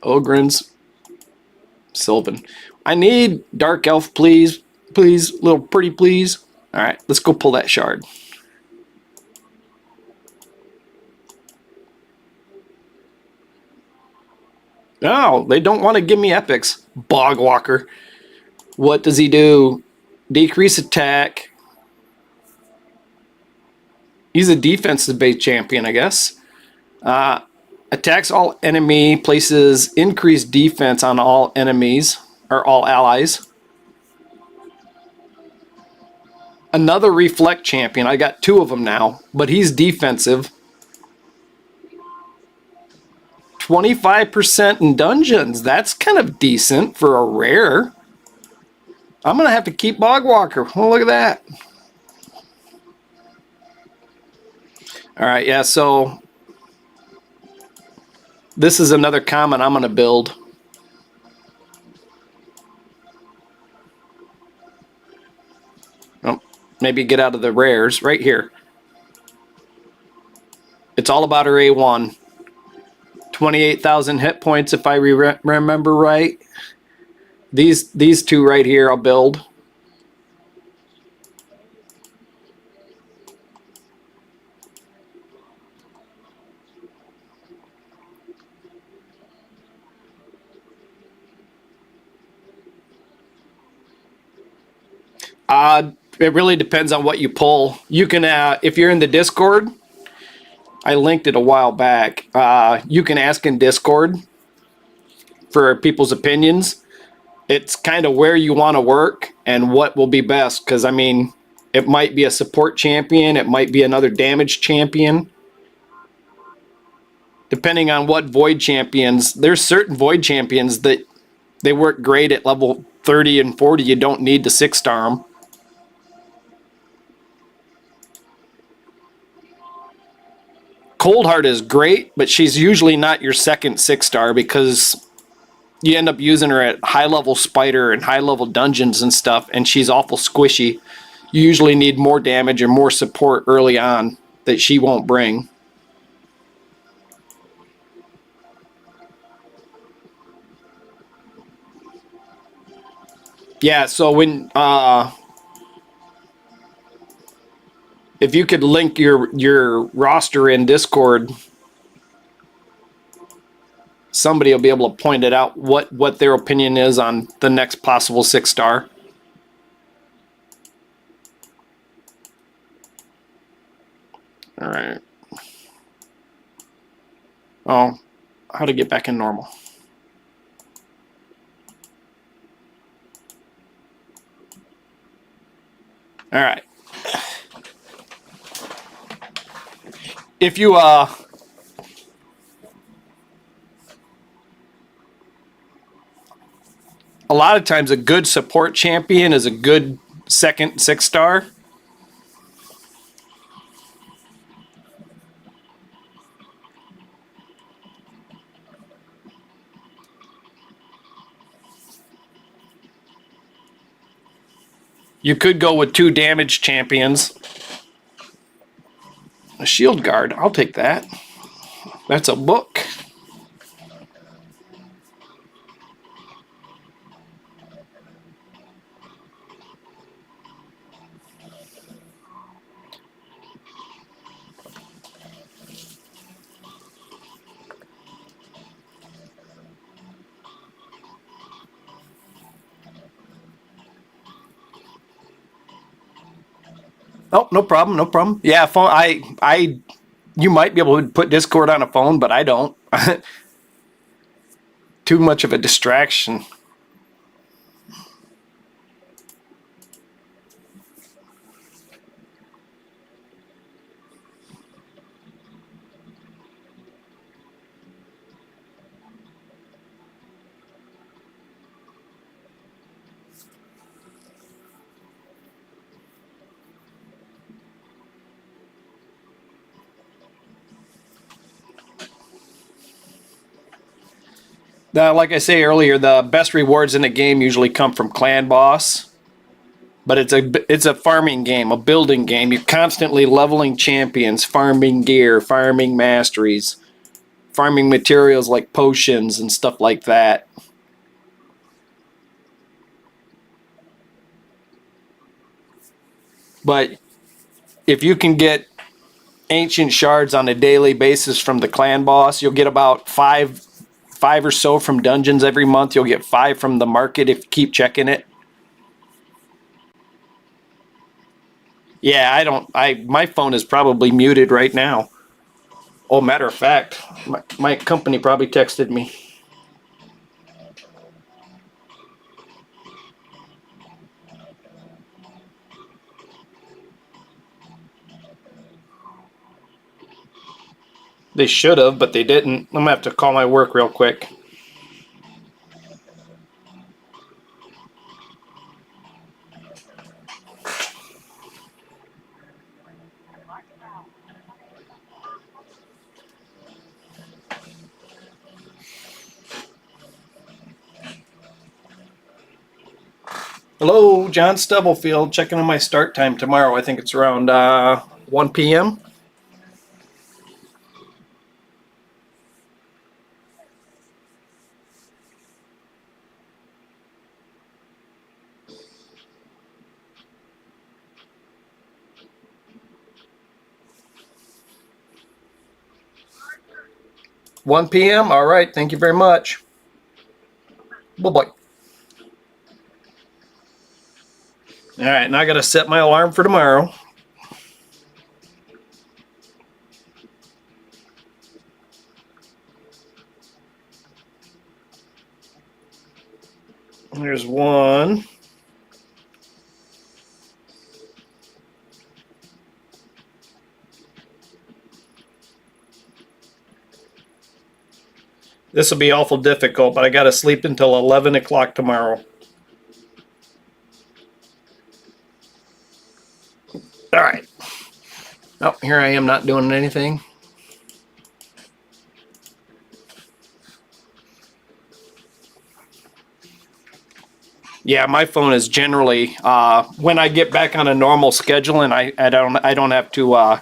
S1: Ogrins, Sylvan. I need Dark Elf, please. Please, little pretty, please. All right, let's go pull that shard. No, they don't want to give me epics. Bogwalker. What does he do? Decrease attack. He's a defensive-based champion, I guess. Attacks all enemy, places increased defense on all enemies, or all allies. Another reflect champion. I got 2 of them now, but he's defensive. 25% in dungeons. That's kind of decent for a rare. I'm going to have to keep Bogwalker. Oh, look at that. All right, yeah, so this is another common I'm going to build. Oh, maybe get out of the rares right here. It's all about her A1. 28,000 hit points if I remember right. These 2 right here I'll build. It really depends on what you pull. You can, if you're in the Discord, I linked it a while back. You can ask in Discord for people's opinions. It's kind of where you want to work and what will be best. Because, I mean, it might be a support champion. It might be another damage champion. Depending on what Void champions. There's certain Void champions that they work great at level 30 and 40. You don't need to 6-star them. Coldheart is great, but she's usually not your second 6-star because you end up using her at high-level spider and high-level dungeons and stuff, and she's awful squishy. You usually need more damage or more support early on that she won't bring. Yeah, so when if you could link your roster in Discord, somebody will be able to point it out what their opinion is on the next possible 6-star. All right. Oh, how to get back in normal. All right. If you a lot of times a good support champion is a good second 6-star. You could go with 2 damage champions. A shield guard, I'll take that. That's a book. Oh, no problem, no problem. Yeah, phone. You might be able to put Discord on a phone, but I don't. Too much of a distraction. Like I say earlier, the best rewards in the game usually come from Clan Boss. But it's a farming game, a building game. You're constantly leveling champions, farming gear, farming masteries, farming materials like potions and stuff like that. But if you can get ancient shards on a daily basis from the clan boss, you'll get about five or so from dungeons every month. You'll get 5 from the market if you keep checking it. Yeah, my phone is probably muted right now. Oh, matter of fact, my company probably texted me. They should have, but they didn't. I'm gonna have to call my work real quick. Hello, John Stubblefield. Checking on my start time tomorrow. I think it's around 1 p.m. One p.m. All right. Thank you very much. Bye-bye. All right, now I got to set my alarm for tomorrow. There's one. This will be awful difficult, but I got to sleep until 11 o'clock tomorrow. All right. Oh, here I am not doing anything. Yeah, my phone is generally when I get back on a normal schedule and I don't have to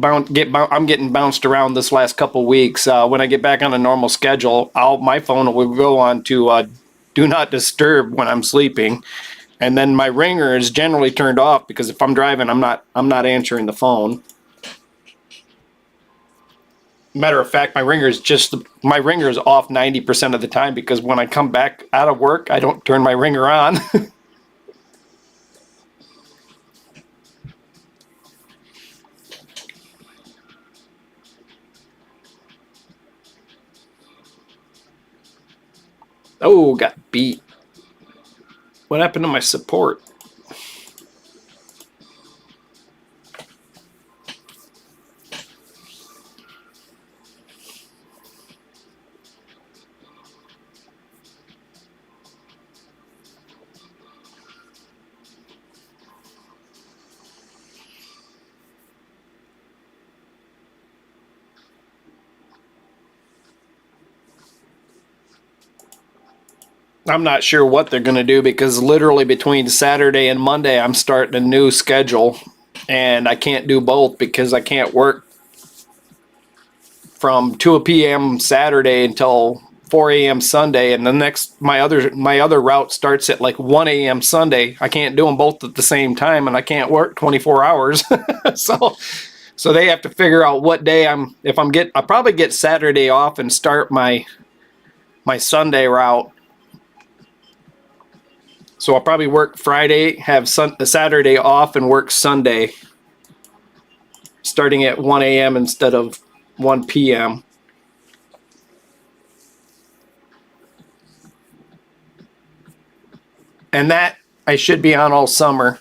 S1: I'm getting bounced around this last couple weeks. When I get back on a normal schedule, my phone will go on to do not disturb when I'm sleeping, and then my ringer is generally turned off because if I'm driving, I'm not answering the phone. Matter of fact, my ringer is off 90% of the time because when I come back out of work, I don't turn my ringer on. Oh, got beat. What happened to my support? I'm not sure what they're going to do because literally between Saturday and Monday, I'm starting a new schedule and I can't do both because I can't work from 2 p.m. Saturday until 4 a.m. Sunday. And the next, my other route starts at like 1 a.m. Sunday. I can't do them both at the same time and I can't work 24 hours. So they have to figure out what day I'll probably get Saturday off and start my Sunday route. So I'll probably work Friday, have Saturday off, and work Sunday, starting at 1 a.m. instead of 1 p.m. And that I should be on all summer.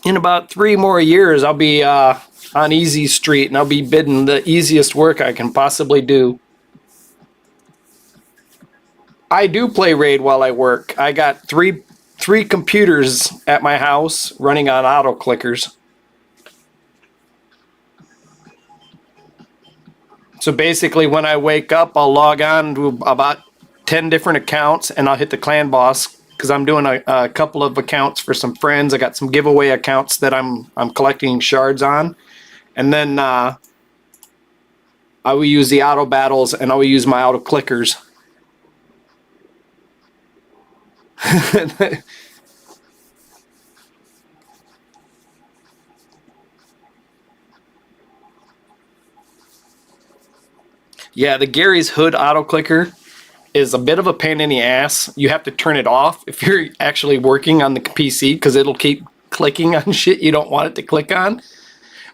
S1: In about 3 more years, I'll be on Easy Street, and I'll be bidding the easiest work I can possibly do. I do play Raid while I work. I got three 3 computers at my house running on auto clickers. So basically when I wake up, I'll log on to about 10 different accounts and I'll hit the clan boss because I'm doing a couple of accounts for some friends. I got some giveaway accounts that I'm collecting shards on. And then I will use the auto battles and I will use my auto clickers. Yeah, the Gary's Hood auto clicker is a bit of a pain in the ass. You have to turn it off if you're actually working on the PC because it'll keep clicking on shit you don't want it to click on.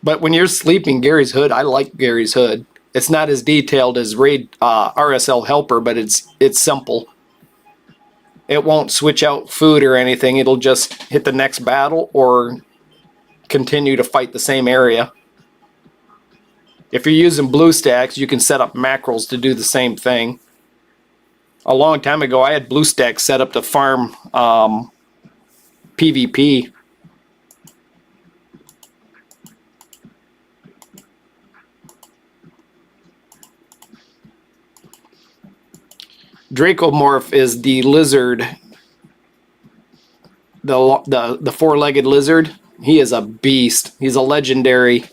S1: But when you're sleeping, Gary's Hood, I like Gary's Hood. It's not as detailed as Raid RSL Helper, but it's simple. It won't switch out food or anything. It'll just hit the next battle or continue to fight the same area. If you're using BlueStacks, you can set up macros to do the same thing. A long time ago, I had BlueStacks set up to farm PvP. Dracomorph is the lizard, the four-legged lizard. He is a beast. He's a legendary.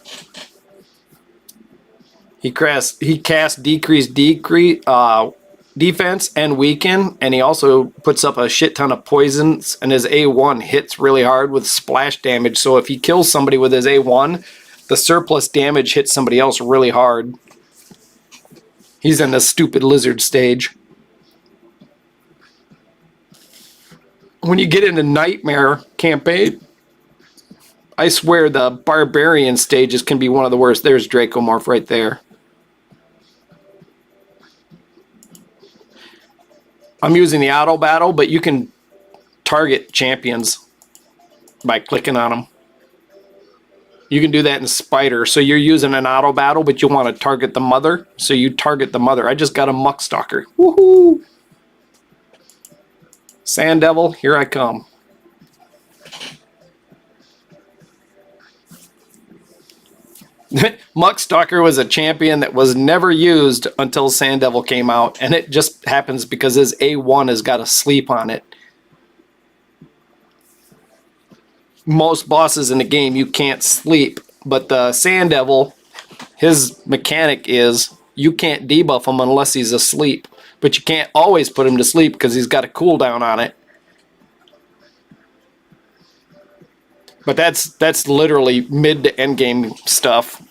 S1: He casts decrease defense and weaken, and he also puts up a shit ton of poisons, and his A1 hits really hard with splash damage. So if he kills somebody with his A1, the surplus damage hits somebody else really hard. He's in the stupid lizard stage. When you get into Nightmare campaign, I swear the barbarian stages can be one of the worst. There's Dracomorph right there. I'm using the auto battle, but you can target champions by clicking on them. You can do that in Spider. So you're using an auto battle, but you want to target the mother. So you target the mother. I just got a Muckstalker. Woohoo! Sand Devil, here I come. Muckstalker was a champion that was never used until Sand Devil came out, and it just happens because his A1 has got a sleep on it. Most bosses in the game you can't sleep, but the Sand Devil, his mechanic is you can't debuff him unless he's asleep, but you can't always put him to sleep because he's got a cooldown on it. But that's literally mid to end game stuff.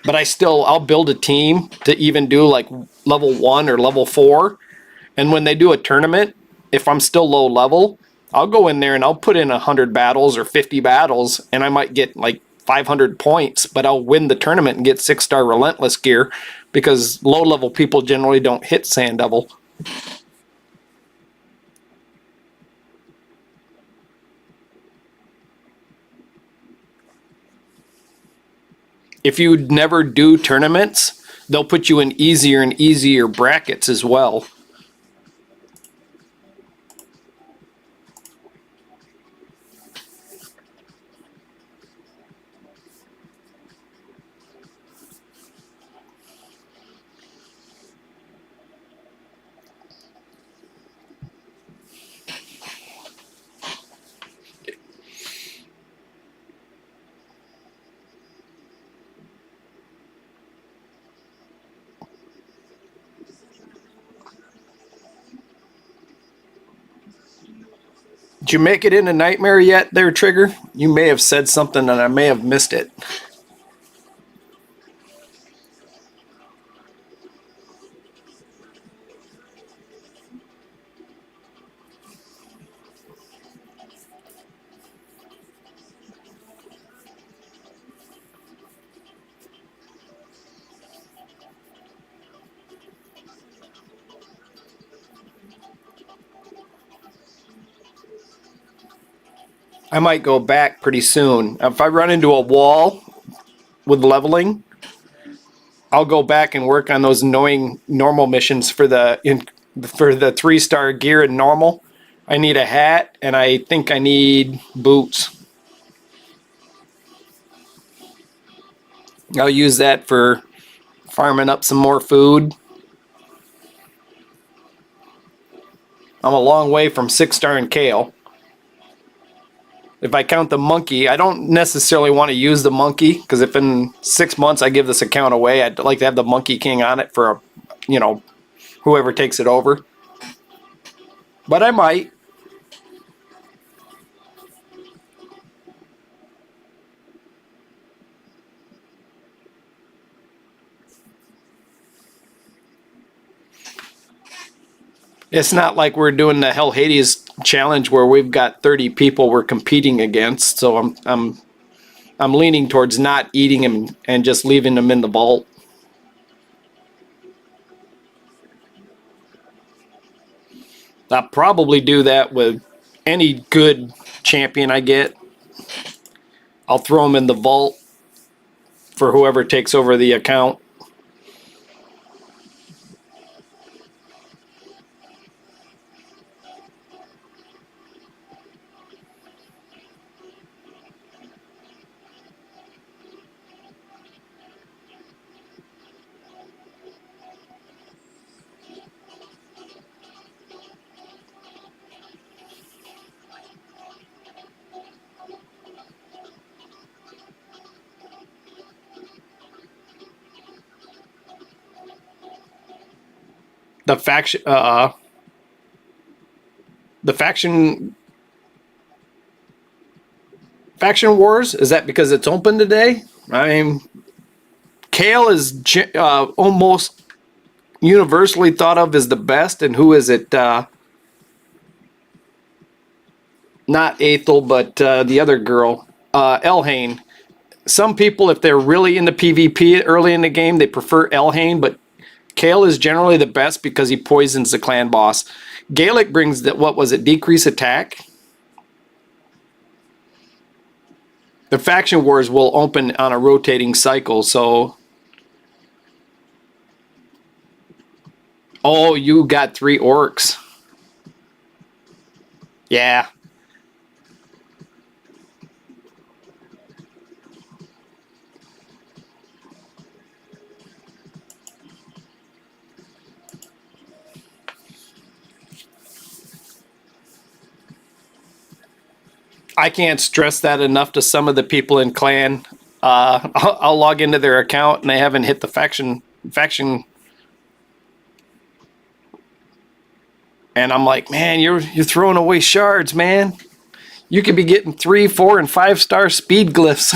S1: But I'll build a team to even do like level 1 or level 4. And when they do a tournament, if I'm still low level, I'll go in there and I'll put in 100 battles or 50 battles, and I might get like 500 points, but I'll win the tournament and get 6-star Relentless gear because low level people generally don't hit Sand Devil. If you never do tournaments, they'll put you in easier and easier brackets as well. Did you make it into Nightmare yet there, Trigger? You may have said something and I may have missed it. I might go back pretty soon. If I run into a wall with leveling, I'll go back and work on those annoying normal missions for the 3-star gear and normal. I need a hat, and I think I need boots. I'll use that for farming up some more food. I'm a long way from 6-star and kale. If I count the monkey, I don't necessarily want to use the monkey, because if in 6 months I give this account away, I'd like to have the Monkey King on it for, whoever takes it over. But I might. It's not like we're doing the Hell Hades challenge where we've got 30 people we're competing against. So I'm leaning towards not eating them and just leaving them in the vault. I'll probably do that with any good champion I get. I'll throw them in the vault for whoever takes over the account. The faction wars, is that because it's open today? I mean, kale is almost universally thought of as the best, and who is it? Not Aethel, but the other girl, Elhain. Some people, if they're really into PvP early in the game, they prefer Elhain, but Kale is generally the best because he poisons the clan boss. Gaelic brings that, what was it, decrease attack? The faction wars will open on a rotating cycle, so... Oh, you got 3 orcs. Yeah. I can't stress that enough to some of the people in clan. I'll log into their account and they haven't hit the faction, and I'm like, man, you're throwing away shards, man. You could be getting 3, 4, and 5-star speed glyphs.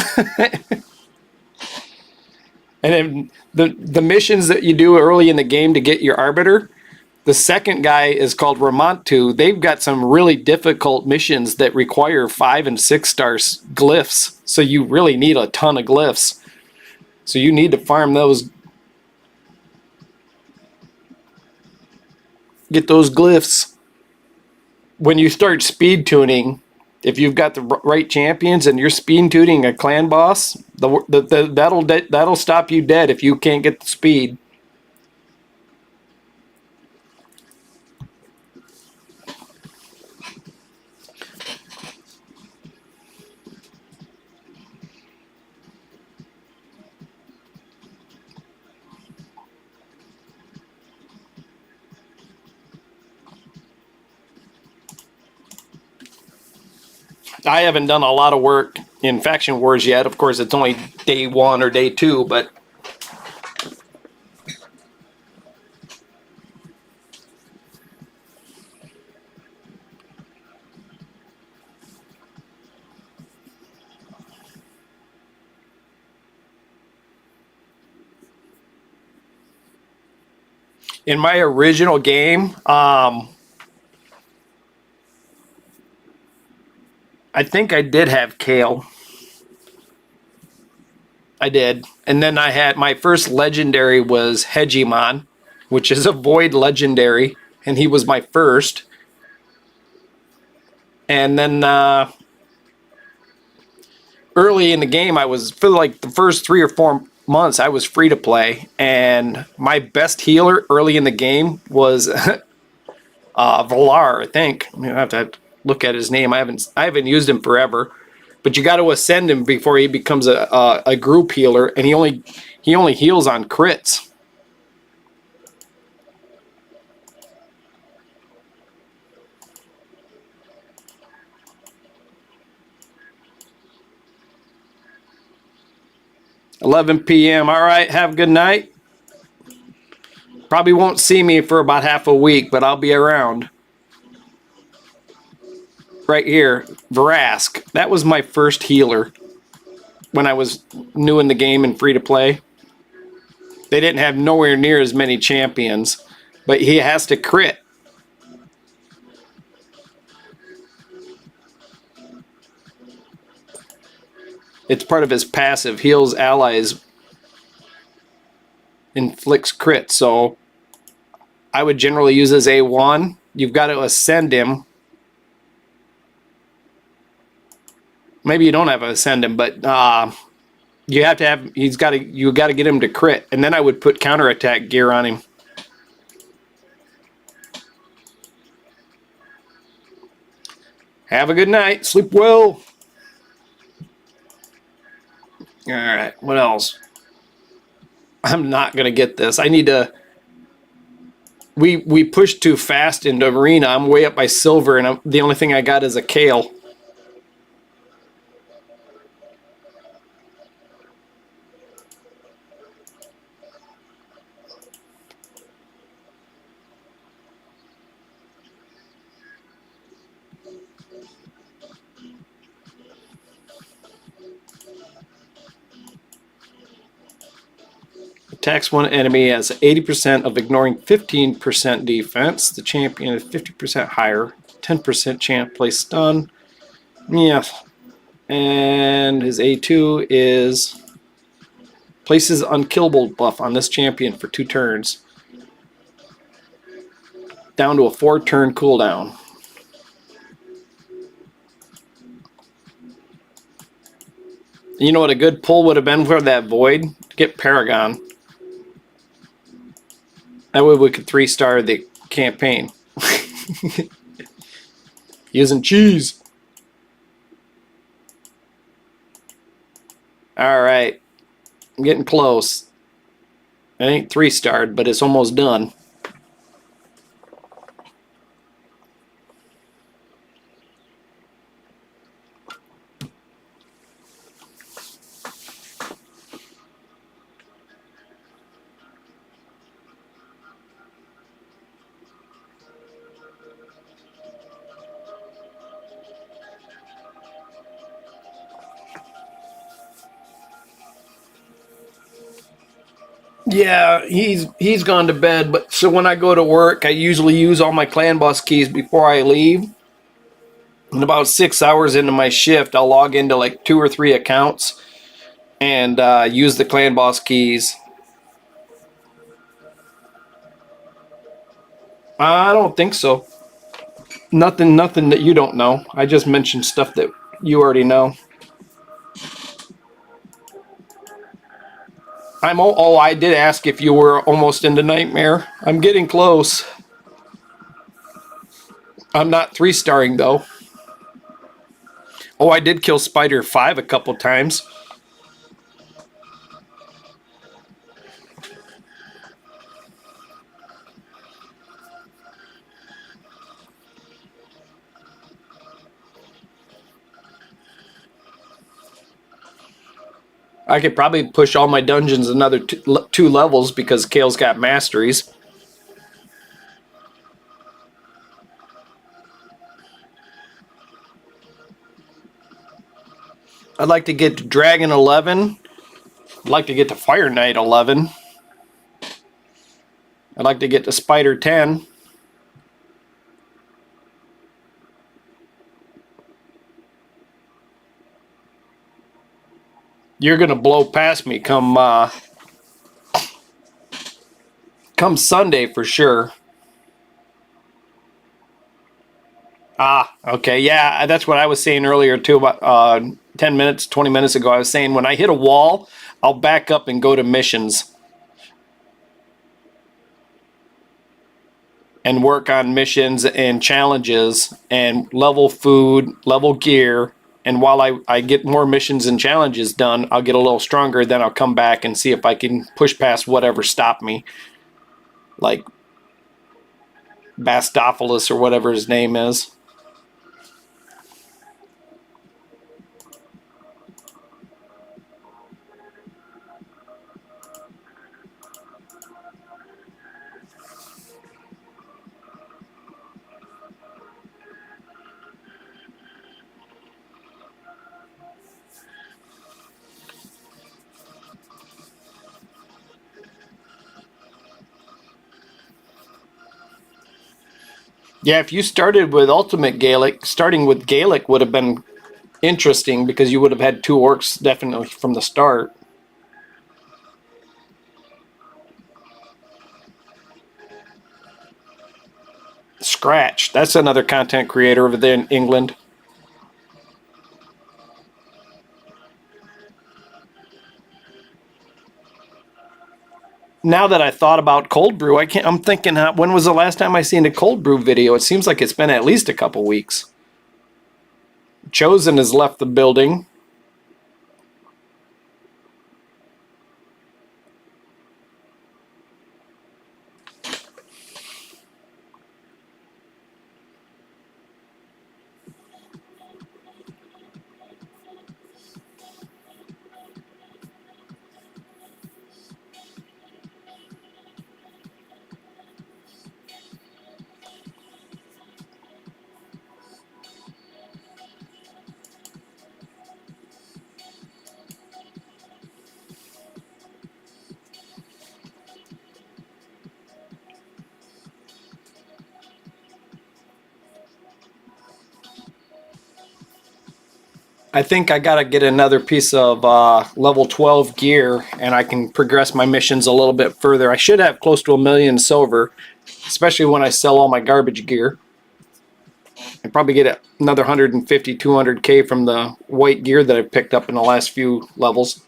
S1: And then the missions that you do early in the game to get your arbiter. The second guy is called Ramontu. They've got some really difficult missions that require 5 and 6-star glyphs. So you really need a ton of glyphs. So you need to farm those. Get those glyphs. When you start speed tuning, if you've got the right champions and you're speed tuning a clan boss, that'll stop you dead if you can't get the speed. I haven't done a lot of work in faction wars yet. Of course, it's only day 1 or day 2, but in my original game, I think I did have Kale. I did. And then I had my first legendary was Hegemon, which is a void legendary, and he was my first. And then early in the game, I was, for like the first 3 or 4 months, I was free to play, and my best healer early in the game was Valar, I think. I have to look at his name. I haven't used him forever, but you got to ascend him before he becomes a group healer, and he only heals on crits. $11 p.m. All right, have a good night. Probably won't see me for about half a week, but I'll be around. Right here, Vrask. That was my first healer when I was new in the game and free to play. They didn't have nowhere near as many champions, but he has to crit. It's part of his passive. Heals allies, inflicts crit. So I would generally use his A1. You've got to ascend him. Maybe you don't have to ascend him, but you have to have. You got to get him to crit, and then I would put counterattack gear on him. Have a good night. Sleep well. All right. What else? I'm not gonna get this. I need to. We pushed too fast into arena. I'm way up by silver, and the only thing I got is a Kale. Attacks one enemy has 80% of ignoring 15% defense. The champion is 50% higher. 10% chance place stun. Yeah. And his A2 is places unkillable buff on this champion for 2 turns. Down to a 4-turn cooldown. You know what a good pull would have been for that Void? To get Paragon. That way we could 3-star the campaign. Using cheese. Alright. I'm getting close. I ain't 3-starred, but it's almost done. Yeah, he's gone to bed, but so when I go to work, I usually use all my clan boss keys before I leave. And about 6 hours into my shift, I'll log into like 2 or 3 accounts and use the clan boss keys. I don't think so. Nothing that you don't know. I just mentioned stuff that you already know. Oh, I did ask if you were almost into Nightmare. I'm getting close. I'm not 3-starring though. Oh, I did kill Spider 5 a couple times. I could probably push all my dungeons another 2 levels because Kale's got masteries. I'd like to get to Dragon 11. I'd like to get to Fire Knight 11. I'd like to get to Spider 10. You're gonna blow past me come Sunday for sure. Ah, okay, yeah, that's what I was saying earlier too. About 10 minutes, 20 minutes ago, I was saying when I hit a wall, I'll back up and go to missions. and work on missions and challenges and level food, level gear. And while I get more missions and challenges done, I'll get a little stronger. Then I'll come back and see if I can push past whatever stopped me. Like Bastophilus or whatever his name is. Yeah, if you started with Ultimate Gaelic, starting with Gaelic would have been interesting because you would have had 2 orcs definitely from the start. Scratch, that's another content creator over there in England. Now that I thought about cold brew, I'm thinking, when was the last time I seen a cold brew video? It seems like it's been at least a couple weeks. Chosen has left the building. I think I gotta get another piece of level 12 gear and I can progress my missions a little bit further. I should have close to 1,000,000 silver, especially when I sell all my garbage gear. And probably get another 150, 200k from the white gear that I've picked up in the last few levels.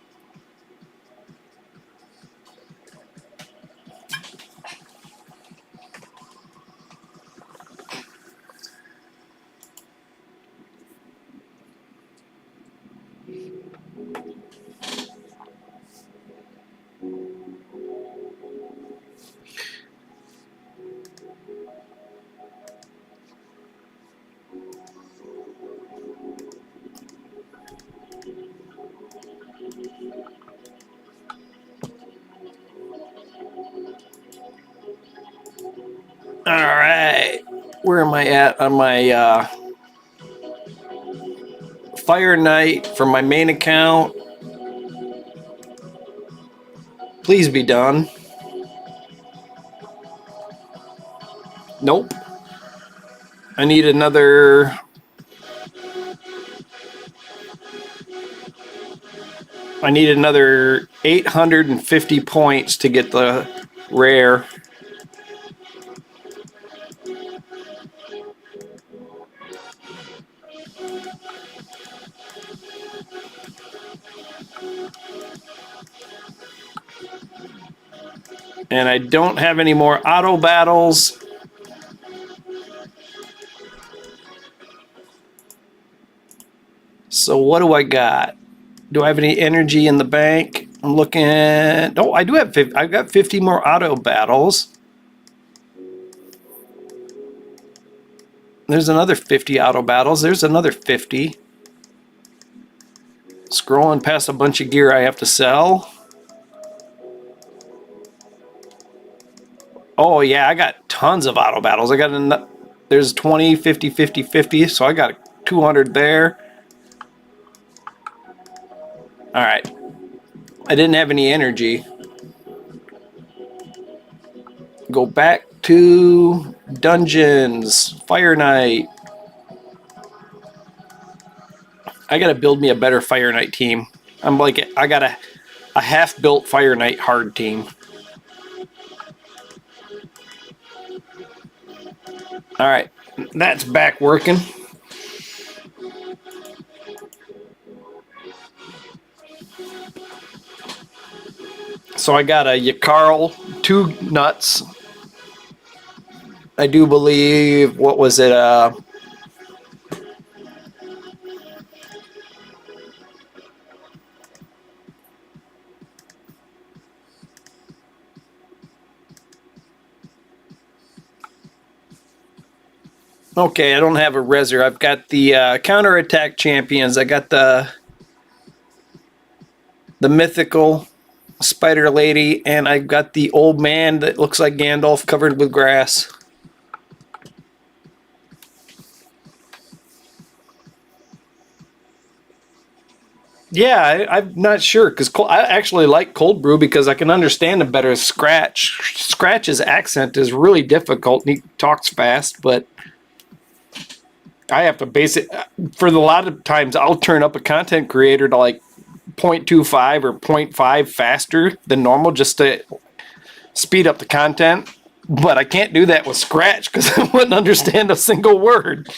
S1: Alright, where am I at on my Fire Knight from my main account? Please be done. Nope. I need another... I need another 850 points to get the rare. And I don't have any more auto battles. So what do I got? Do I have any energy in the bank? I'm looking at... Oh, I do have 50. I've got 50 more auto battles. There's another 50 auto battles. There's another 50. Scrolling past a bunch of gear I have to sell. Oh, yeah, I got tons of auto battles. I got there's 20, 50, 50, 50. So I got 200 there. All right. I didn't have any energy. Go back to dungeons. Fire Knight. I gotta build me a better Fire Knight team. I'm like, I got a half-built Fire Knight hard team. All right, that's back working. So I got a Yakarl, 2 nuts. I do believe, what was it? Okay, I don't have a Reser. I've got the counterattack champions. I got the mythical Spider Lady, and I've got the old man that looks like Gandalf covered with grass. Yeah, I'm not sure because I actually like cold brew because I can understand him better as Scratch. Scratch's accent is really difficult and he talks fast, but I have to base it for a lot of times. I'll turn up a content creator to like 0.25 or 0.5 faster than normal just to speed up the content, but I can't do that with Scratch because I wouldn't understand a single word.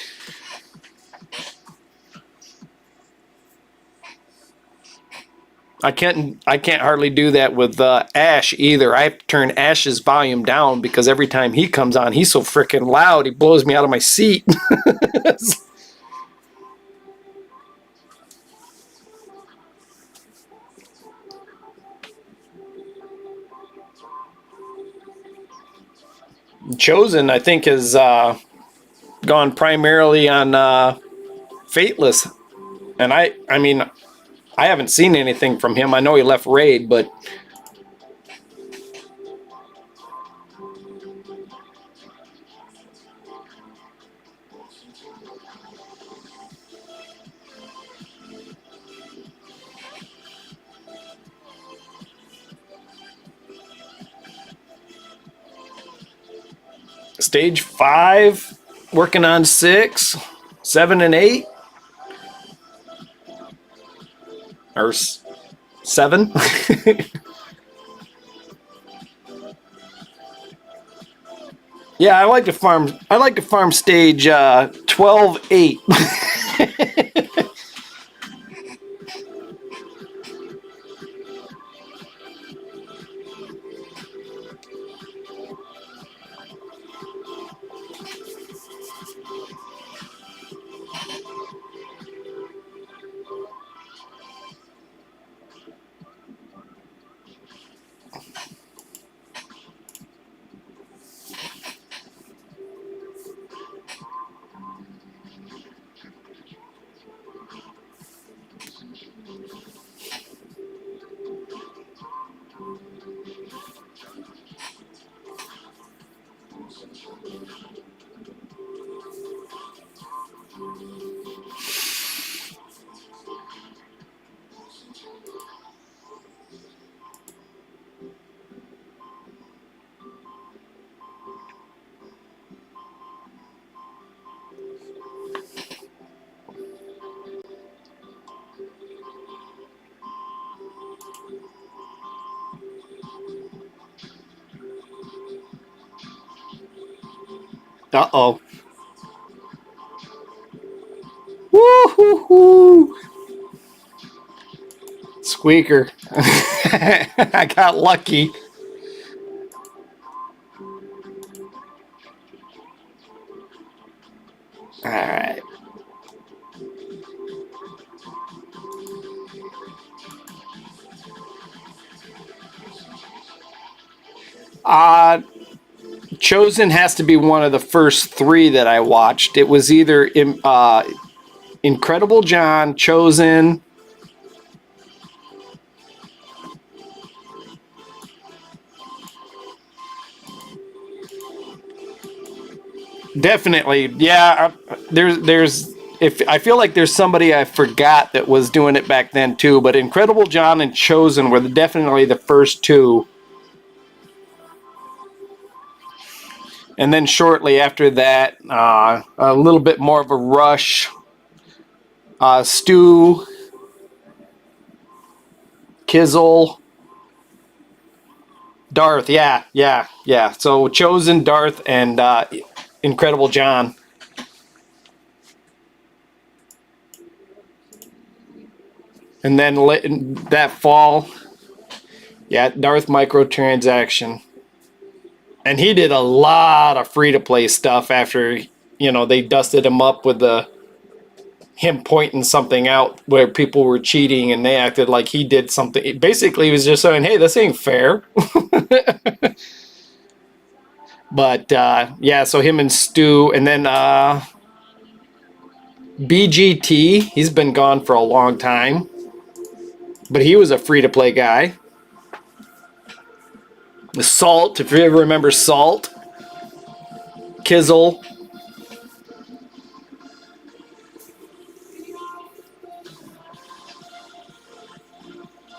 S1: I can't hardly do that with Ash either. I have to turn Ash's volume down because every time he comes on, he's so freaking loud. He blows me out of my seat. Chosen, I think, has gone primarily on Fateless, and I mean, I haven't seen anything from him. I know he left Raid, but stage 5, working on 6, 7, and 8, or 7. Yeah, I like to farm. I like to farm stage 12, 8. Uh-oh. Woo-hoo-hoo. Squeaker. I got lucky. All right. Uh, Chosen has to be one of the first 3 that I watched. It was either Incredible John, Chosen. Definitely, yeah. There's if I feel like there's somebody I forgot that was doing it back then too, but Incredible John and Chosen were definitely the first 2. And then shortly after that, a little bit more of a rush. Stu, Kizzle, Darth. Yeah. So Chosen, Darth, and Incredible John. And then that fall, yeah, Darth microtransaction. And he did a lot of free-to-play stuff after, you know, they dusted him up with him pointing something out where people were cheating, and they acted like he did something. Basically, he was just saying, hey, this ain't fair. But, yeah, so him and Stu, and then BGT, he's been gone for a long time. But he was a free-to-play guy. The Salt, if you ever remember Salt. Kizzle.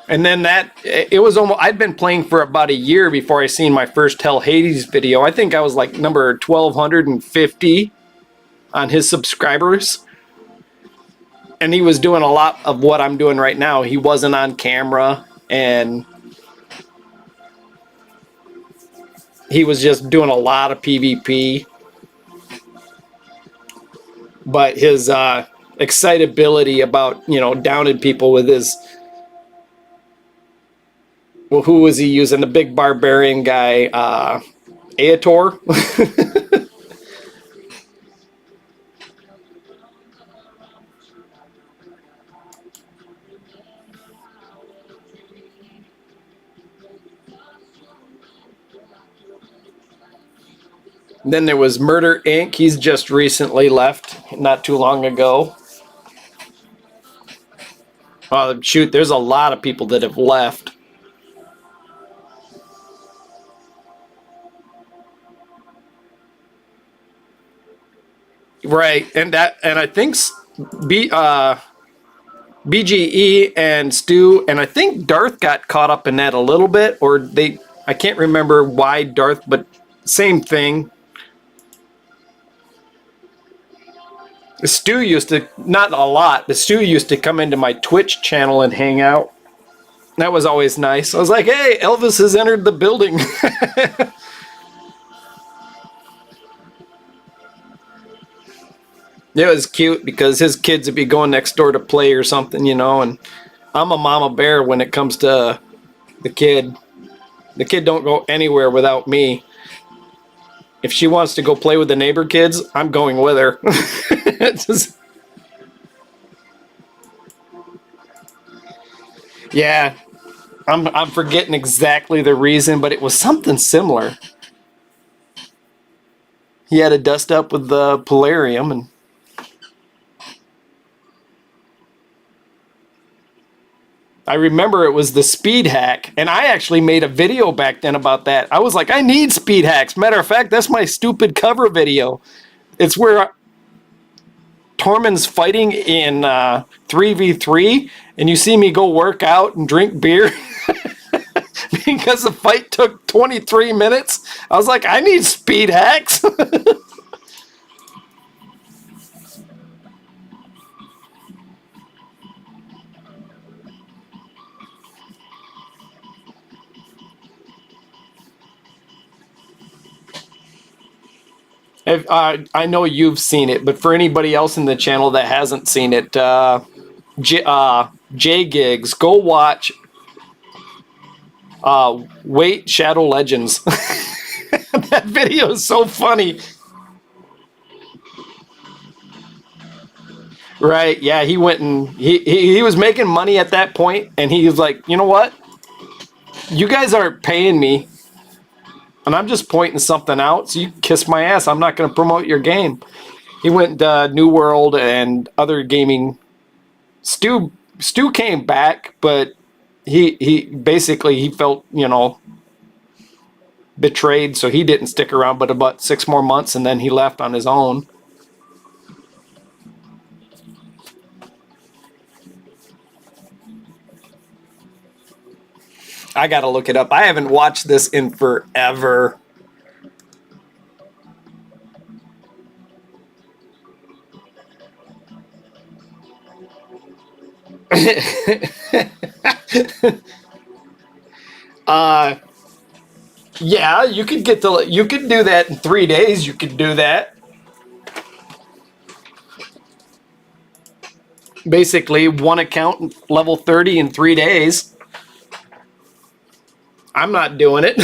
S1: And then it was almost, I'd been playing for about a year before I seen my first Hell Hades video. I think I was like number 1250 on his subscribers. And he was doing a lot of what I'm doing right now. He wasn't on camera, and he was just doing a lot of PvP. But his excitability about, you know, downing people with his... Well, who was he using? The big barbarian guy, Aetor? Then there was Murder Inc. He's just recently left, not too long ago. Shoot, there's a lot of people that have left. Right, and I think BGE and Stu, and I think Darth got caught up in that a little bit, or I can't remember why Darth, but same thing. Stu used to, not a lot, but Stu used to come into my Twitch channel and hang out. That was always nice. I was like, hey, Elvis has entered the building. It was cute because his kids would be going next door to play or something, you know, and I'm a mama bear when it comes to the kid. The kid don't go anywhere without me. If she wants to go play with the neighbor kids, I'm going with her. Just... Yeah, I'm forgetting exactly the reason, but it was something similar. He had to dust up with the Polarium, and I remember it was the speed hack, and I actually made a video back then about that. I was like, I need speed hacks. Matter of fact, that's my stupid cover video. It's where Tormund's fighting in 3v3, and you see me go work out and drink beer because the fight took 23 minutes. I was like, I need speed hacks. I know you've seen it, but for anybody else in the channel that hasn't seen it, J-Gigs, go watch Wait Shadow Legends. That video is so funny. Right, yeah, he went and he was making money at that point, and he was like, you know what? You guys aren't paying me, and I'm just pointing something out, so you kiss my ass. I'm not going to promote your game. He went New World and other gaming. Stu came back, but he basically, he felt, you know, betrayed, so he didn't stick around but about 6 more months, and then he left on his own. I gotta look it up. I haven't watched this in forever. Yeah, you could do that in 3 days. You could do that. Basically, one account level 30 in 3 days. I'm not doing it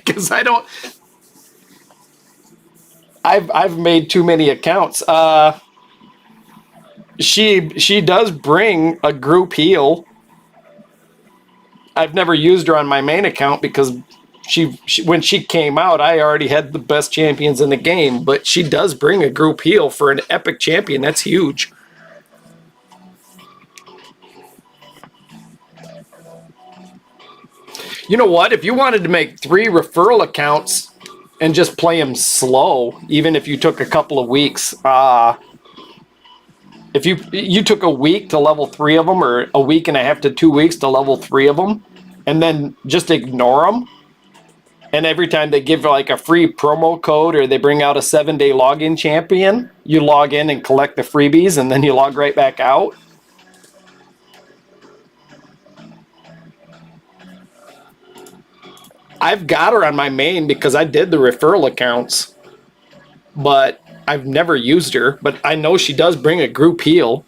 S1: because I don't. I've made too many accounts. She does bring a group heal. I've never used her on my main account because she when she came out, I already had the best champions in the game. But she does bring a group heal for an epic champion. That's huge. You know what? If you wanted to make 3 referral accounts and just play them slow, even if you took a couple of weeks, if you took a week to level 3 of them, or a week and a half to 2 weeks to level 3 of them, and then just ignore them, and every time they give like a free promo code or they bring out a 7-day login champion, you log in and collect the freebies, and then you log right back out. I've got her on my main because I did the referral accounts, but I've never used her. But I know she does bring a group heal.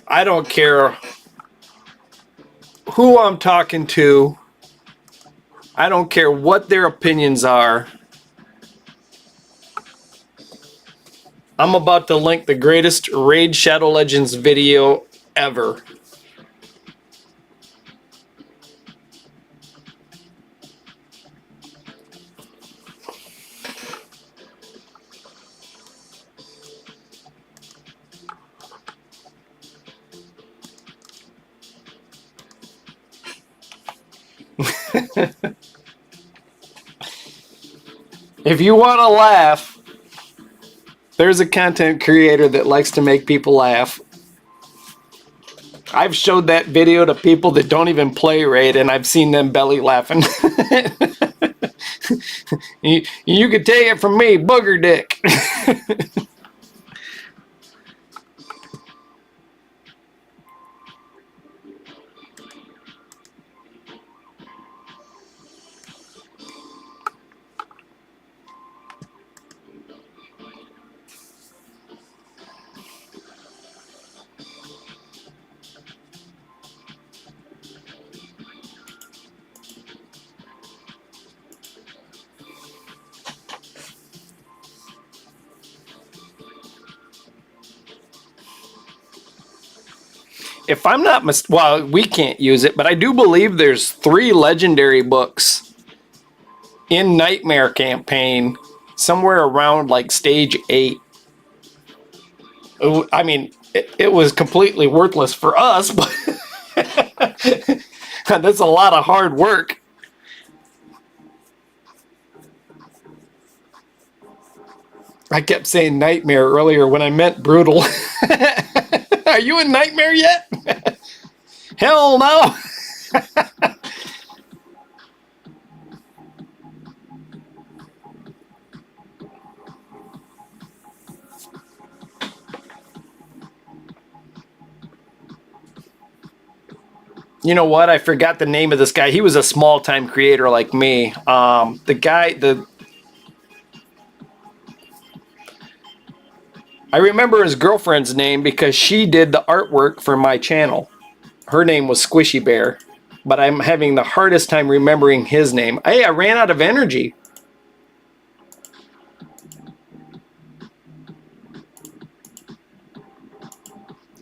S1: I don't care who I'm talking to. I don't care what their opinions are. I'm about to link the greatest Raid Shadow Legends video ever. If you want to laugh, there's a content creator that likes to make people laugh. I've showed that video to people that don't even play Raid, and I've seen them belly laughing. You could take it from me, booger dick. If I'm not well, we can't use it, but I do believe there's 3 legendary books in Nightmare campaign, somewhere around like stage 8. I mean, it was completely worthless for us, but that's a lot of hard work. I kept saying Nightmare earlier when I meant Brutal. Are you in Nightmare yet? Hell no. You know what? I forgot the name of this guy. He was a small-time creator like me. I remember his girlfriend's name because she did the artwork for my channel. Her name was Squishy Bear, but I'm having the hardest time remembering his name. Hey, I ran out of energy.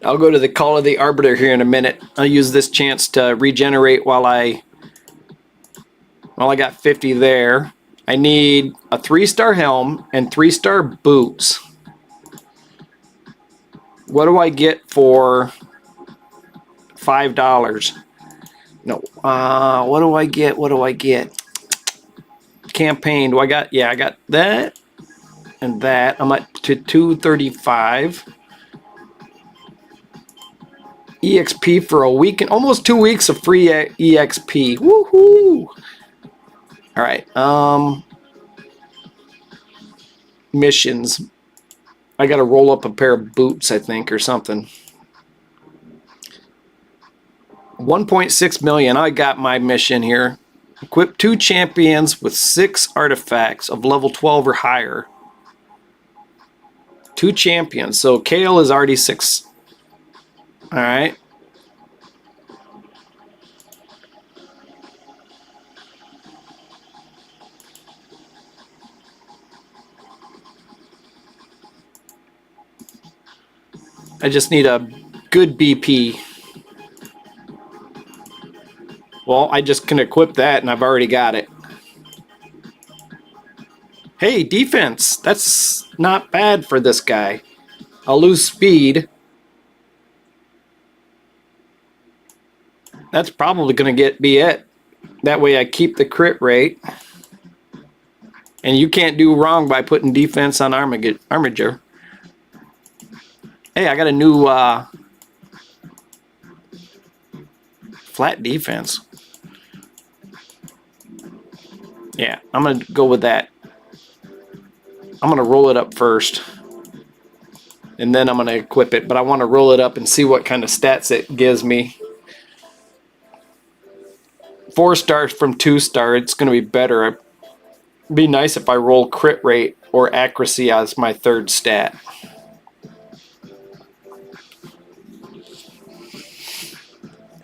S1: I'll go to the Call of the Arbiter here in a minute. I'll use this chance to regenerate while I got 50 there. I need a 3-star helm and 3-star boots. What do I get for $5? No. What do I get? What do I get? Campaign. Do I got? Yeah, I got that and that. I'm at to 235. EXP for a week and almost 2 weeks of free EXP. Woohoo! All right. missions. I got to roll up a pair of boots, I think, or something. 1.6 million. I got my mission here. Equip 2 champions with 6 artifacts of level 12 or higher. 2 champions. So Kale is already 6. All right. I just need a good BP. Well, I just can equip that and I've already got it. Hey, defense. That's not bad for this guy. I'll lose speed. That's probably going to be it. That way I keep the crit rate. And you can't do wrong by putting defense on Armiger. Hey, I got a new flat defense. Yeah, I'm going to go with that. I'm going to roll it up first. And then I'm going to equip it. But I want to roll it up and see what kind of stats it gives me. 4 stars from 2 star. It's going to be better. It'd be nice if I roll crit rate or accuracy as my 3rd stat.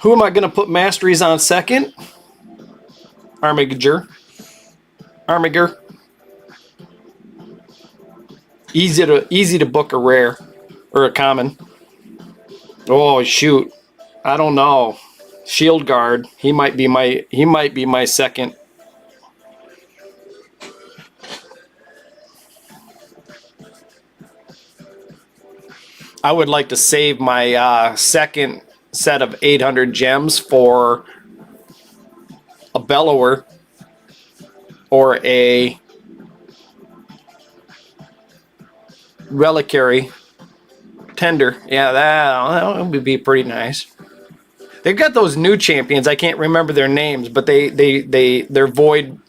S1: Who am I going to put masteries on second? Armiger. Easy to book a rare or a common. Oh shoot. I don't know. Shield guard. He might be my second. I would like to save my second set of 800 gems for a bellower or a reliquary tender. Yeah, that would be pretty nice. They've got those new champions. I can't remember their names, but they're void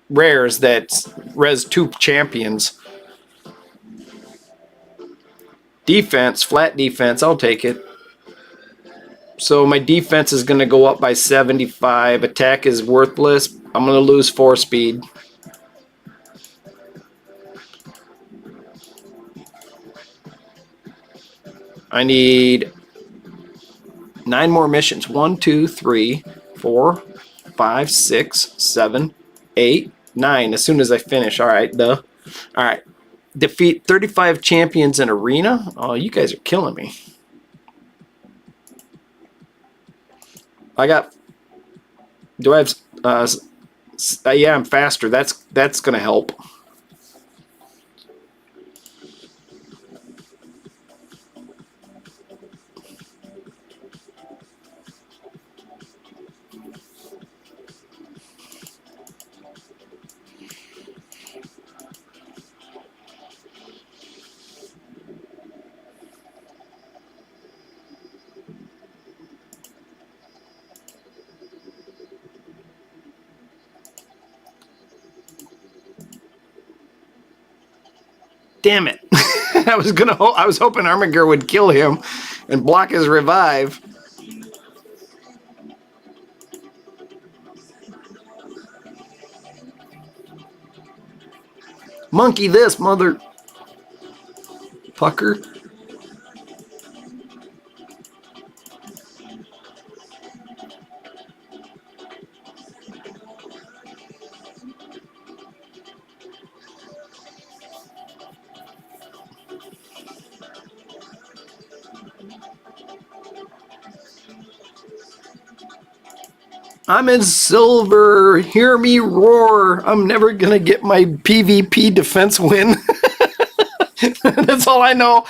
S1: rares that res 2 champions. Defense, flat defense, I'll take it. So my defense is going to go up by 75. Attack is worthless. I'm going to lose 4 speed. I need 9 more missions. 1, 2, 3, 4, 5, 6, 7, 8, 9. As soon as I finish. All right, duh. All right. Defeat 35 champions in arena. Oh, you guys are killing me. Do I have yeah, I'm faster. That's going to help. Damn it. I was hoping Armiger would kill him and block his revive. Monkey this, mother fucker. I'm in silver. Hear me roar. I'm never going to get my PvP defense win. That's all I know.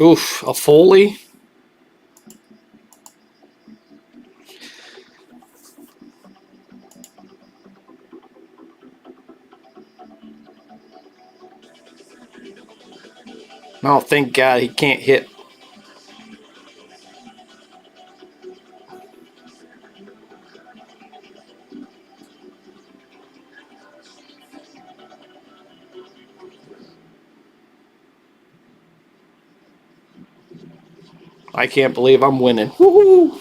S1: Oof, a Foley. Oh, thank God he can't hit. I can't believe I'm winning. Woohoo!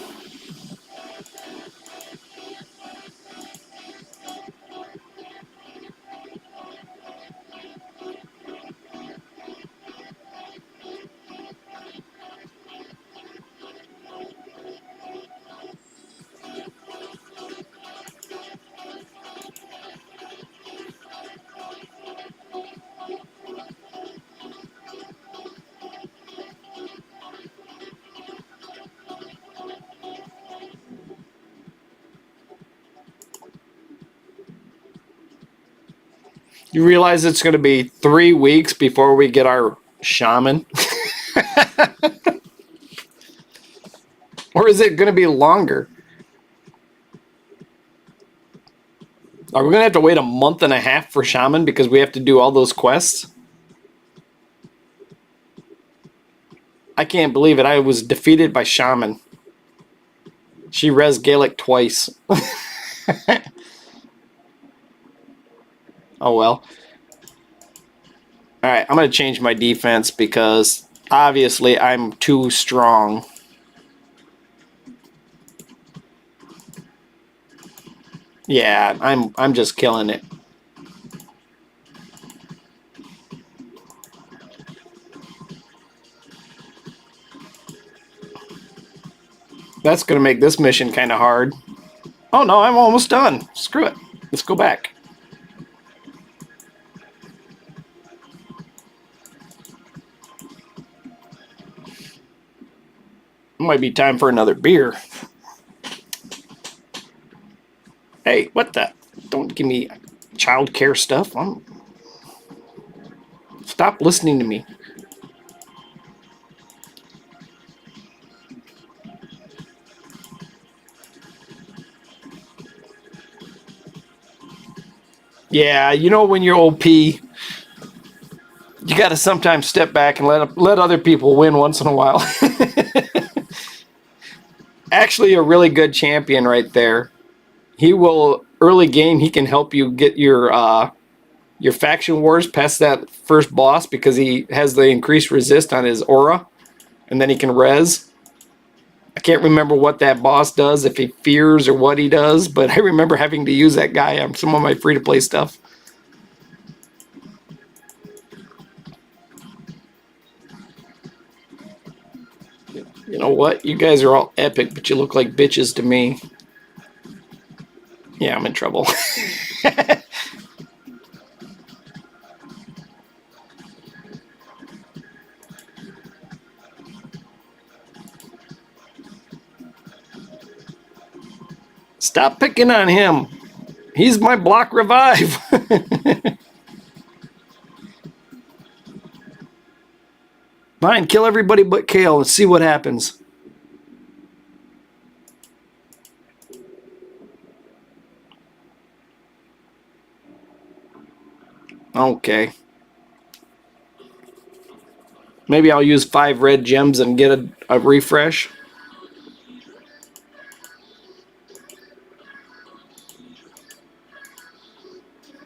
S1: You realize it's going to be 3 weeks before we get our shaman? Or is it going to be longer? Are we going to have to wait a month and a half for shaman because we have to do all those quests? I can't believe it. I was defeated by shaman. She res Gaelic twice. Oh well. Alright, I'm going to change my defense because obviously I'm too strong. Yeah, I'm just killing it. That's going to make this mission kind of hard. Oh no, I'm almost done. Screw it. Let's go back. It might be time for another beer. Hey, what the? Don't give me child care stuff. Stop listening to me. Yeah, you know when you're OP, you got to sometimes step back and let other people win once in a while. Actually, a really good champion right there. He will early game. He can help you get your faction wars past that first boss because he has the increased resist on his aura, and then he can res. I can't remember what that boss does, if he fears or what he does, but I remember having to use that guy on some of my free-to-play stuff. You know what? You guys are all epic, but you look like bitches to me. Yeah, I'm in trouble. Stop picking on him. He's my block revive. Fine, kill everybody but Kale and see what happens. Okay. Maybe I'll use 5 red gems and get a refresh.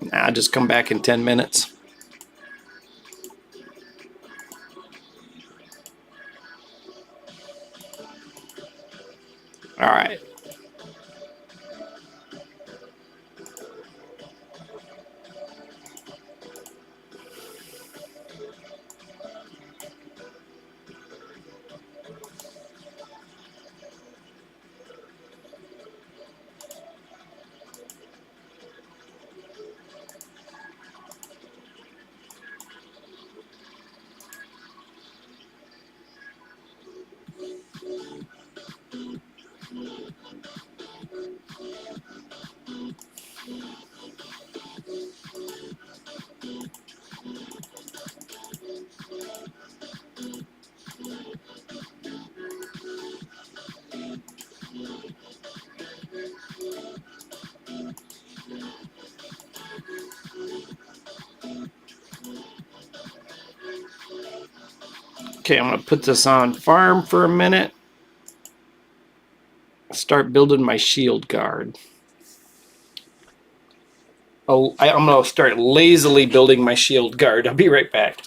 S1: Nah, I'll just come back in 10 minutes. All right. Okay, I'm going to put this on farm for a minute. Start building my shield guard. Oh, I'm going to start lazily building my shield guard. I'll be right back.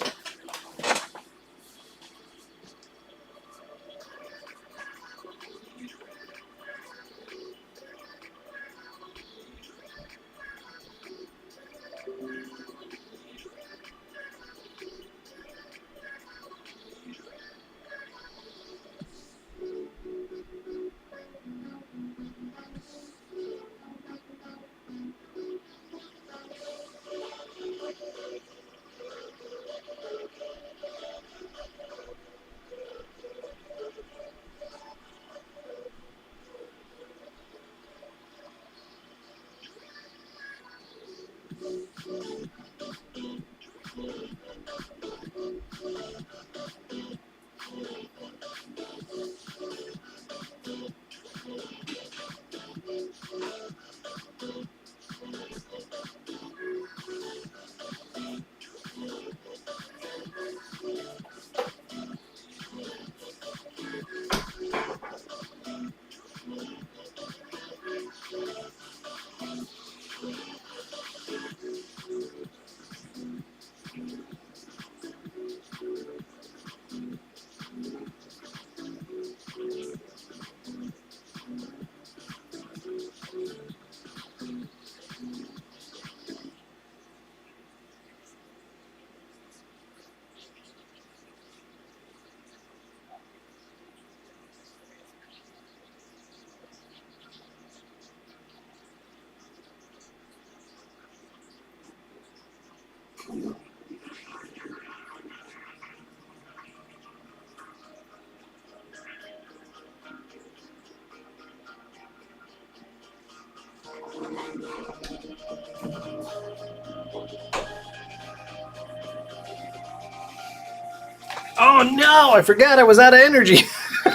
S1: Oh no, I forgot I was out of energy.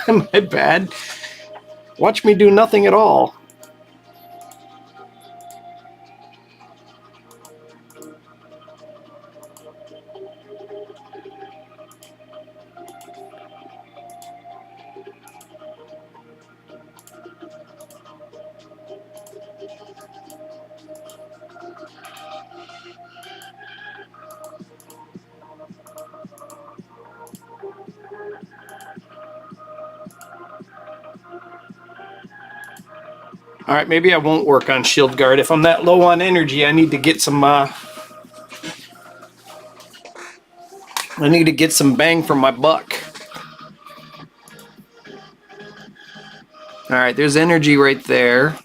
S1: My bad. Watch me do nothing at all. All right, maybe I won't work on shield guard. If I'm that low on energy, I need to get some bang for my buck. All right, there's energy right there.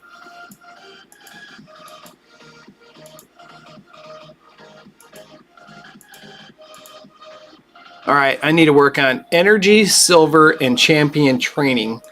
S1: All right, I need to work on energy, silver, and champion training.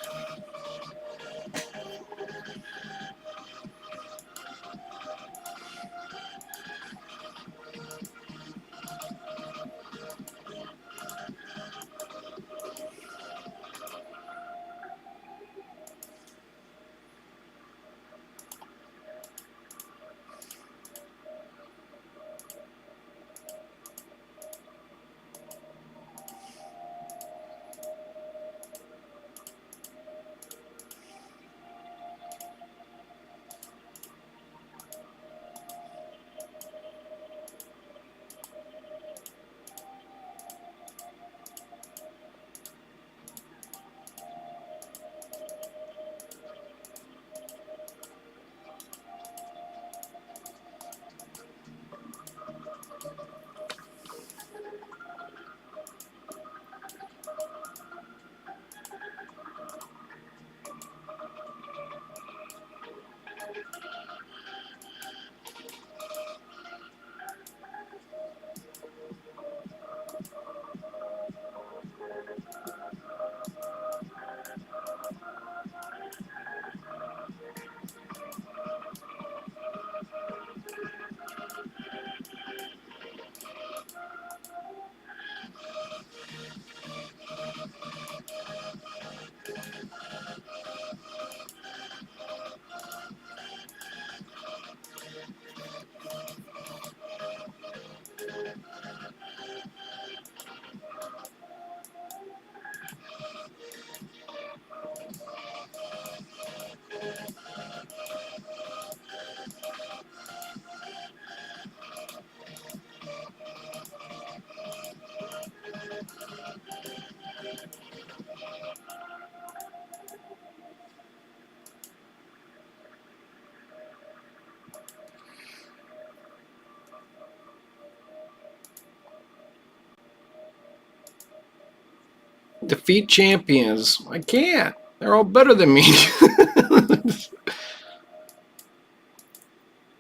S1: Defeat champions. I can't. They're all better than me.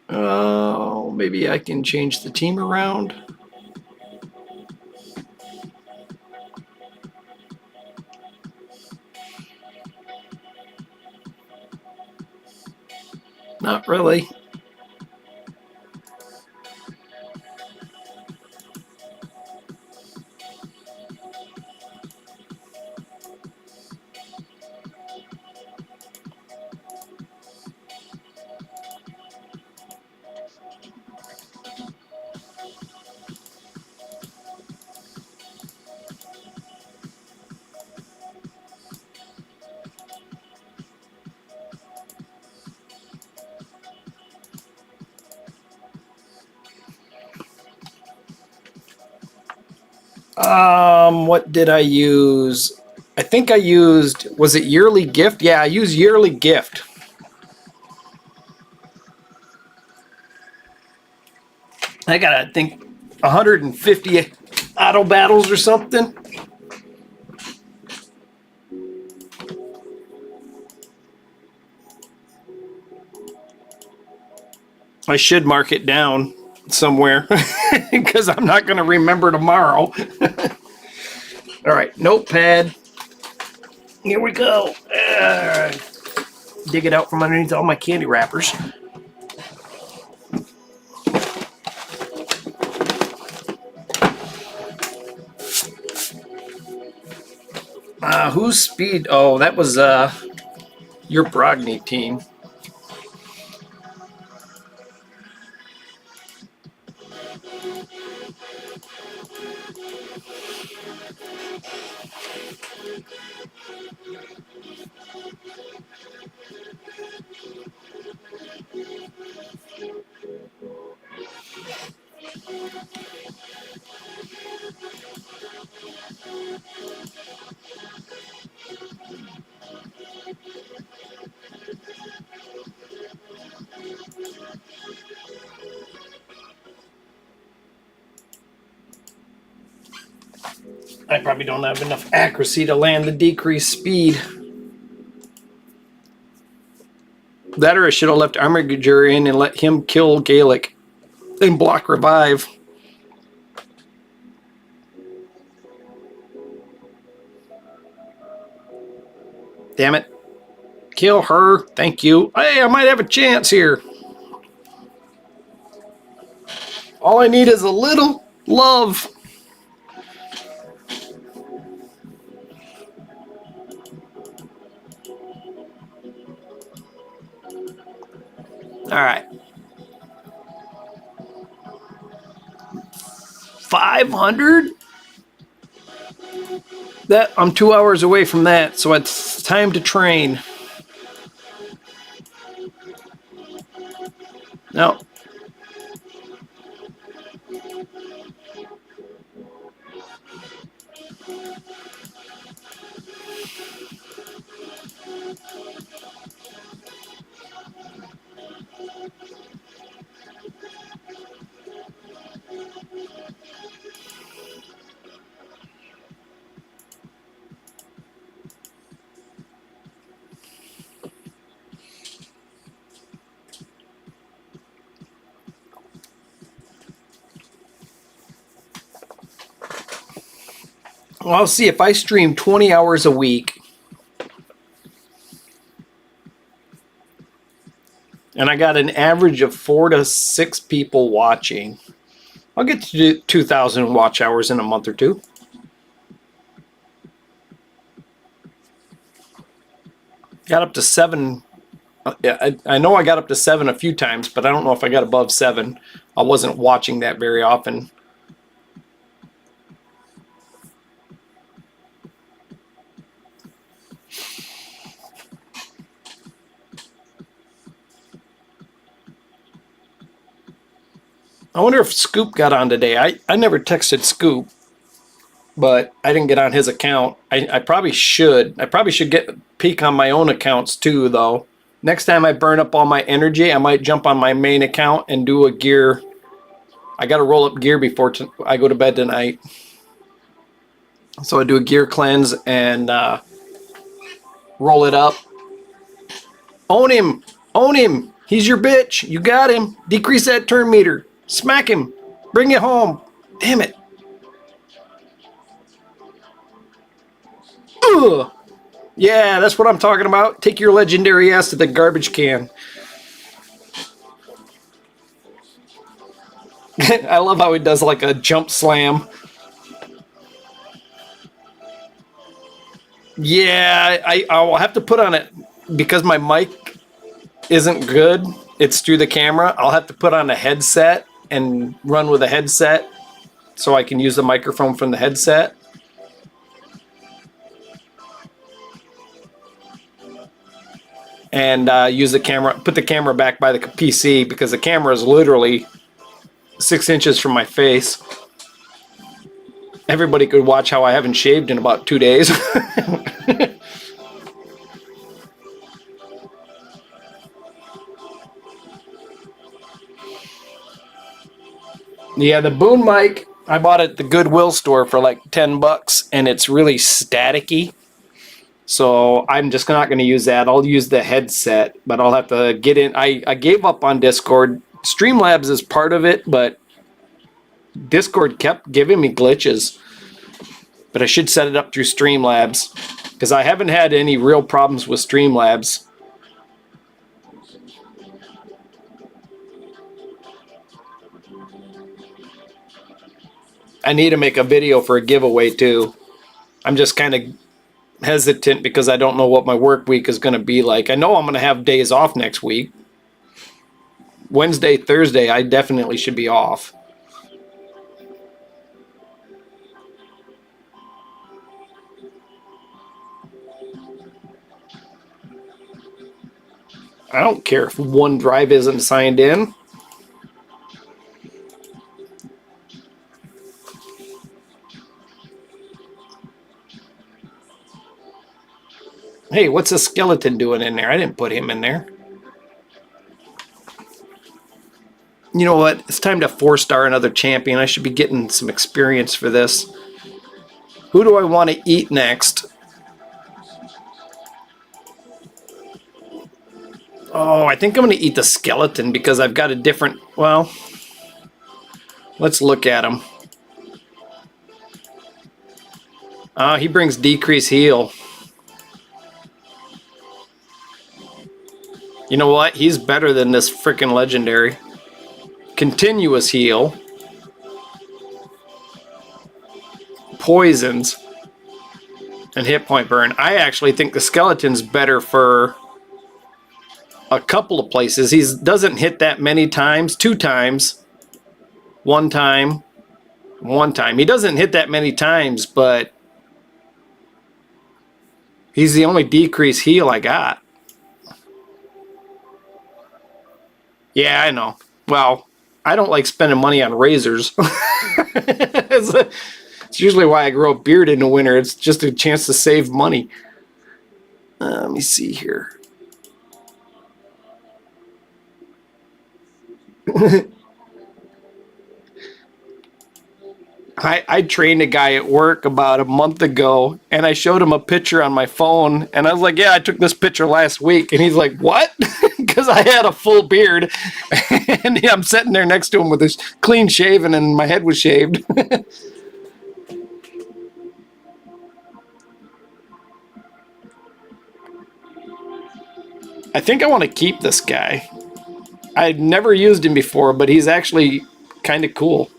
S1: Oh, maybe I can change the team around. Not really. What did I use? I think I used, was it yearly gift? Yeah, I used yearly gift. I got, I think, 150 auto battles or something. I should mark it down somewhere because I'm not going to remember tomorrow. All right, notepad. Here we go. Dig it out from underneath all my candy wrappers. Who's speed? Oh, that was your Brogni team. I probably don't have enough accuracy to land the decreased speed. That or I should have left Armiger in and let him kill Gaelic and block revive. Damn it. Kill her. Thank you. Hey, I might have a chance here. All I need is a little love. All right. 500? That I'm 2 hours away from that, so it's time to train. No. Well, I'll see if I stream 20 hours a week. And I got an average of 4 to 6 people watching. I'll get to 2,000 watch hours in a month or two. Got up to 7. I know I got up to 7 a few times, but I don't know if I got above 7. I wasn't watching that very often. I wonder if Scoop got on today. I never texted Scoop, but I didn't get on his account. I probably should. I probably should peek on my own accounts too, though. Next time I burn up all my energy, I might jump on my main account and do a gear. I got to roll up gear before I go to bed tonight. So I do a gear cleanse and roll it up. Own him! Own him! He's your bitch! You got him! Decrease that turn meter! Smack him! Bring it home! Damn it! Ugh! Yeah, that's what I'm talking about. Take your legendary ass to the garbage can. I love how he does like a jump slam. Yeah, I'll have to put on it because my mic isn't good. It's through the camera. I'll have to put on a headset and run with a headset so I can use the microphone from the headset. And use the camera, put the camera back by the PC because the camera is literally 6 inches from my face. Everybody could watch how I haven't shaved in about 2 days. Yeah, the Boom mic, I bought it at the Goodwill store for like $10 and it's really staticky. So I'm just not going to use that. I'll use the headset, but I'll have to get in. I gave up on Discord. Streamlabs is part of it, but Discord kept giving me glitches. But I should set it up through Streamlabs because I haven't had any real problems with Streamlabs. I need to make a video for a giveaway too. I'm just kind of hesitant because I don't know what my work week is going to be like. I know I'm going to have days off next week. Wednesday, Thursday, I definitely should be off. I don't care if OneDrive isn't signed in. Hey, what's a skeleton doing in there? I didn't put him in there. You know what? It's time to 4-star another champion. I should be getting some experience for this. Who do I want to eat next? Oh, I think I'm going to eat the skeleton because I've got a different... Well, let's look at him. He brings decrease heal. You know what? He's better than this freaking legendary. Continuous heal. Poisons. And hit point burn. I actually think the skeleton's better for a couple of places. He doesn't hit that many times. 2 times. 1 time. 1 time. He doesn't hit that many times, but he's the only decrease heal I got. Yeah, I know. Well, I don't like spending money on razors. It's usually why I grow a beard in the winter. It's just a chance to save money. Let me see here. I trained a guy at work about a month ago, and I showed him a picture on my phone, and I was like, yeah, I took this picture last week. And he's like, what? Because I had a full beard, and I'm sitting there next to him with this clean shaven, and my head was shaved. I think I want to keep this guy. I've never used him before, but he's actually kind of cool.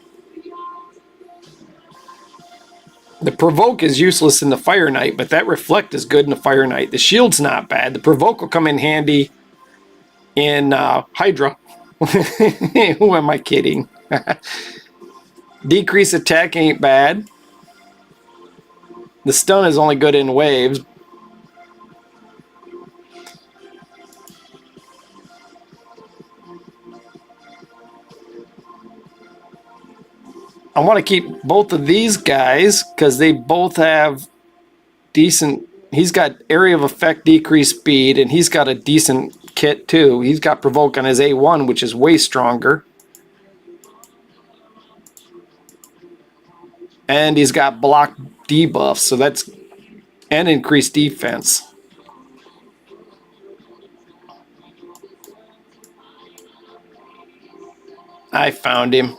S1: The Provoke is useless in the Fire Knight, but that Reflect is good in the Fire Knight. The Shield's not bad. The Provoke will come in handy in Hydra. Who am I kidding? Decrease attack ain't bad. The stun is only good in waves. I want to keep both of these guys because they both have decent... He's got area of effect, decreased speed, and he's got a decent kit too. He's got Provoke on his A1, which is way stronger. And he's got block debuffs, so that's and increased defense. I found him.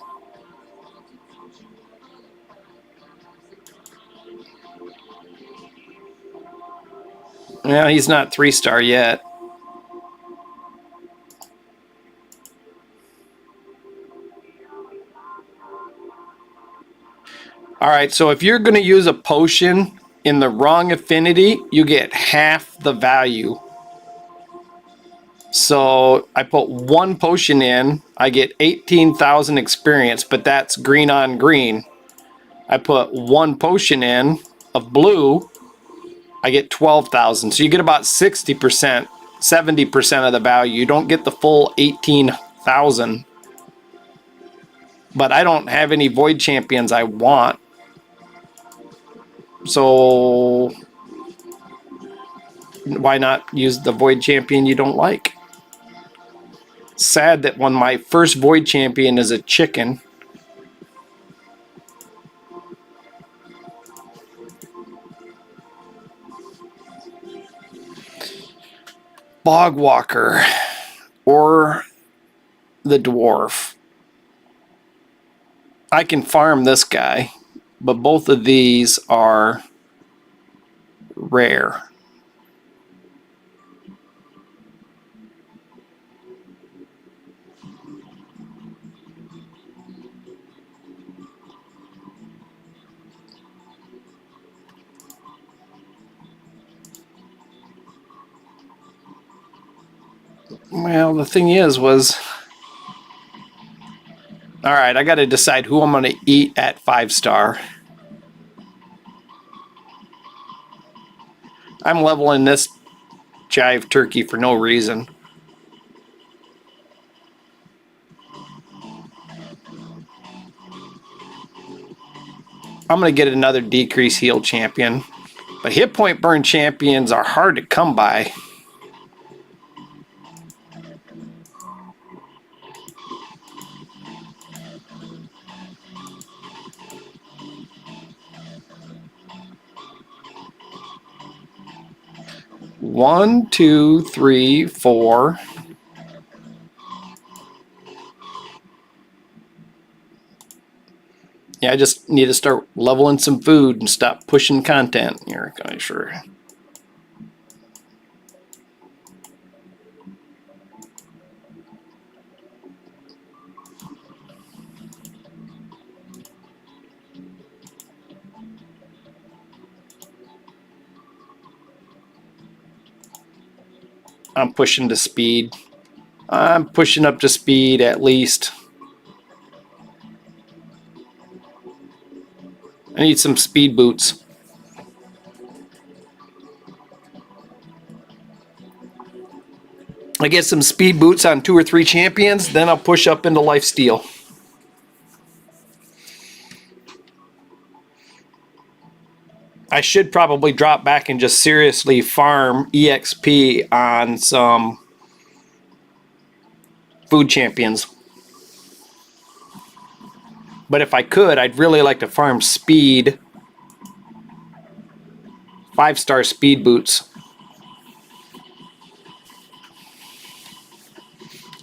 S1: Well, he's not 3-star yet. All right, so if you're going to use a potion in the wrong affinity, you get half the value. So I put one potion in, I get 18,000 experience, but that's green on green. I put one potion in of blue, I get 12,000. So you get about 60%, 70% of the value. You don't get the full 18,000. But I don't have any void champions I want. So why not use the void champion you don't like? Sad that when my first void champion is a chicken. Bogwalker or the dwarf. I can farm this guy, but both of these are rare. Well, the thing is was, all right, I got to decide who I'm going to eat at 5-star. I'm leveling this jive turkey for no reason. I'm going to get another decrease heal champion. But hit point burn champions are hard to come by. One, two, three, four. Yeah, I just need to start leveling some food and stop pushing content here. Sure. I'm pushing to speed. I'm pushing up to speed at least. I need some speed boots. I get some speed boots on 2 or 3 champions, then I'll push up into lifesteal. I should probably drop back and just seriously farm EXP on some food champions. But if I could, I'd really like to farm speed. 5-star speed boots.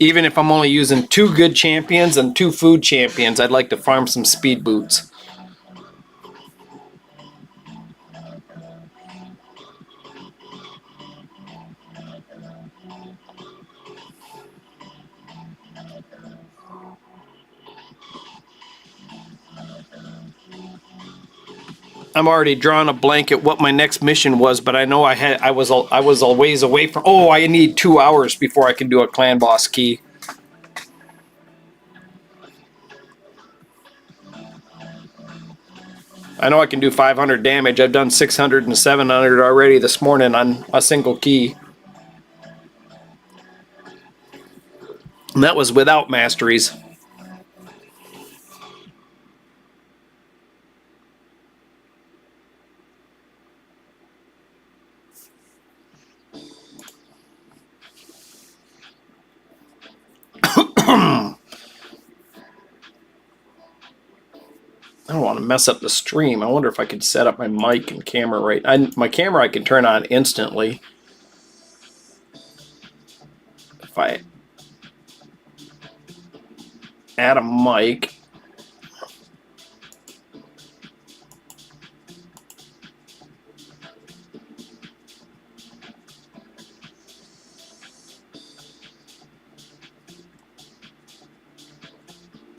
S1: Even if I'm only using 2 good champions and 2 food champions, I'd like to farm some speed boots. I'm already drawing a blank at what my next mission was, but I know I was a ways away from. Oh, I need 2 hours before I can do a clan boss key. I know I can do 500 damage. I've done 600 and 700 already this morning on a single key. And that was without masteries. Oh, want to mess up the stream. I wonder if I could set up my mic and camera right. My camera I can turn on instantly. If I add a mic.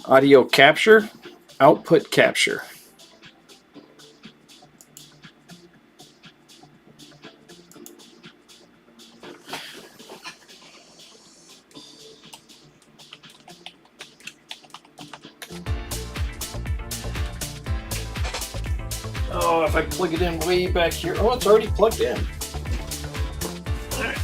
S1: Audio capture, output capture. Oh, if I plug it in way back here. Oh, it's already plugged in. All right.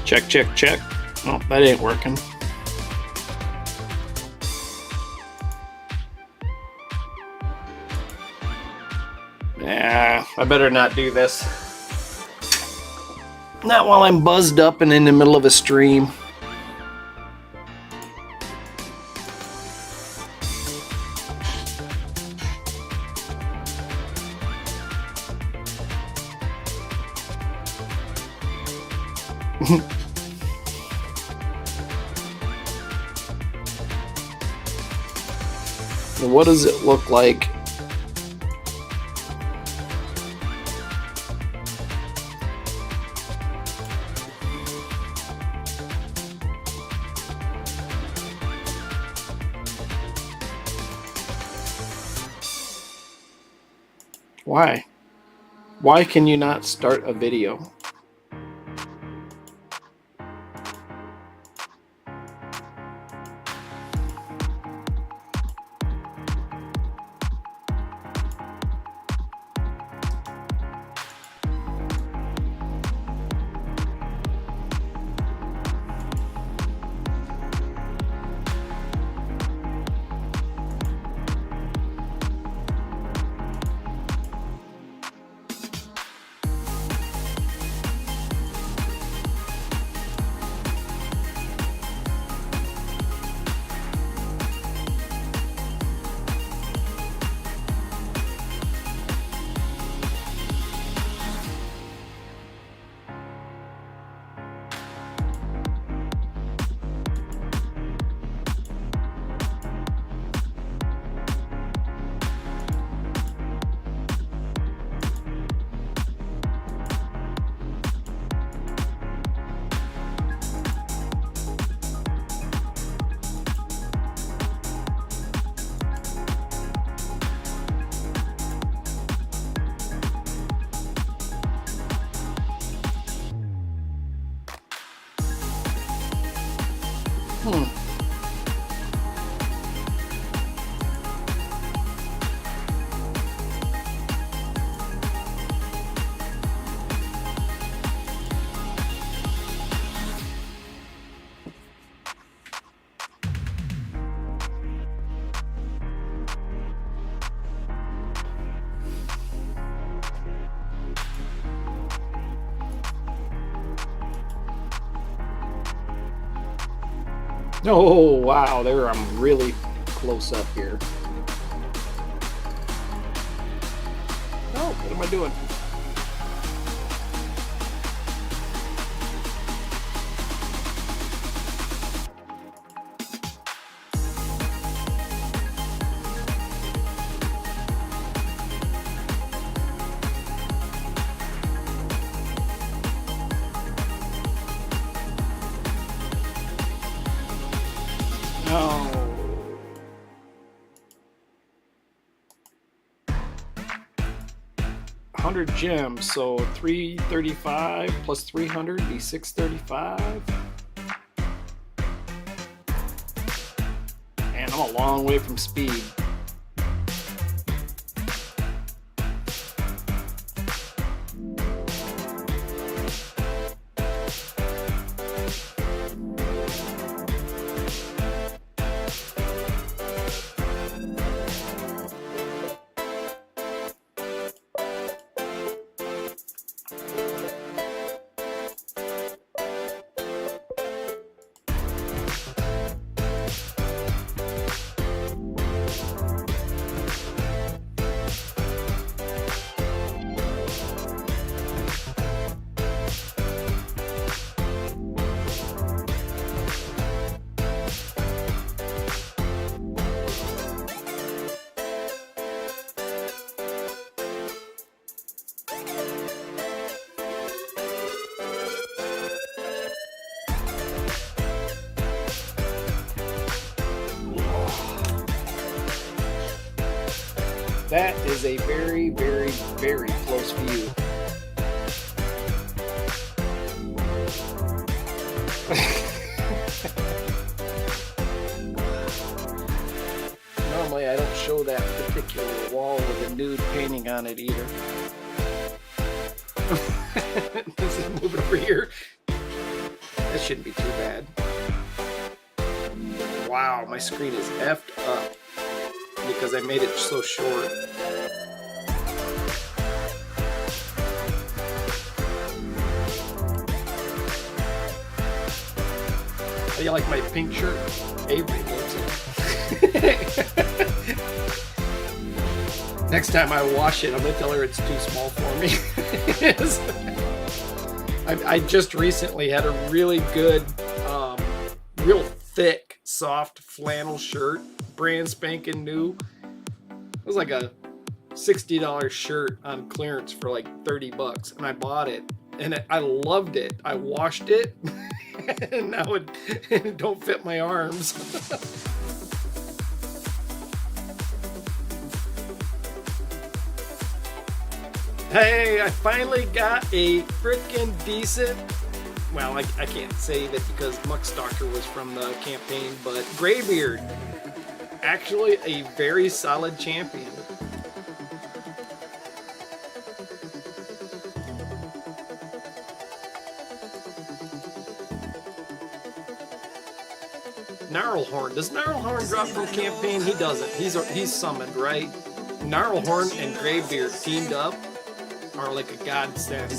S1: Check, check, check. Oh, that ain't working. Yeah, I better not do this. Not while I'm buzzed up and in the middle of a stream. What does it look like? Why? Why can you not start a video? Oh, wow, there I'm really close up here. Oh, what am I doing? Oh. 100 gems, so 335 plus 300 be 635. And I'm a long way from speed. That is a very, very, very close view. Normally I don't show that particular wall with a nude painting on it either. This is moving over here. That shouldn't be too bad. Wow, my screen is effed up because I made it so short. How do you like my pink shirt? Avery loves it. Next time I wash it, I'm going to tell her it's too small for me. I just recently had a really good, real thick, soft flannel shirt, brand spanking new. It was like a $60 shirt on clearance for like 30 bucks, and I bought it, and I loved it. I washed it, and now it don't fit my arms. Hey, I finally got a freaking decent, well, I can't say that because Muckstalker was from the campaign, but Graybeard, actually a very solid champion. Gnarlhorn. Does Gnarlhorn drop from campaign? He doesn't. He's summoned, right? Gnarlhorn and Graybeard teamed up are like a godsend.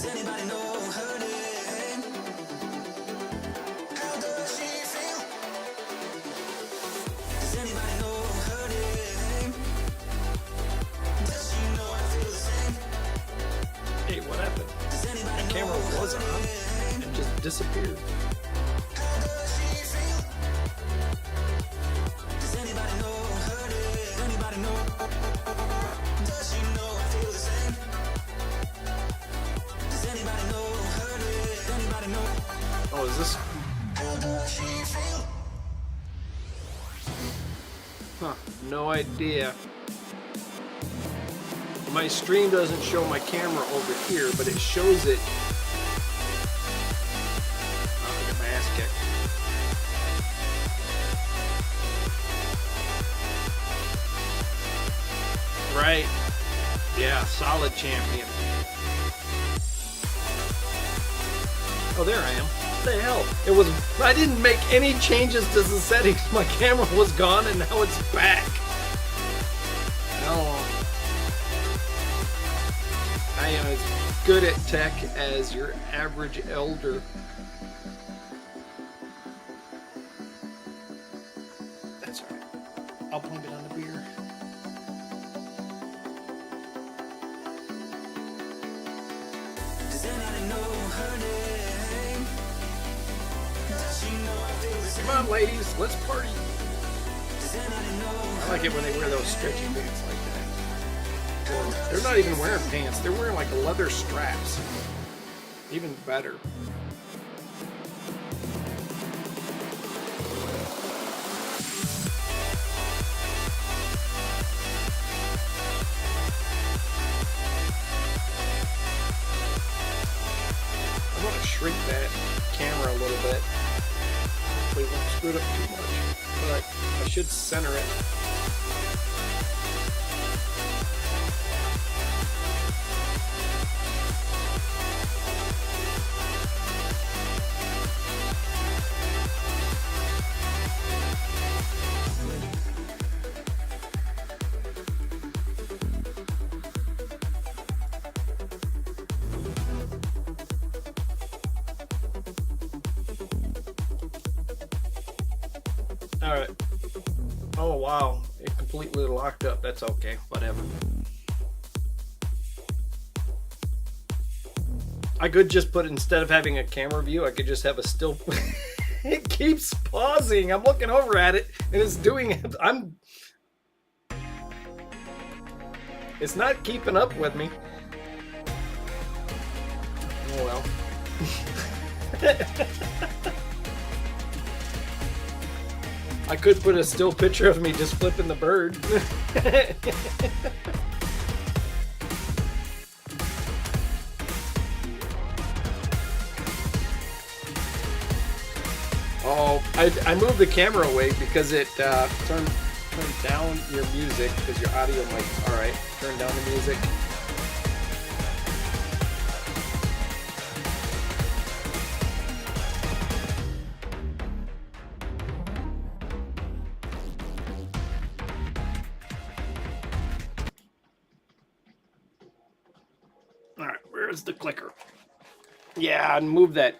S1: Hey, what happened? My camera was on and just disappeared. Oh, is this? Huh, no idea. My stream doesn't show my camera over here, but it shows it. Oh, I got my ass kicked. Right. Yeah, solid champion. Oh, there I am. What the hell? It was. I didn't make any changes to the settings. My camera was gone and now it's back. Oh. I am as good at tech as your average elder. That's all right. I'll blame it on the beer. Come on, ladies, let's party. I like it when they wear those stretchy pants like that. Or they're not even wearing pants, they're wearing like leather straps. Even better. I want to shrink that camera a little bit. Hopefully it won't screw it up too much, but I should center it. Alright. Oh wow, it completely locked up. That's okay, whatever. I could just put, instead of having a camera view, I could just have a still. It keeps pausing. I'm looking over at it and it's doing it. It's not keeping up with me. Oh well. I could put a still picture of me just flipping the bird. I moved the camera away because it turned down your music because your audio mic. All right, turn down the music. All right, where's the clicker? Yeah, and move that.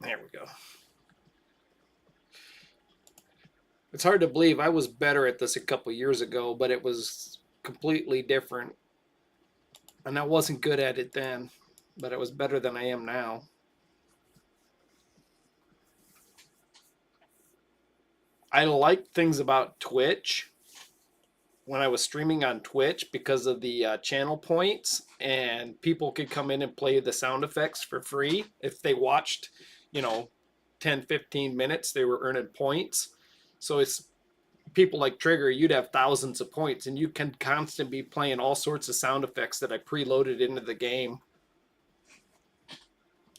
S1: There we go. It's hard to believe I was better at this a couple years ago, but it was completely different. And I wasn't good at it then, but it was better than I am now. I liked things about Twitch when I was streaming on Twitch because of the channel points, and people could come in and play the sound effects for free. If they watched, you know, 10, 15 minutes, they were earning points. So it's people like Trigger, you'd have thousands of points, and you can constantly be playing all sorts of sound effects that I preloaded into the game.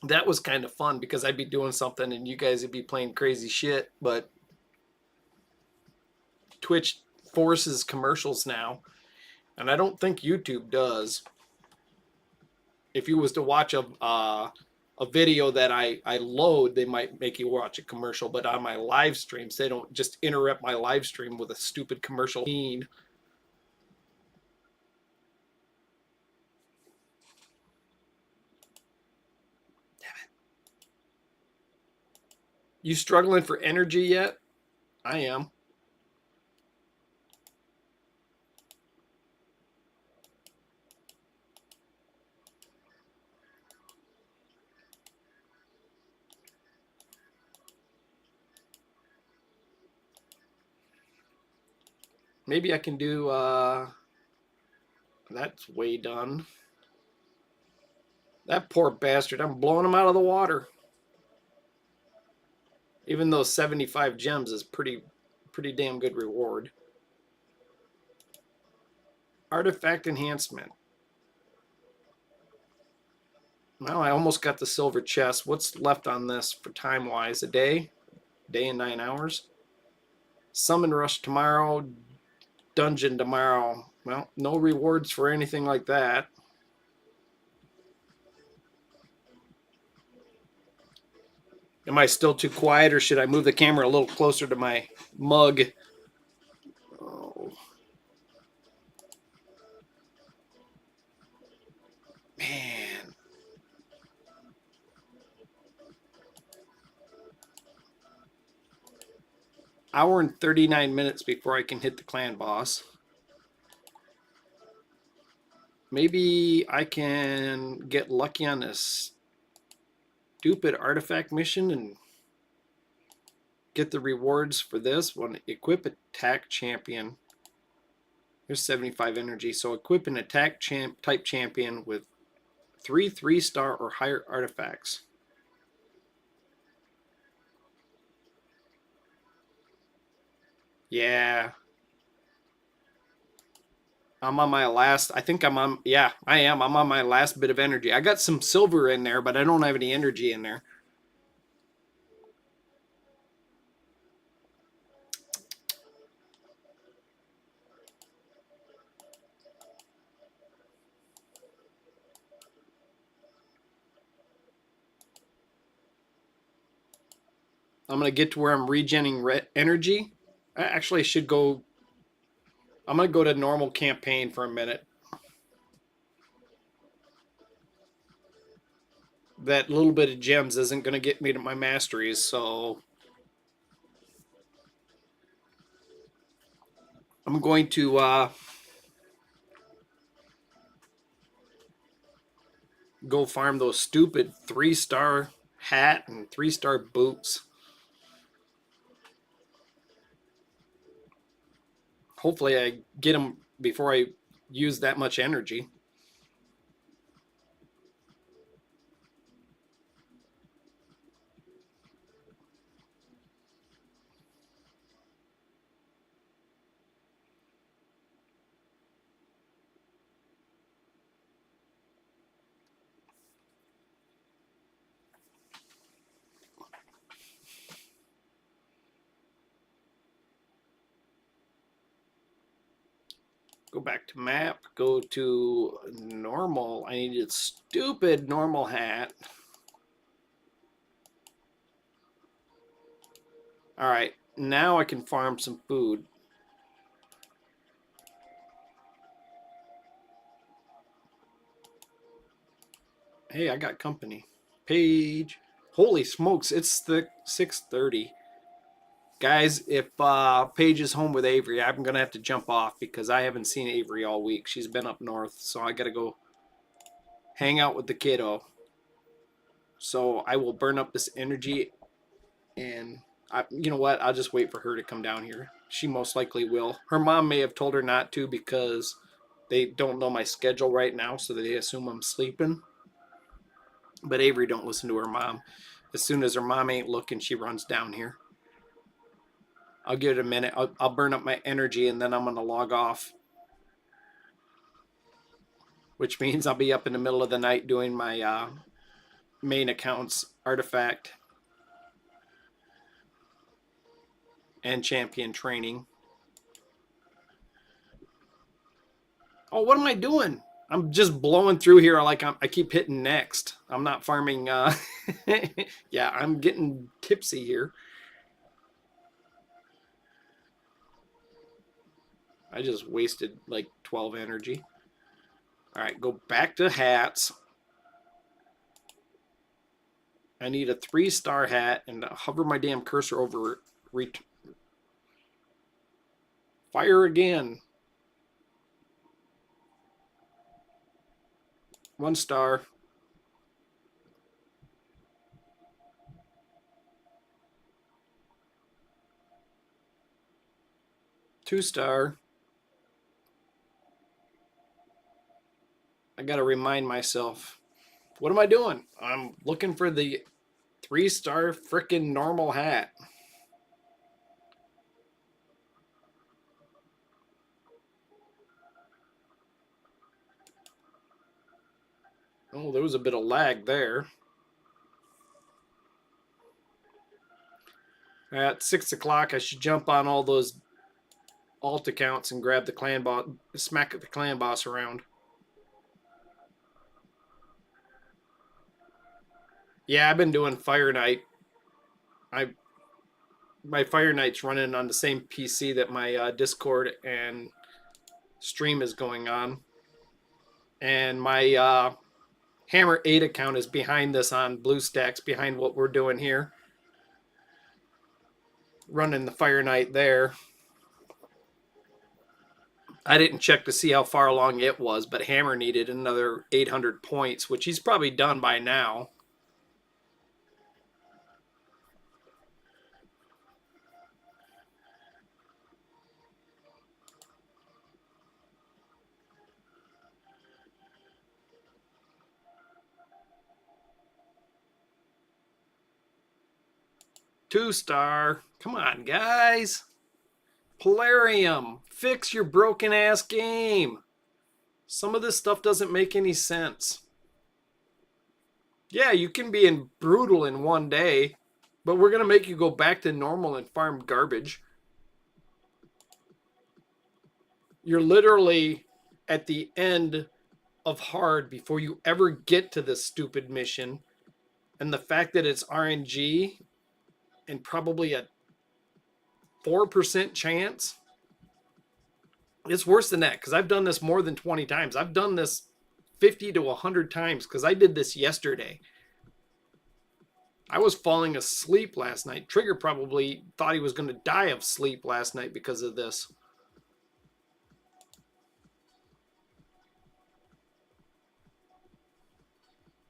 S1: That was kind of fun because I'd be doing something and you guys would be playing crazy shit, but Twitch forces commercials now, and I don't think YouTube does. If you was to watch a video that I load, they might make you watch a commercial, but on my live streams, they don't just interrupt my live stream with a stupid commercial. You struggling for energy yet? I am. Maybe I can do that's way done. That poor bastard, I'm blowing him out of the water. Even though 75 gems is pretty damn good reward. Artifact enhancement. Well, I almost got the silver chest. What's left on this for time wise? A day? Day and 9 hours? Summon rush tomorrow. Dungeon tomorrow. Well, no rewards for anything like that. Am I still too quiet, or should I move the camera a little closer to my mug? Oh, man. Hour and 39 minutes before I can hit the clan boss. Maybe I can get lucky on this stupid artifact mission and get the rewards for this one. Equip attack champion. Here's 75 energy. So equip an attack type champion with 3 3-star or higher artifacts. Yeah. I'm on my last, I think I'm on, yeah, I am. I'm on my last bit of energy. I got some silver in there, but I don't have any energy in there. I'm going to get to where I'm regenerating energy. I actually should go, I'm going to go to normal campaign for a minute. That little bit of gems isn't going to get me to my masteries, so I'm going to go farm those stupid 3-star hat and 3-star boots. Hopefully I get them before I use that much energy. go back to map, go to normal. I needed stupid normal hat. All right, now I can farm some food. Hey, I got company. Paige. Holy smokes, it's the 6:30. Guys, if Paige is home with Avery, I'm going to have to jump off because I haven't seen Avery all week. She's been up north, so I got to go hang out with the kiddo. So I will burn up this energy, and you know what? I'll just wait for her to come down here. She most likely will. Her mom may have told her not to because they don't know my schedule right now, so they assume I'm sleeping. But Avery don't listen to her mom. As soon as her mom ain't looking, she runs down here. I'll give it a minute. I'll burn up my energy, and then I'm going to log off. Which means I'll be up in the middle of the night doing my main account's artifact and champion training. Oh, what am I doing? I'm just blowing through here like I keep hitting next. I'm not farming. Yeah, I'm getting tipsy here. I just wasted like 12 energy. All right, go back to hats. I need a 3-star hat and hover my damn cursor over it. Fire again. 1 star. 2 star. I gotta remind myself. What am I doing? I'm looking for the 3-star frickin' normal hat. Oh, there was a bit of lag there. At 6 o'clock, I should jump on all those alt accounts and grab the clan boss, smack the clan boss around. Yeah, I've been doing Fire Night. My Fire Night's running on the same PC that my Discord and stream is going on, and my Hammer 8 account is behind this on BlueStacks, behind what we're doing here. Running the Fire Night there. I didn't check to see how far along it was, but Hammer needed another 800 points, which he's probably done by now. Two-star. Come on, guys. Polarium, fix your broken ass game. Some of this stuff doesn't make any sense. Yeah, you can be in brutal in one day, but we're going to make you go back to normal and farm garbage. You're literally at the end of hard before you ever get to this stupid mission. And the fact that it's RNG and probably a 4% chance, it's worse than that because I've done this more than 20 times. I've done this 50 to 100 times because I did this yesterday. I was falling asleep last night. Trigger probably thought he was going to die of sleep last night because of this.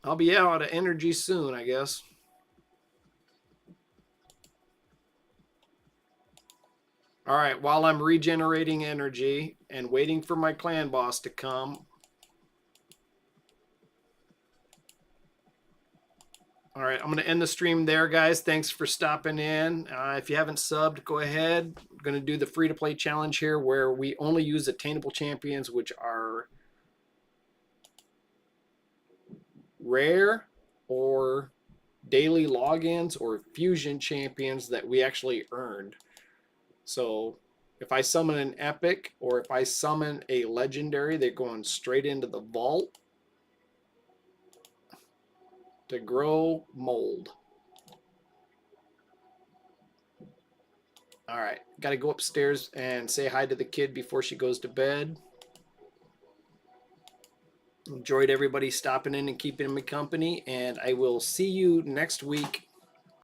S1: I'll be out of energy soon, I guess. All right, while I'm regenerating energy and waiting for my clan boss to come. All right, I'm going to end the stream there, guys. Thanks for stopping in. If you haven't subbed, go ahead. I'm going to do the free-to-play challenge here where we only use attainable champions, which are rare or daily logins or fusion champions that we actually earned. So If I summon an epic or if I summon a legendary, they're going straight into the vault to grow mold. All right, got to go upstairs and say hi to the kid before she goes to bed. Enjoyed everybody stopping in and keeping me company, and I will see you next week